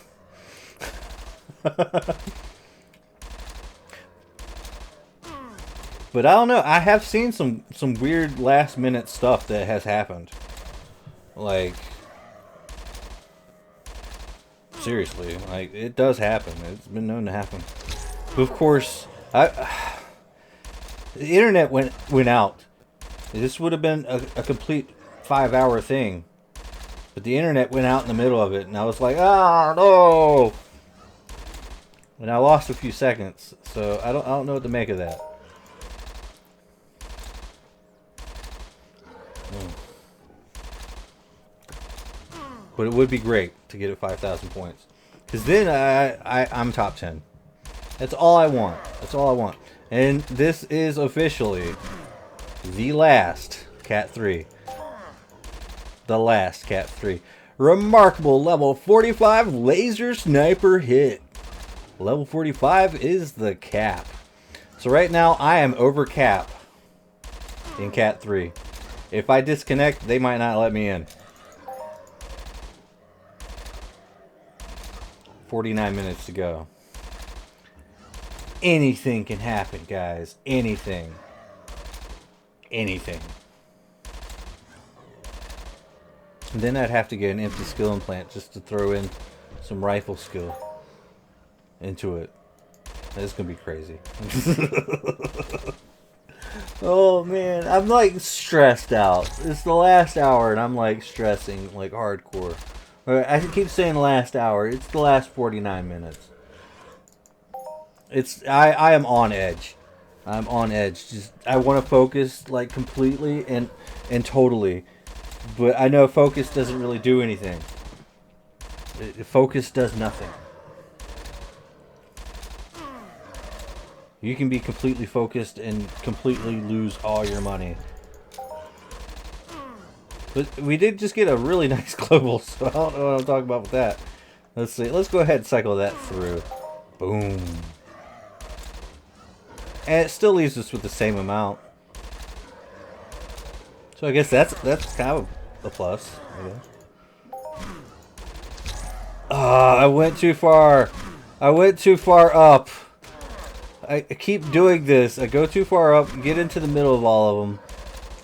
But I don't know. I have seen some weird last minute stuff that has happened. Like, seriously, like it does happen. It's been known to happen. But of course, the internet went out. This would have been a complete 5-hour thing. But the internet went out in the middle of it, and I was like, ah, no! And I lost a few seconds, so I don't know what to make of that. But it would be great to get it 5,000 points. Because then I'm top 10. That's all I want. That's all I want. And this is officially the last Cat 3. The last Cat 3. Remarkable level 45 laser sniper hit. Level 45 is the cap. So right now, I am over cap in Cat 3. If I disconnect, they might not let me in. 49 minutes to go. Anything can happen, guys. Anything. Anything. And then I'd have to get an empty skill implant just to throw in some rifle skill into it. That's gonna be crazy. Oh man, I'm like stressed out. It's the last hour and I'm like stressing like hardcore. I keep saying last hour. It's the last 49 minutes. I am on edge. I'm on edge. Just I want to focus like completely and totally. But I know focus doesn't really do anything. Focus does nothing. You can be completely focused and completely lose all your money. But we did just get a really nice global, so I don't know what I'm talking about with that. Let's see. Let's go ahead and cycle that through. Boom. And it still leaves us with the same amount. So I guess that's kind of a plus, I guess. I went too far. I went too far up. I keep doing this. I go too far up, get into the middle of all of them,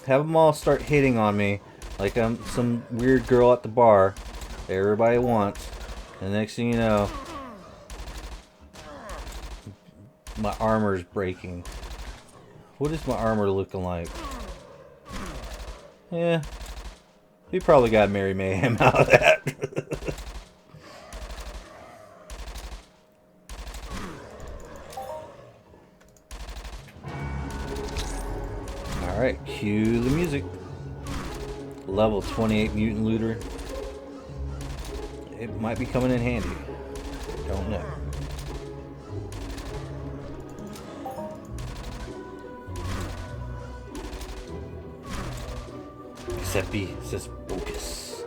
have them all start hitting on me like I'm some weird girl at the bar that everybody wants. And the next thing you know, my armor's breaking. What is my armor looking like? Yeah, we probably got Mary Mayhem out of that. Alright, cue the music. Level 28 mutant looter. It might be coming in handy. Don't know. Except B says focus.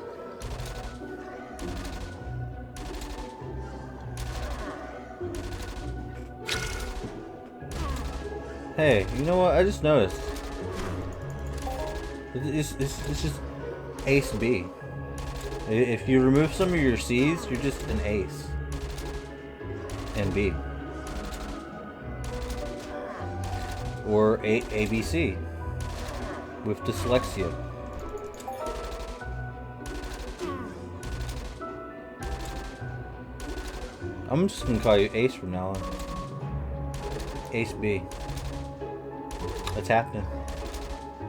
Hey, you know what? I just noticed. It's just ace B. If you remove some of your C's, you're just an ace. And B. Or ABC. With dyslexia. I'm just gonna call you Ace from now on. Ace B. That's happening.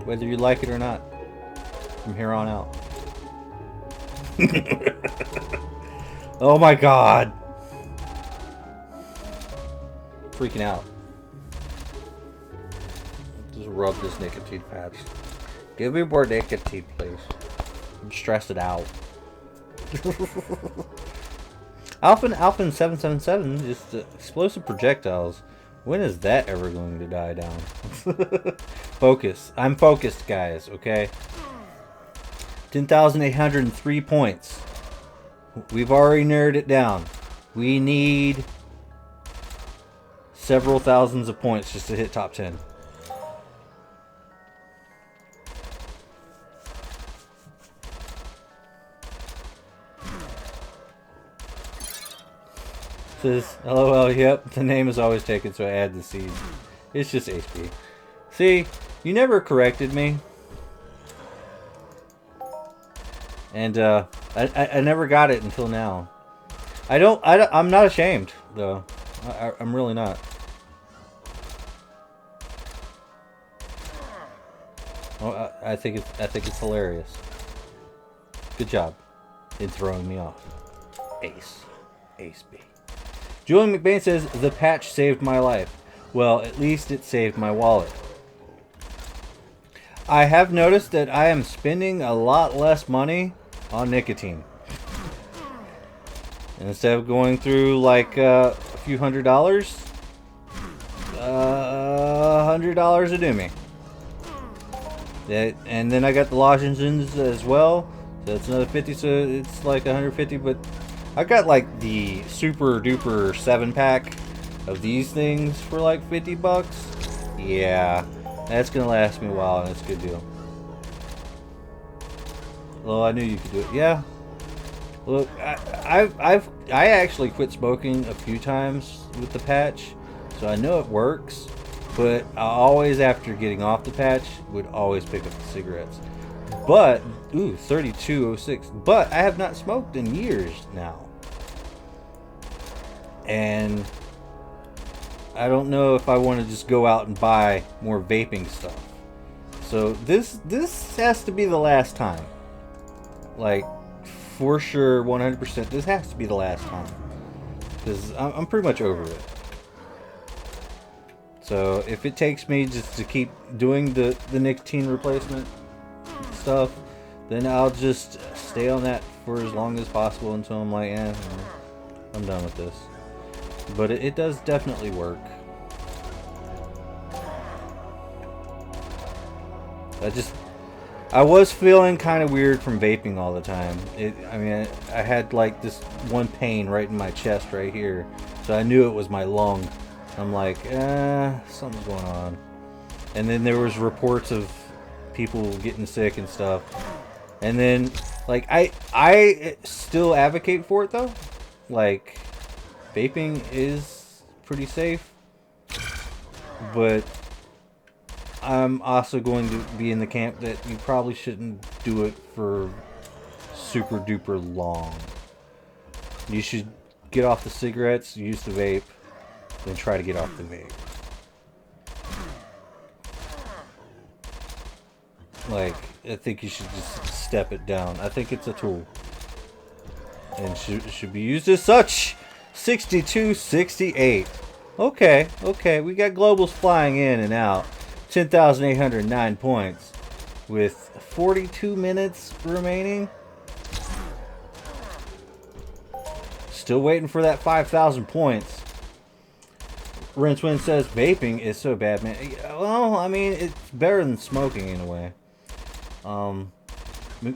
Whether you like it or not. From here on out. Oh my god. Freaking out. Just rub this nicotine patch. Give me more nicotine, please. I'm stressed out. Alpha 777, just explosive projectiles. When is that ever going to die down? Focus. I'm focused, guys, okay? 10,803 points. We've already narrowed it down. We need several thousands of points just to hit top 10. Says, LOL, yep, the name is always taken, so I add the C's. It's just HP. See, you never corrected me. And, I never got it until now. I'm not ashamed, though. I'm really not. Oh, I think it's hilarious. Good job in throwing me off. Ace B. Julian McBain says, the patch saved my life. Well, at least it saved my wallet. I have noticed that I am spending a lot less money on nicotine. And instead of going through like a few $100s, $100 a do me. And then I got the lozenges as well. So that's another 50, so it's like 150, but I got like the super duper 7-pack of these things for like 50 bucks, yeah, that's gonna last me a while, and it's a good deal. Well, I knew you could do it. Yeah. Look, I actually quit smoking a few times with the patch, so I know it works. But I always, after getting off the patch, would always pick up the cigarettes. But, ooh, 3206. But I have not smoked in years now. And I don't know if I want to just go out and buy more vaping stuff. So this has to be the last time. Like, for sure, 100%, this has to be the last time. Because I'm pretty much over it. So if it takes me just to keep doing the nicotine replacement stuff, then I'll just stay on that for as long as possible until I'm like, I'm done with this. But it does definitely work. I was feeling kind of weird from vaping all the time. I had like this one pain right in my chest right here, so I knew it was my lung. I'm like, something's going on. And then there was reports of people getting sick and stuff. And then, like, I still advocate for it though. Like, vaping is pretty safe, but I'm also going to be in the camp that you probably shouldn't do it for super duper long. You should get off the cigarettes, use the vape, then try to get off the vape. Like, I think you should just step it down. I think it's a tool, and should be used as such. 6268. Okay, we got globals flying in and out. 10,809 points with 42 minutes remaining. Still waiting for that 5,000 points. Rincewind says vaping is so bad, man. Well, I mean, it's better than smoking in a way.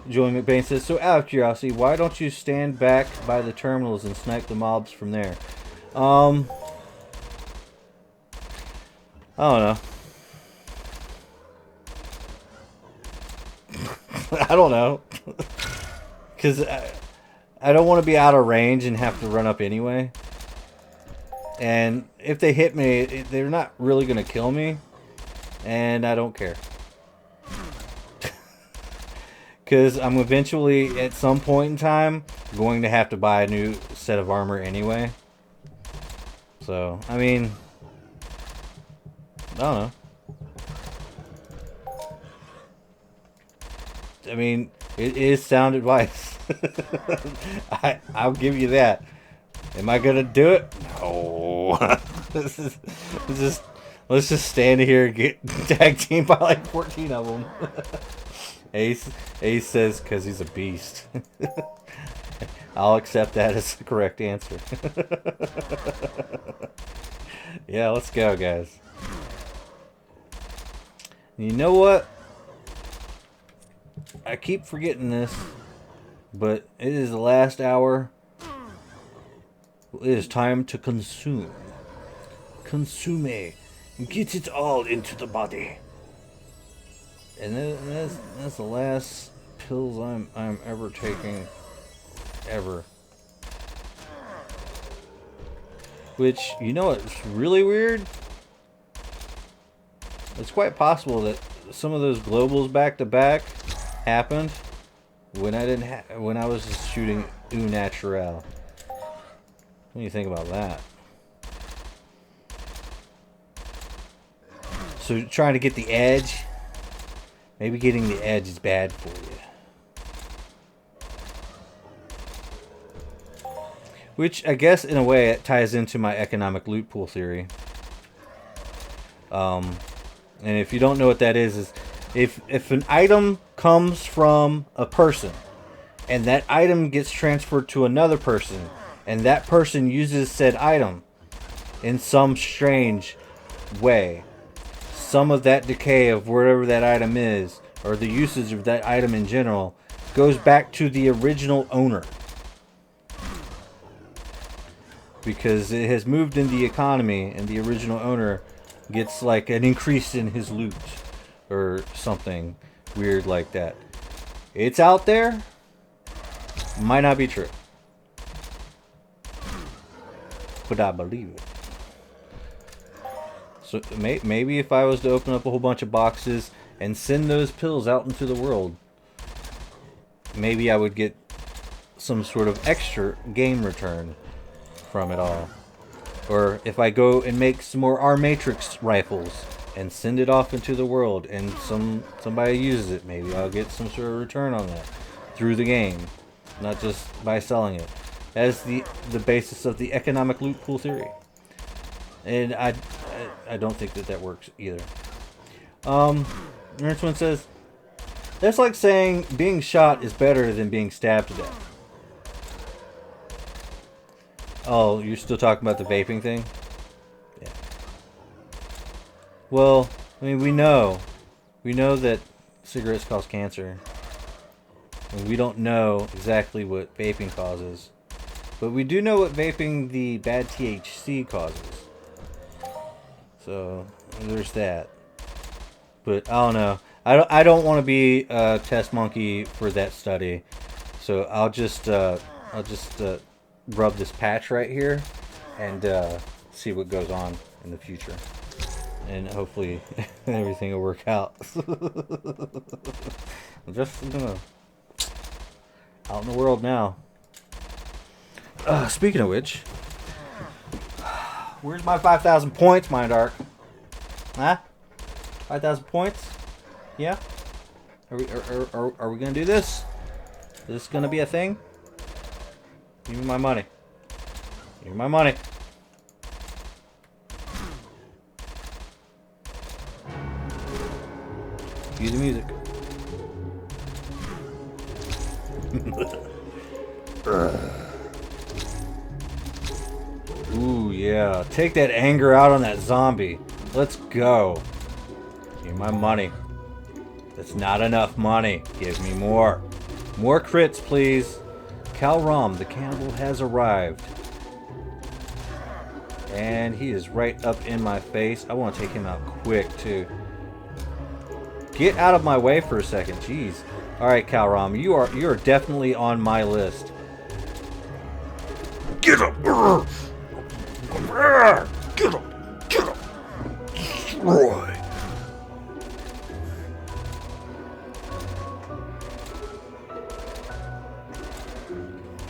Julian McBain says, so out of curiosity, why don't you stand back by the terminals and snipe the mobs from there? I don't know. I don't know. Because I don't want to be out of range and have to run up anyway. And if they hit me, they're not really going to kill me. And I don't care. Because I'm eventually, at some point in time, going to have to buy a new set of armor anyway. So, I mean, I don't know. I mean, it is sound advice. I'll give you that. Am I gonna do it? No. Let's just stand here and get tag teamed by like 14 of them. Ace says because he's a beast. I'll accept that as the correct answer. Yeah, let's go, guys. You know what? I keep forgetting this, but it is the last hour. It is time to consume. Consume. Get it all into the body. And that's the last pills I'm ever taking. Ever. Which, you know what's really weird? It's quite possible that some of those globals back to back happened when I was just shooting au naturel. What do you think about that? So trying to get the edge, maybe getting the edge is bad for you. Which I guess in a way it ties into my economic loot pool theory. And if you don't know what that is if an item comes from a person and that item gets transferred to another person and that person uses said item in some strange way, some of that decay of wherever that item is, or the usage of that item in general, goes back to the original owner. because it has moved in the economy and the original owner gets like an increase in his loot or something weird like that. It's out there. Might not be true, but I believe it. So maybe if I was to open up a whole bunch of boxes and send those pills out into the world, maybe I would get some sort of extra game return from it all. Or if I go and make some more R Matrix rifles and send it off into the world and somebody uses it, maybe I'll get some sort of return on that through the game, not just by selling it. As the basis of the economic loot pool theory. And I don't think that works either. Next one says, that's like saying being shot is better than being stabbed to death. Oh, you're still talking about the vaping thing? Yeah. Well, I mean, we know that cigarettes cause cancer. And we don't know exactly what vaping causes. But we do know what vaping the bad THC causes. So, there's that. But, I don't know. I don't want to be a test monkey for that study. So, I'll just rub this patch right here and see what goes on in the future. And hopefully everything will work out. I'm just out in the world now. Speaking of which, where's my 5,000 points, Mind Arc? Huh? 5,000 points? Yeah? Are we gonna do this? Is this gonna be a thing? Give me my money. Give me my money. Cue the music. Ooh, yeah. Take that anger out on that zombie. Let's go. Give me my money. That's not enough money. Give me more. More crits, please. Calrom, the cannibal, has arrived. And he is right up in my face. I want to take him out quick, too. Get out of my way for a second. Jeez. Alright, Calrom, you are definitely on my list. Get him! Get him! Get him! Destroy!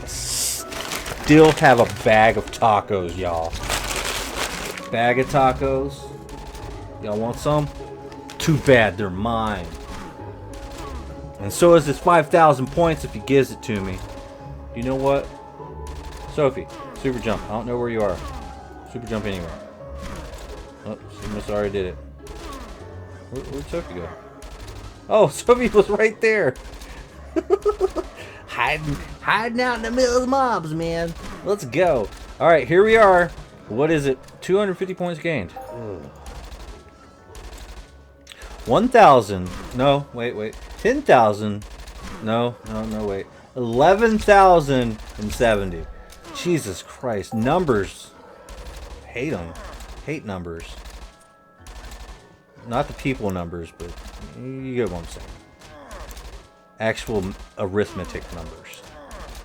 Still have a bag of tacos, y'all. Bag of tacos. Y'all want some? Too bad, they're mine. And so is this 5,000 points if he gives it to me. You know what? Sophie, super jump. I don't know where you are. Super jump anywhere. Oh, she must have already did it. Where'd Sophie go? Oh, Sophie was right there. Hiding out in the middle of the mobs, man. Let's go. Alright, here we are. What is it? 250 points gained. Ugh. 1,000. No, wait. 10,000. No, wait. 11,070. Jesus Christ. Numbers. Hate them. Hate numbers. Not the people numbers, but you get what I'm saying. Actual arithmetic numbers.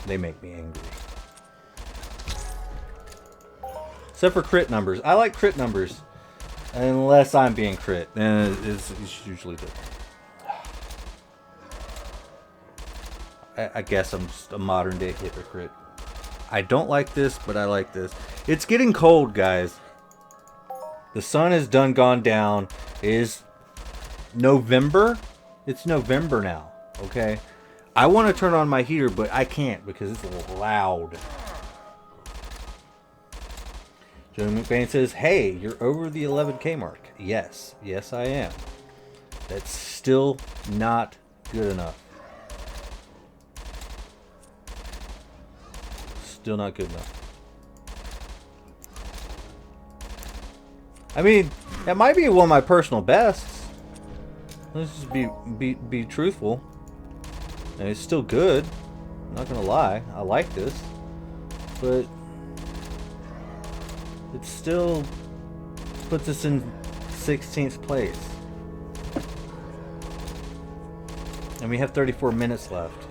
They make me angry. Except for crit numbers. I like crit numbers. Unless I'm being crit. Then it's usually different. I guess I'm just a modern day hypocrite. I don't like this, but I like this. It's getting cold, guys. The sun has gone down. It is November. It's November now. Okay? I want to turn on my heater, but I can't because it's loud. Joe McBain says, hey, you're over the 11K mark. Yes. Yes, I am. That's still not good enough. Still not good enough. I mean, that might be one of my personal bests. Let's just be truthful. And it's still good. I'm not gonna lie. I like this. But it still puts us in 16th place. And we have 34 minutes left.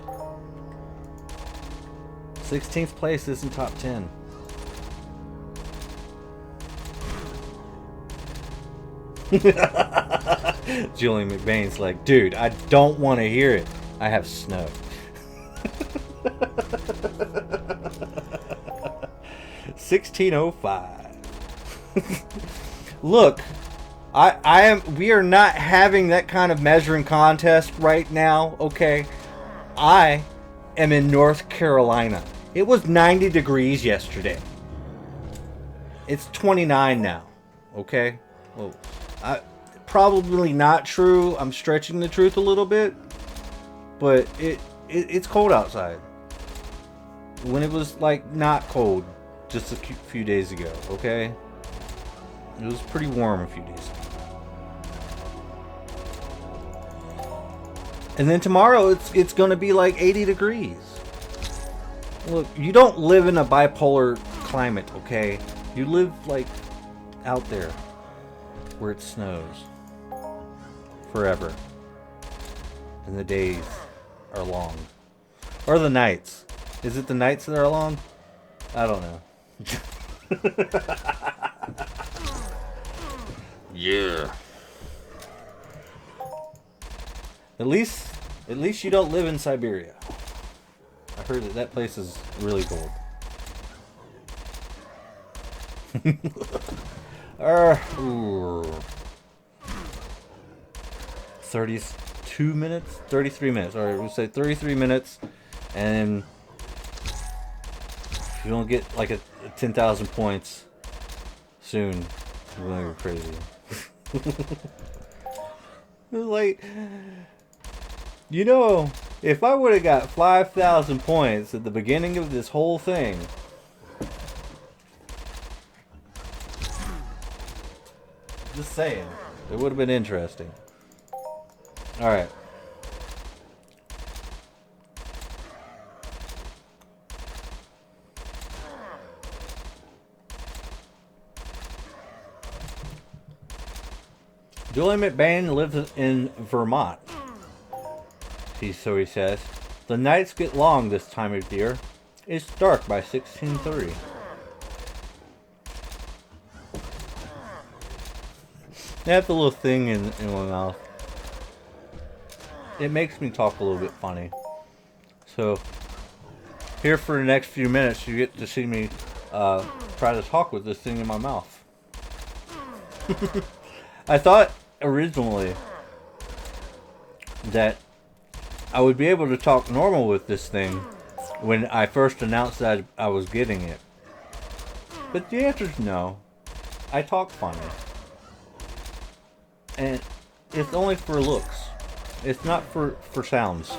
16th place isn't top 10. Julian McBain's like, dude, I don't want to hear it. I have snow. 1605. Look, we are not having that kind of measuring contest right now, okay? I am in North Carolina. It was 90 degrees yesterday. It's 29 now, okay? Well, probably not true. I'm stretching the truth a little bit, but it's cold outside. When it was like not cold just a few days ago, okay? It was pretty warm a few days ago. And then tomorrow it's going to be like 80 degrees. Look, you don't live in a bipolar climate, okay? You live like out there where it snows forever. And the days are long. Or the nights. Is it the nights that are long? I don't know. Yeah. At least you don't live in Siberia. I heard that place is really cold. 32 minutes? 33 minutes. Alright, we'll say 33 minutes. And if you don't get like a 10,000 points soon, you're gonna go crazy. Like, you know, if I would have got 5,000 points at the beginning of this whole thing, just saying, it would have been interesting. Alright. Julian McBain lives in Vermont. So he says, the nights get long this time of year. It's dark by 16:30. I have the little thing in my mouth. It makes me talk a little bit funny. So, here for the next few minutes, you get to see me try to talk with this thing in my mouth. I thought originally that I would be able to talk normal with this thing when I first announced that I was getting it. But the answer is no. I talk funny. And it's only for looks. It's not for sounds.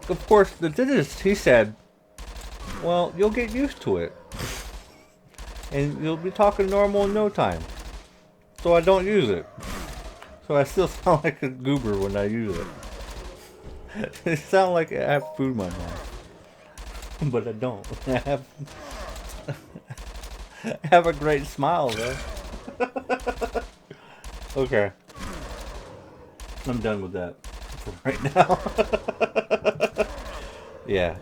Of course, the dentist, he said, well, you'll get used to it. And you'll be talking normal in no time. So I don't use it. So I still sound like a goober when I use it. It sounds like I have food in my mouth. But I don't. I have a great smile though. Okay. I'm done with that for right now. Yeah.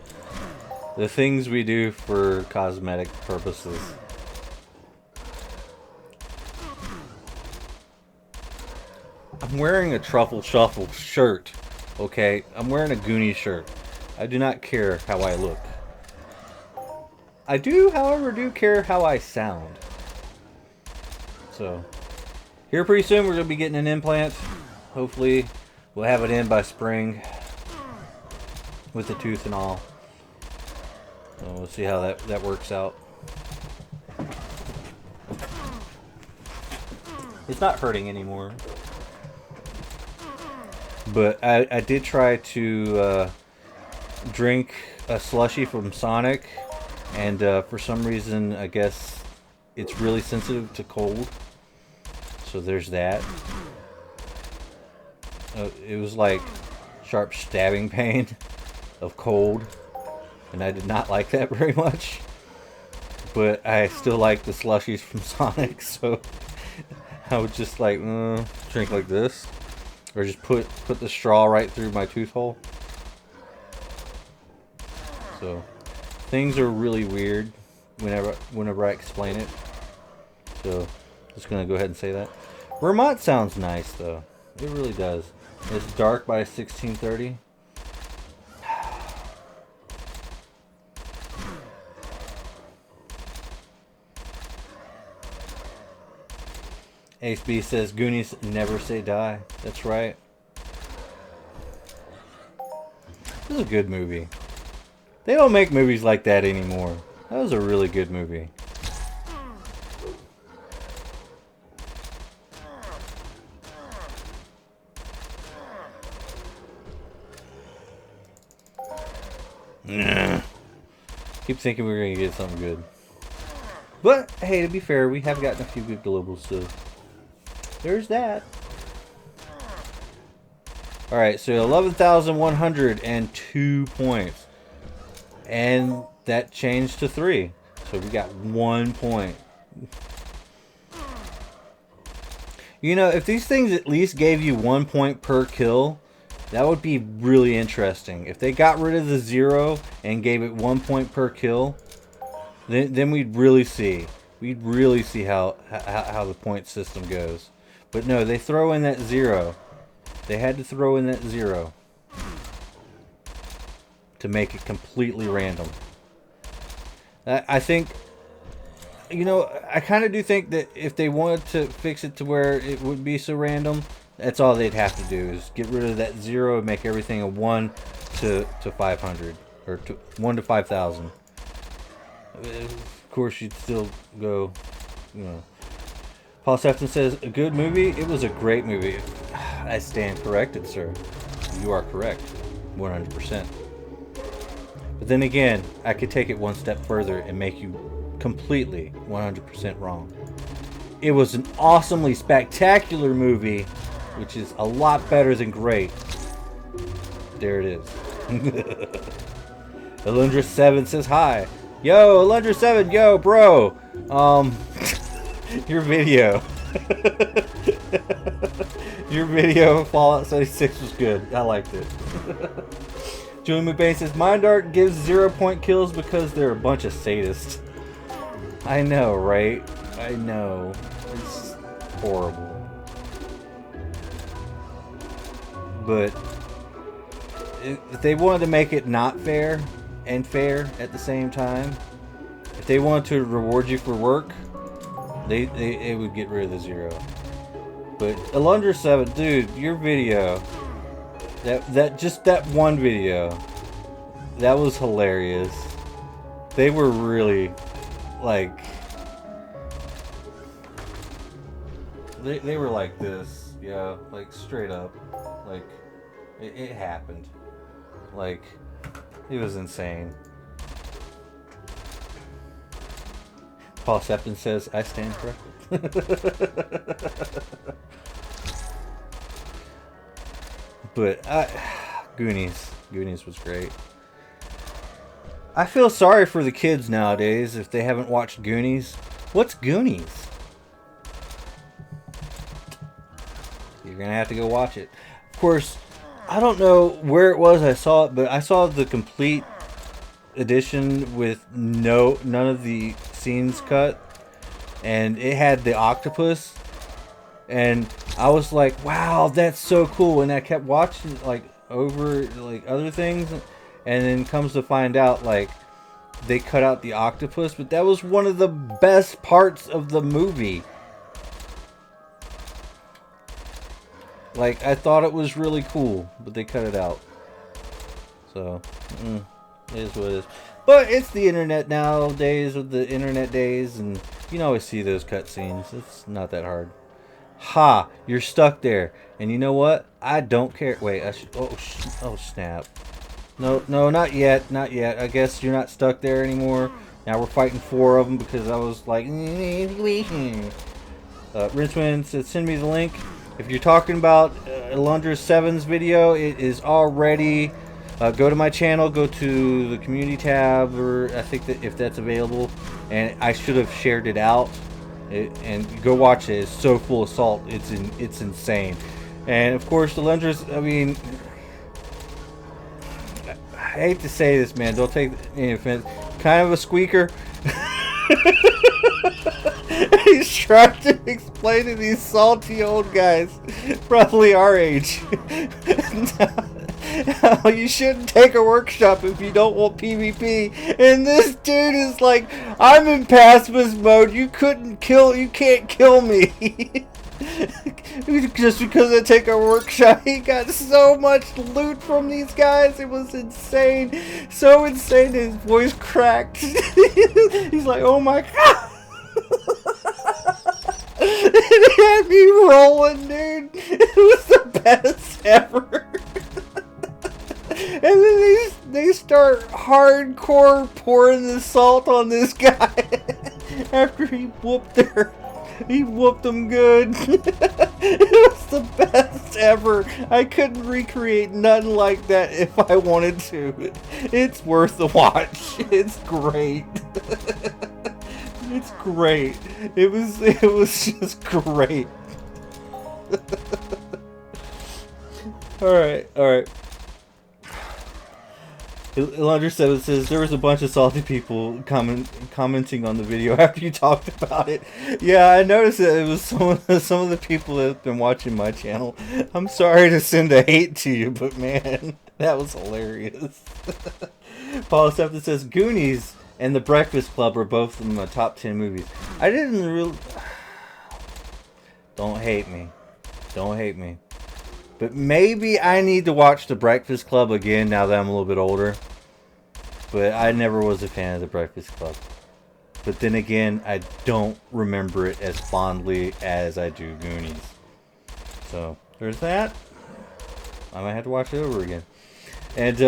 The things we do for cosmetic purposes. I'm wearing a Truffle Shuffle shirt, okay? I'm wearing a Goonie shirt. I do not care how I look. I do, however, care how I sound. So, here pretty soon we're going to be getting an implant. Hopefully, we'll have it in by spring. With the tooth and all. So we'll see how that works out. It's not hurting anymore. But I did try to drink a slushie from Sonic, and for some reason, I guess it's really sensitive to cold. So there's that. It was like sharp stabbing pain of cold, and I did not like that very much. but I still like the slushies from Sonic, so I would just like drink like this, or just put the straw right through my tooth hole. So things are really weird whenever I explain it. So just gonna go ahead and say that. Vermont sounds nice though. It really does. It's dark by 1630. Ace B says Goonies never say die. That's right. This is a good movie. They don't make movies like that anymore. That was a really good movie. Nah. Keep thinking we were gonna get something good. But hey, to be fair, we have gotten a few good globals, so there's that. Alright, so 11,102 points. And that changed to 3. So we got 1 point. You know, if these things at least gave you 1 point per kill, that would be really interesting. If they got rid of the 0 and gave it 1 point per kill, then we'd really see. We'd really see how the point system goes. But no, they throw in that 0. They had to throw in that 0 to make it completely random. I think, you know, I kind of do think that if they wanted to fix it to where it would be so random, that's all they'd have to do is get rid of that 0 and make everything a 1 to 500 or 1 to 5,000. Of course, you'd still go, you know. Paul Sefton says, a good movie? It was a great movie. I stand corrected, sir. You are correct. 100%. But then again, I could take it one step further and make you completely 100% wrong. It was an awesomely spectacular movie, which is a lot better than great. There it is. Alundra7 says hi. Yo, Alundra7, yo, bro. Your video. Your video of Fallout 76 was good. I liked it. Julie McBain says, Mind Art gives 0 point kills because they're a bunch of sadists. I know, right? I know. It's horrible. But if they wanted to make it not fair and fair at the same time, if they wanted to reward you for work, they would get rid of the 0. But Alundra7, dude, your video, that one video, that was hilarious. They were really, like, they were like this, yeah, like straight up, like it happened, like it was insane. Paul Sefton says, I stand corrected. But Goonies was great. I feel sorry for the kids nowadays if they haven't watched Goonies. What's Goonies? You're gonna have to go watch it. Of course, I don't know where it was I saw it, but I saw the complete edition with none of the scenes cut, and it had the octopus, and I was like, wow, that's so cool. And I kept watching like over like other things, and then comes to find out like they cut out the octopus, but that was one of the best parts of the movie. Like, I thought it was really cool, but they cut it out. So, it is what it is. But it's the internet nowadays with the internet days, and you can always see those cutscenes. It's not that hard. Ha! You're stuck there. And you know what? I don't care. Wait, I should... Oh, snap. No, not yet. Not yet. I guess you're not stuck there anymore. Now we're fighting 4 of them because I was like... Rincewind said, send me the link. If you're talking about Alundra7's video, it is already Go to my channel, go to the community tab, or I think that if that's available, and I should have shared it out. And go watch it. It's so full of salt. It's insane. And of course, the Lenders. I mean, I hate to say this, man. Don't take any offense. Kind of a squeaker. He's trying to explain to these salty old guys, probably our age. You shouldn't take a workshop if you don't want PvP. And this dude is like, I'm in pacifist mode. You can't kill me. Just because I take a workshop. He got so much loot from these guys. It was insane. So insane his voice cracked. He's like, oh my god. It had me rolling, dude. It was the best ever. And then they start hardcore pouring the salt on this guy after he whooped them good. It was the best ever. I couldn't recreate nothing like that if I wanted to. It's worth the watch. It's great. It's great. It was just great. Alright. Ilundra says there was a bunch of salty people commenting on the video after you talked about it. Yeah, I noticed that it was some of the people that have been watching my channel. I'm sorry to send the hate to you, but man, that was hilarious. Paul Septa says Goonies and The Breakfast Club are both in my top 10 movies. I didn't really. Don't hate me. But maybe I need to watch The Breakfast Club again now that I'm a little bit older. But I never was a fan of The Breakfast Club. But then again, I don't remember it as fondly as I do Goonies. So, there's that. I might have to watch it over again. And,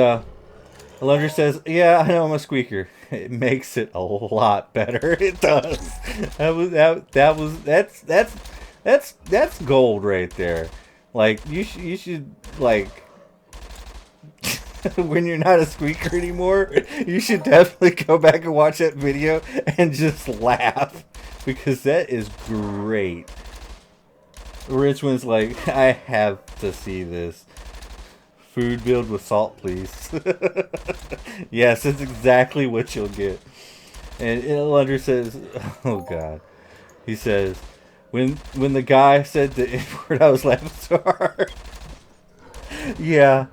Alundra says, yeah, I know I'm a squeaker. It makes it a lot better. It does. That's gold right there. Like, you should, like, when you're not a squeaker anymore, you should definitely go back and watch that video and just laugh. Because that is great. Richmond's like, I have to see this. Food build with salt, please. Yes, that's exactly what you'll get. And Ilundra says, oh god. He says, when the guy said the N-word, I was laughing so hard. Yeah.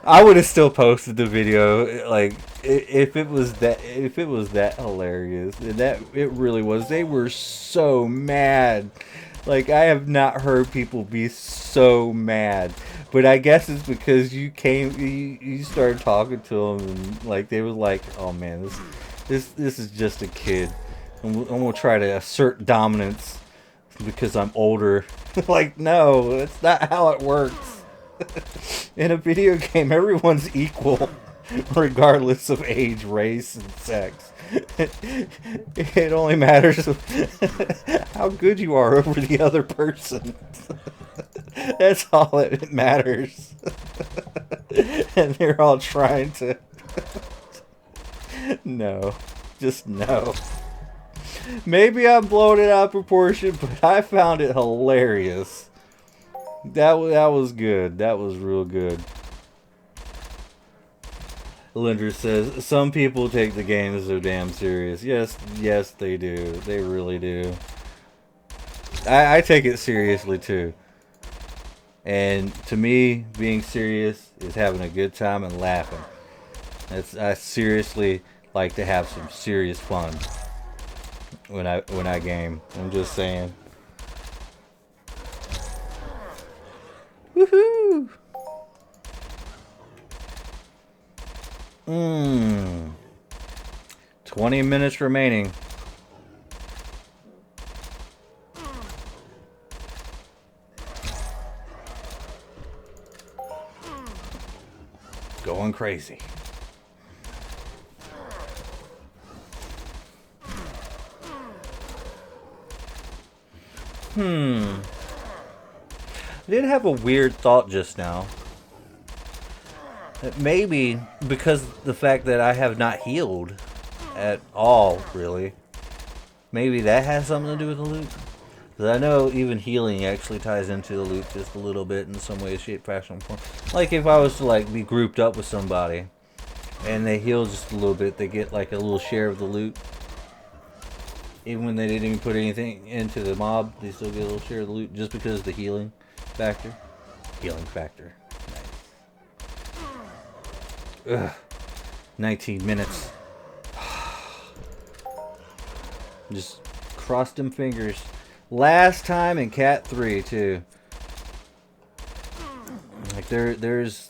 I would have still posted the video, like, if it was that hilarious. And that it really was. They were so mad. Like, I have not heard people be so mad. But I guess it's because you started talking to them, and like they were like, oh man, this is just a kid. I'm gonna try to assert dominance because I'm older. Like, no, that's not how it works. In a video game, everyone's equal, regardless of age, race, and sex. It only matters how good you are over the other person. That's all that matters. And they're all trying to... No. Just no. Maybe I'm blowing it out of proportion, but I found it hilarious. That was good. That was real good. Linder says, some people take the game so damn serious. Yes, they do. They really do. I take it seriously, too. And to me, being serious is having a good time and laughing. I seriously like to have some serious fun when I game. I'm just saying. Woohoo! 20 minutes remaining. Going crazy. I did have a weird thought just now. Maybe because the fact that I have not healed at all, really. Maybe that has something to do with the loot. Because I know even healing actually ties into the loot just a little bit in some way, shape, fashion, form. Like if I was to like be grouped up with somebody and they heal just a little bit, they get like a little share of the loot. Even when they didn't even put anything into the mob, they still get a little share of the loot just because of the healing factor. Healing factor. Nice. Ugh. 19 minutes. Just crossed them fingers. Last time in Cat 3 too. Like there's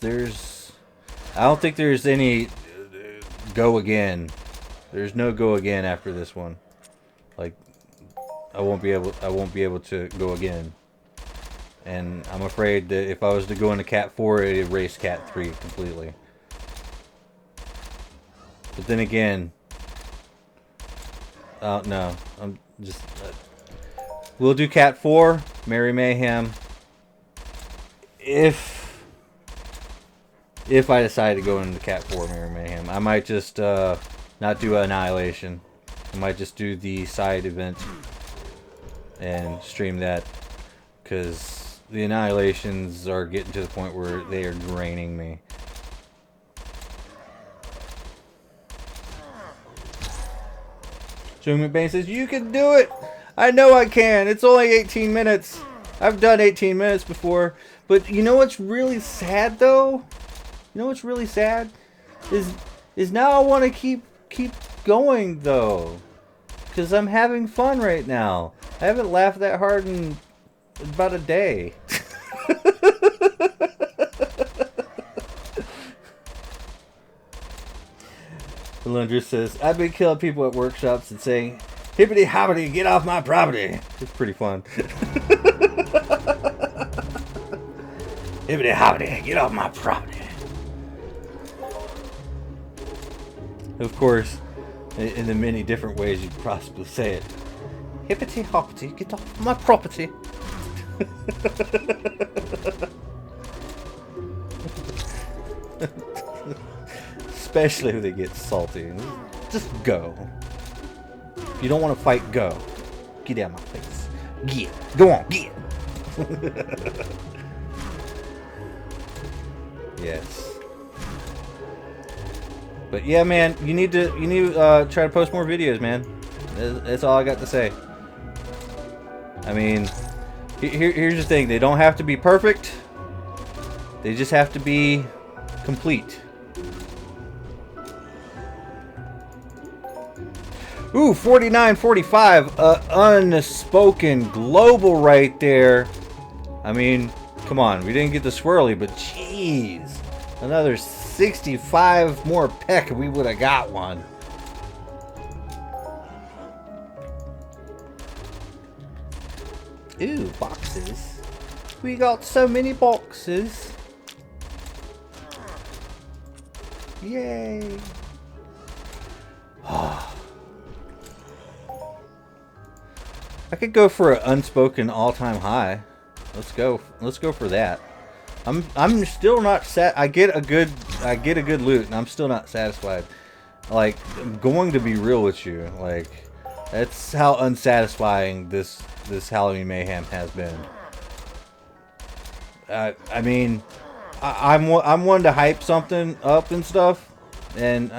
I don't think there's any go again. There's no go again after this one. Like I won't be able to go again. And I'm afraid that if I was to go into Cat 4, it'd erase Cat 3 completely. But then again, no, I'm just we'll do Cat 4, Merry Mayhem. If I decide to go into Cat 4, Merry Mayhem, I might just not do Annihilation. I might just do the side event and stream that, because the Annihilations are getting to the point where they are draining me. Joe McBain says, you can do it! I know I can! It's only 18 minutes! I've done 18 minutes before. But you know what's really sad, though? You know what's really sad? Is now I want to keep going, though. Because I'm having fun right now. I haven't laughed that hard in about a day. Lundra says, I've been killing people at workshops and saying, hippity hoppity, get off my property. It's pretty fun. Hippity hoppity, get off my property. Of course, in the many different ways you could possibly say it. Hippity hoppity, get off my property. Especially when they get salty. Just go. If you don't want to fight, go. Get out of my face. Get. Go on, get. Yes. But yeah, man, you need to try to post more videos, man. That's all I got to say. I mean, here's the thing. They don't have to be perfect. They just have to be complete. Ooh, 49.45, unspoken global right there. I mean, come on, we didn't get the swirly, but jeez, another 65 more peck, we would have got one. Ooh, boxes. We got so many boxes. Yay. I could go for an unspoken all-time high. Let's go for that. I'm still not I get a good loot and I'm still not satisfied. Like, I'm going to be real with you. Like, that's how unsatisfying this Halloween Mayhem has been. I mean, I'm one to hype something up and stuff, and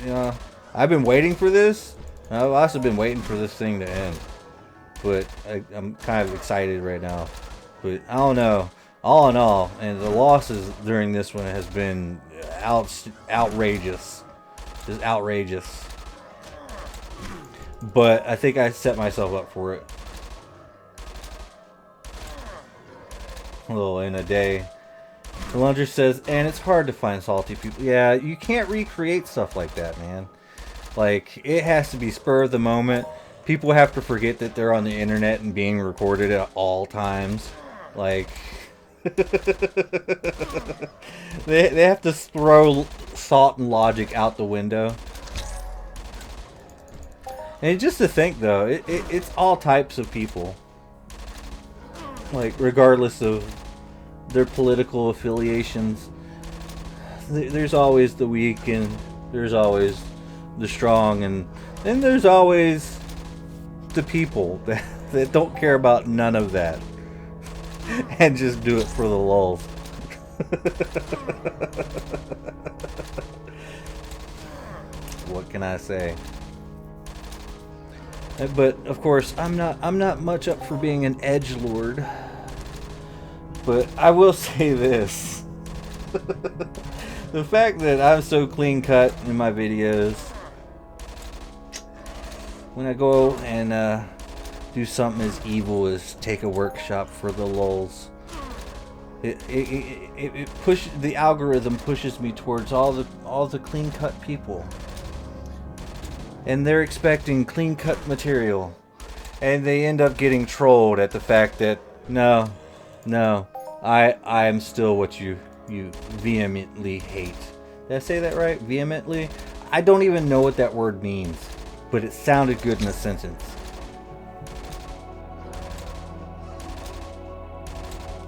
you know, I've been waiting for this. I've also been waiting for this thing to end. But I'm kind of excited right now. But I don't know. All in all, and the losses during this one has been outrageous. Just outrageous. But I think I set myself up for it. A little in a day. The Lunger says, and it's hard to find salty people. Yeah, you can't recreate stuff like that, man. Like, it has to be spur of the moment. People have to forget that they're on the internet and being recorded at all times. Like, they have to throw thought and logic out the window. And just to think, though, it's all types of people. Like, regardless of their political affiliations. there's always the weak, and there's always the strong, and then there's always the people that don't care about none of that and just do it for the lulz. What can I say? But of course, I'm not much up for being an edgelord. But I will say this. The fact that I'm so clean cut in my videos, when I go and do something as evil as take a workshop for the lulz, it push the algorithm pushes me towards all the clean cut people, and they're expecting clean cut material, and they end up getting trolled at the fact that no, I am still what you vehemently hate. Did I say that right? Vehemently? I don't even know what that word means, but it sounded good in a sentence.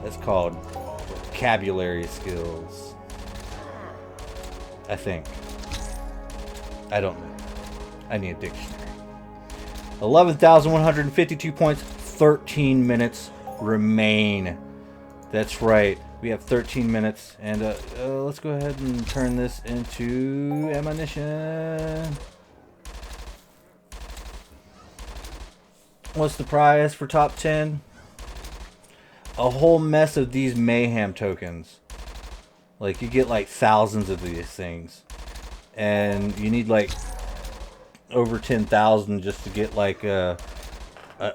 That's called vocabulary skills, I think. I don't know. I need a dictionary. 11,152 points. 13 minutes remain. That's right. We have 13 minutes, and let's go ahead and turn this into ammunition. What's the prize for top 10? A whole mess of these Mayhem tokens. Like, you get like thousands of these things, and you need like over 10,000 just to get like a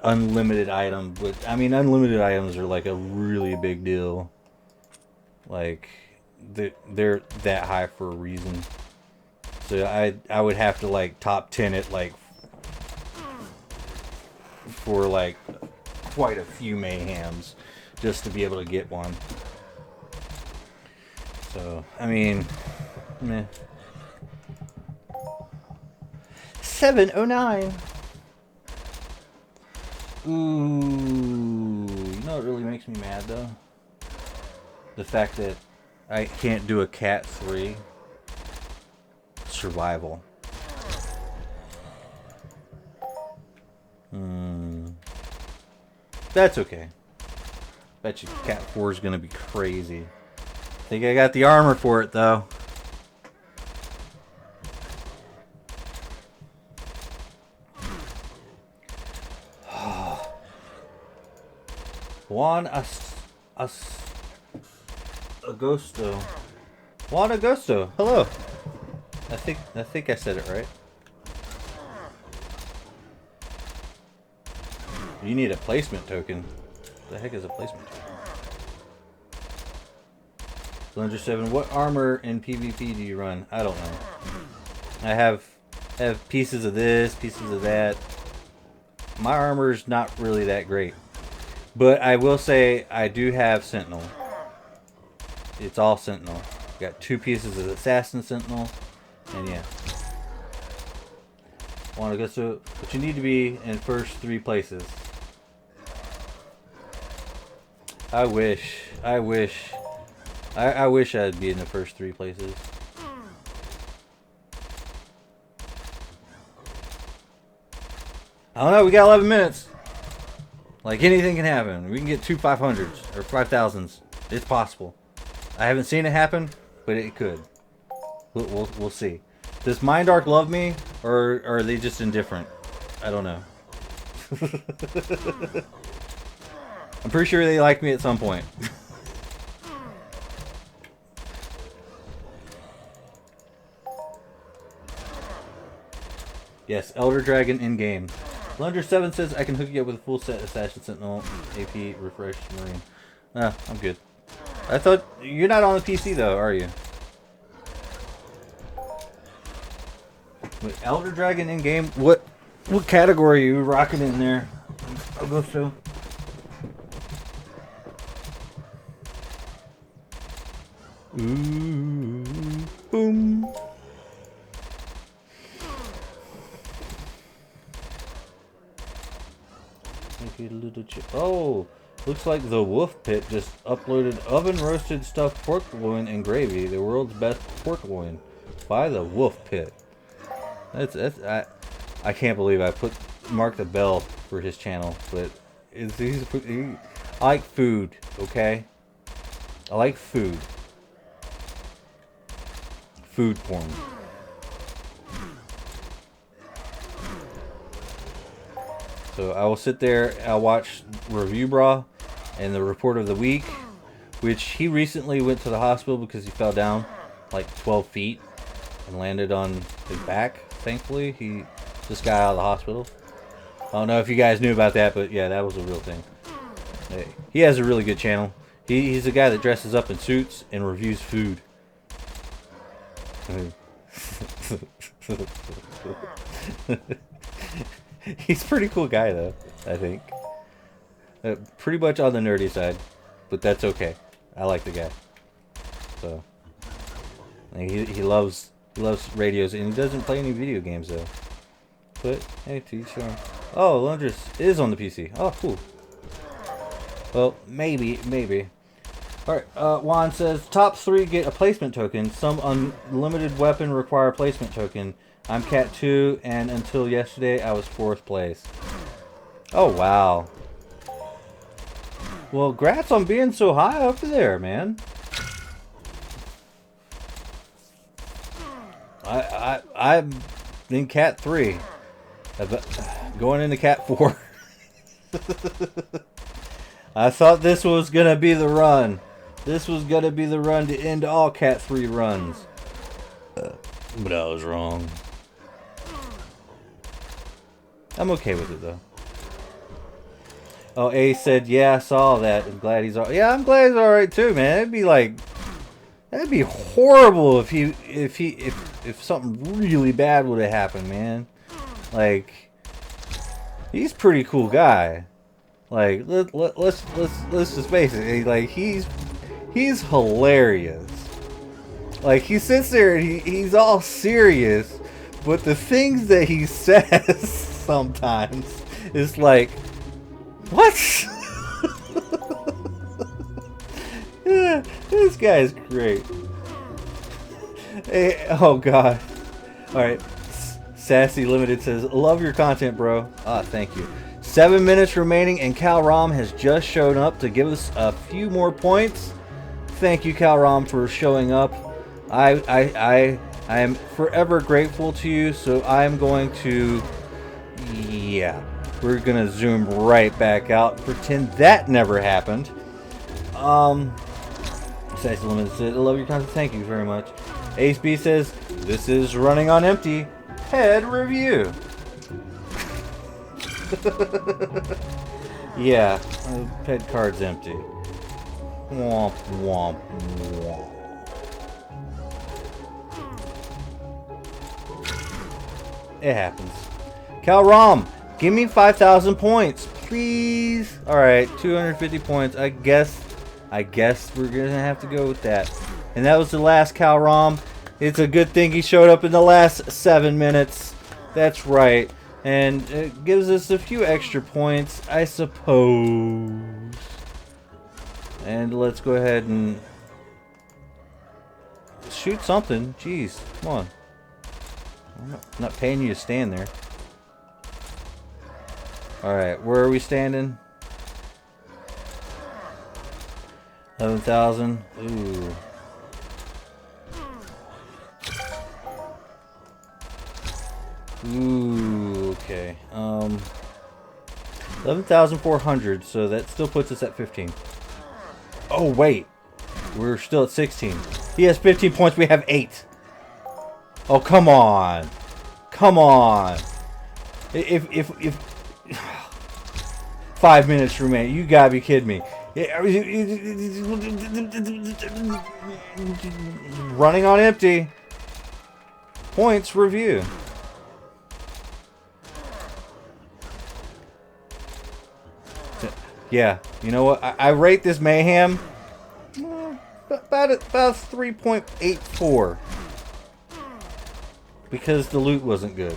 unlimited item. But I mean, unlimited items are like a really big deal. Like, they're that high for a reason. So I would have to like top 10 it like for like quite a few Mayhems just to be able to get one. So I mean, meh. 709. Ooh, you know what really makes me mad though? The fact that I can't do a Cat 3 survival. That's okay. Bet you Cat 4 is gonna be crazy. Think I got the armor for it though. Juan Agosto. Juan Agosto. Hello. I think I said it right. You need a placement token. What the heck is a placement token? Blunder 7. What armor in PvP do you run? I don't know. I have pieces of this, pieces of that. My armor's not really that great. But I will say I do have Sentinel. It's all Sentinel. Got 2 pieces of Assassin Sentinel. And yeah. Want to go so, but you need to be in first 3 places. I wish I'd be in the first 3 places. I don't know, we got 11 minutes. Like, anything can happen. We can get 2 500s or 5,000s. It's possible. I haven't seen it happen, but it could. We'll see. Does Mindark love me, or are they just indifferent? I don't know. I'm pretty sure they like me at some point. Yes, Elder Dragon in game. Blunder 7 says I can hook you up with a full set of Assassin Sentinel, AP, Refresh, Marine. Nah, I'm good. I thought you're not on the PC though, are you? Wait, Elder Dragon in game? What category are you rocking in there? I'll go through. Ooh, boom. Make it a little chip. Oh, Looks like the Wolf Pit just uploaded oven roasted stuffed pork loin and gravy, the world's best pork loin, by the Wolf Pit. I can't believe I marked a bell for his channel, but I like food, okay? I like food. Food porn. So I will sit there, I'll watch Review Bra and the report of the week, which he recently went to the hospital because he fell down like 12 feet and landed on his back. Thankfully, he just got out of the hospital. I don't know if you guys knew about that, but yeah, that was a real thing. He has a really good channel. He's a guy that dresses up in suits and reviews food. He's a pretty cool guy, though, I think. Pretty much on the nerdy side, but that's okay. I like the guy. So, he loves radios, and he doesn't play any video games, though. But, hey, to each their own. Oh, Lundris is on the PC. Oh, cool. Well, maybe. Alright, Juan says, top 3 get a placement token. Some unlimited weapon require a placement token. I'm Cat 2, and until yesterday, I was 4th place. Oh, wow. Well, grats on being so high up there, man. I'm in Cat 3. Going into Cat 4. I thought this was going to be the run. This was going to be the run to end all Cat 3 runs. But I was wrong. I'm okay with it, though. Oh, A said, yeah, I saw that. I'm glad he's all... Yeah, I'm glad he's alright, too, man. It'd be like... That'd be horrible if something really bad would have happened, man. Like... He's a pretty cool guy. Like, let's just face it. Like, he's hilarious. Like, he sits there and he's all serious, but the things that he says sometimes is like, what? Yeah, this guy is great. Hey, oh god. Alright. Sassy Limited says, love your content, bro. Ah, thank you. 7 minutes remaining, and Cal Rom has just shown up to give us a few more points. Thank you, Cal Rom, for showing up. I am forever grateful to you, so I'm going to... Yeah. We're going to zoom right back out and pretend that never happened. Sassy Limited says, I love your content. Thank you very much. Ace B says, this is running on empty. Head review. Yeah, pet card's empty. Womp womp womp. It happens. Cal Rom, give me 5,000 points, please. All right, 250 points. I guess we're gonna have to go with that. And that was the last Cal Rom. It's a good thing he showed up in the last 7 minutes. That's right. And it gives us a few extra points, I suppose. And let's go ahead and shoot something. Jeez, come on. I'm not paying you to stand there. Alright, where are we standing? 11,000. Ooh. Ooh, okay. 11,400, so that still puts us at 15. Oh, wait. We're still at 16. He has 15 points, we have 8. Oh, come on. Come on. If 5 minutes remain, you gotta be kidding me. Running on empty. Points review. Yeah, you know what? I rate this Mayhem about 3.84 because the loot wasn't good.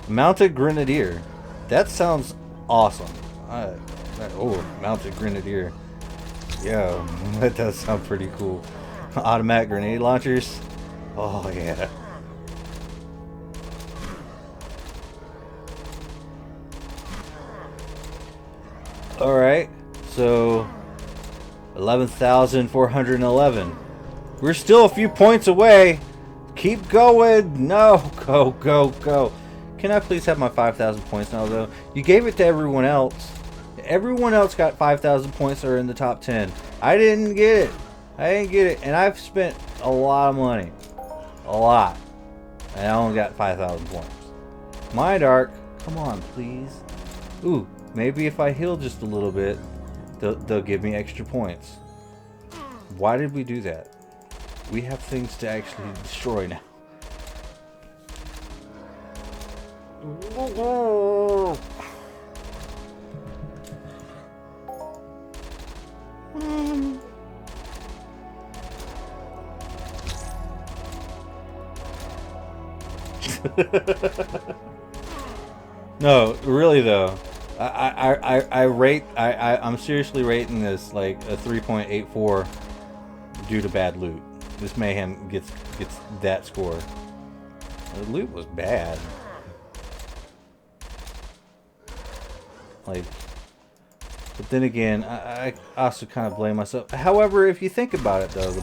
Mounted Grenadier. That sounds awesome. Oh, Mounted Grenadier. Yo, that does sound pretty cool. Automatic grenade launchers. Oh, yeah. Alright, so 11,411. We're still a few points away. Keep going. No, go, go, go. Can I please have my 5,000 points now, though? You gave it to everyone else. Everyone else got 5,000 points or in the top 10. I didn't get it. I didn't get it. And I've spent a lot of money. A lot. And I only got 5,000 points. Mind Arc. Come on, please. Ooh, maybe if I heal just a little bit, they'll give me extra points. Why did we do that? We have things to actually destroy now. No, really though, I'm seriously rating this like a 3.84 due to bad loot. This Mayhem gets that score. The loot was bad. Like, but then again, I also kind of blame myself. However, if you think about it though, the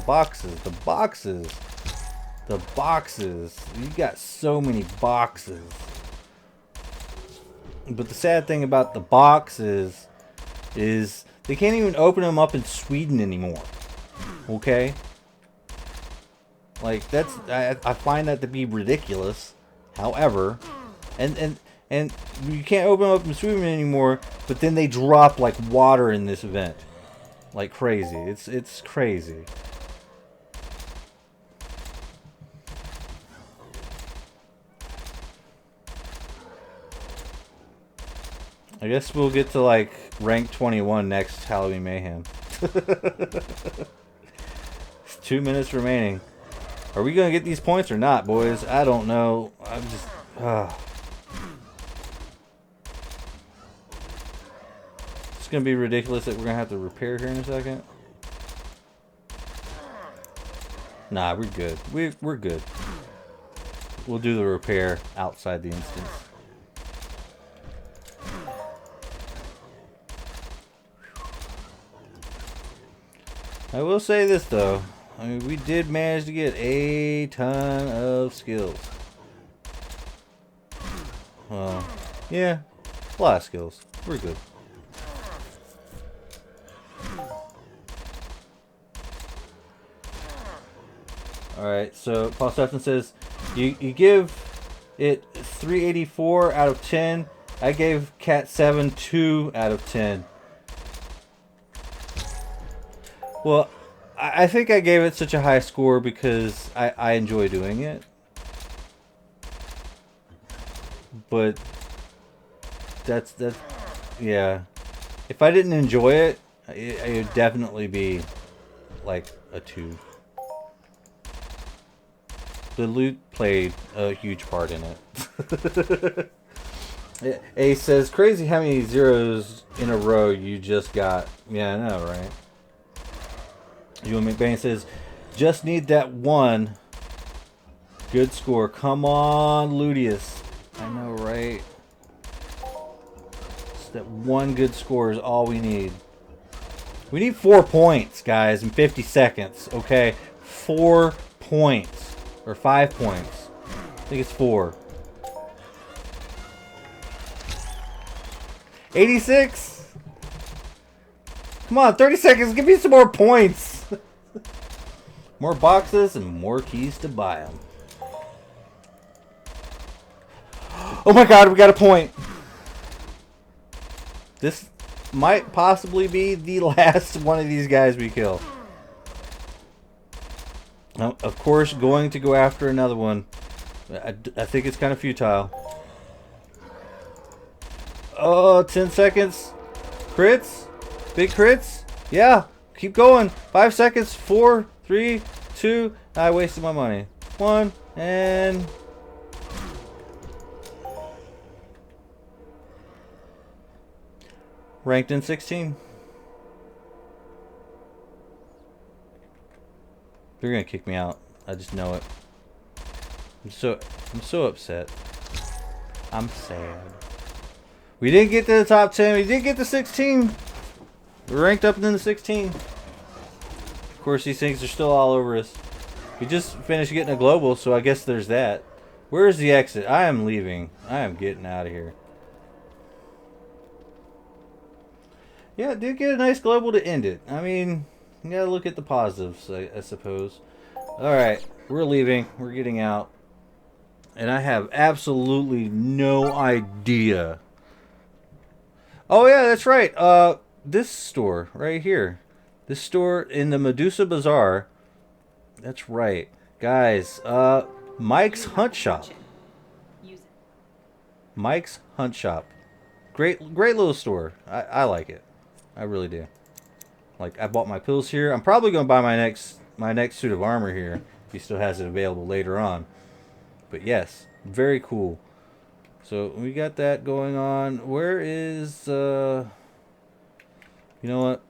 boxes, you got so many boxes. But the sad thing about the boxes is they can't even open them up in Sweden anymore. Okay? Like, that's, I find that to be ridiculous. However, and you can't open them up in Sweden anymore, but then they drop like water in this event. Like crazy. It's crazy. I guess we'll get to like rank 21 next Halloween Mayhem. It's 2 minutes remaining. Are we gonna get these points or not, boys? I don't know. I'm just it's gonna be ridiculous that we're gonna have to repair here in a second. Nah, we're good. We're good. We'll do the repair outside the instance. I will say this though, I mean, we did manage to get a ton of skills. Yeah, a lot of skills. We're good. Alright, so Paul Stephen says, you give it 384 out of 10. I gave Cat 7 2 out of 10. Well, I think I gave it such a high score because I enjoy doing it. But that's yeah. If I didn't enjoy it, it would definitely be like a 2. The loot played a huge part in it. A says, crazy how many zeros in a row you just got. Yeah, I know, right? Ewan McBain says, just need that one good score. Come on, Ludius. I know, right? Just that one good score is all we need. We need 4 points, guys, in 50 seconds. Okay? 4 points. Or 5 points. I think it's 4. 86? Come on, 30 seconds. Give me some more points. More boxes and more keys to buy them. Oh my god, we got a point. This might possibly be the last one of these guys we kill. Now, of course, going to go after another one. I think it's kind of futile. Oh, 10 seconds. Crits? Big crits? Yeah. Keep going. 5 seconds. 4, 3, 2. I wasted my money. 1, and... Ranked in 16. They're gonna kick me out. I just know it. I'm so upset. I'm sad. We didn't get to the top 10. We did get to 16. We're ranked up in the 16. Of course, these things are still all over us. We just finished getting a global, so I guess there's that. Where's the exit? I am leaving. I am getting out of here. Yeah, did get a nice global to end it. I mean, you gotta look at the positives, I suppose. Alright, we're leaving. We're getting out. And I have absolutely no idea. Oh yeah, that's right. This store right here. This store in the Medusa Bazaar. That's right. Guys, Mike's Hunt Shop. Mike's Hunt Shop. Great little store. I like it. I really do. Like, I bought my pills here. I'm probably going to buy my next suit of armor here. If he still has it available later on. But yes, very cool. So, we got that going on. Where is, you know what?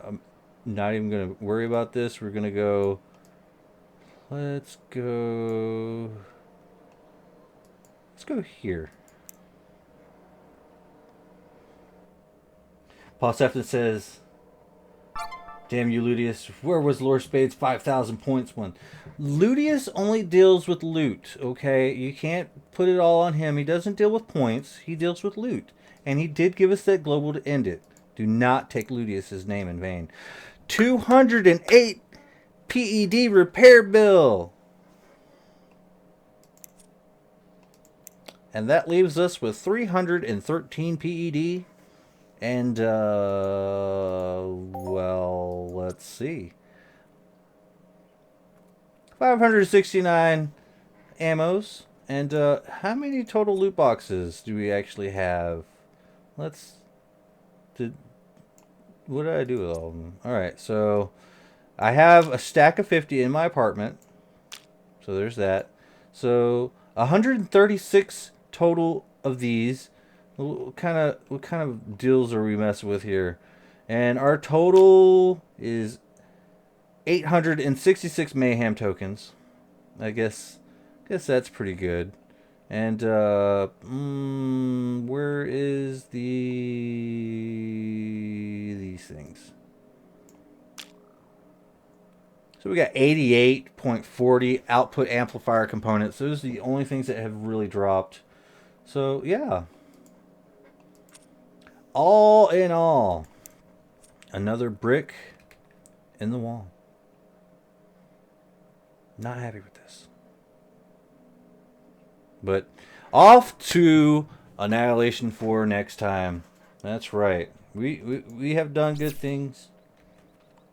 I'm not even going to worry about this. We're going to go, let's go here. Paul Sefton says, damn you, Ludius. Where was Lorespade's 5,000 points one? Ludius only deals with loot, okay? You can't put it all on him. He doesn't deal with points. He deals with loot. And he did give us that global to end it. Do not take Ludius's name in vain. 208 PED repair bill. And that leaves us with 313 PED. And, well, let's see. 569 ammos. And, how many total loot boxes do we actually have? What did I do with all of them? Alright, so I have a stack of 50 in my apartment. So there's that. So 136 total of these. What kind of deals are we messing with here? And our total is 866 Mayhem tokens. I guess that's pretty good. And where is these things? So we got 88.40 output amplifier components. Those are the only things that have really dropped. So yeah. All in all, another brick in the wall. Not happy with this. But off to Annihilation 4 next time. That's right. We have done good things.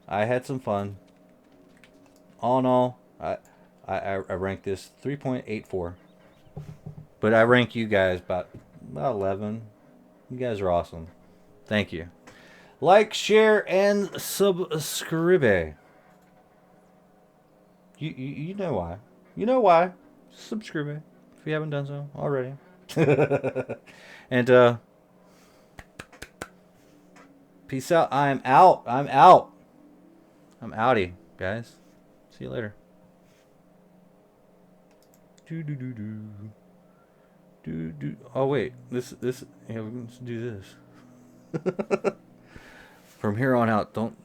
I had some fun. All in all, I rank this 3.84. But I rank you guys about 11. You guys are awesome. Thank you. Like, share, and subscribe. You know why. You know why. Subscribe if you haven't done so already. And peace out. I'm out. I'm outie, guys. See you later. Oh wait, this yeah, we can do this. From here on out, don't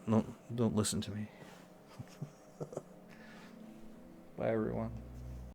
listen to me. Bye everyone.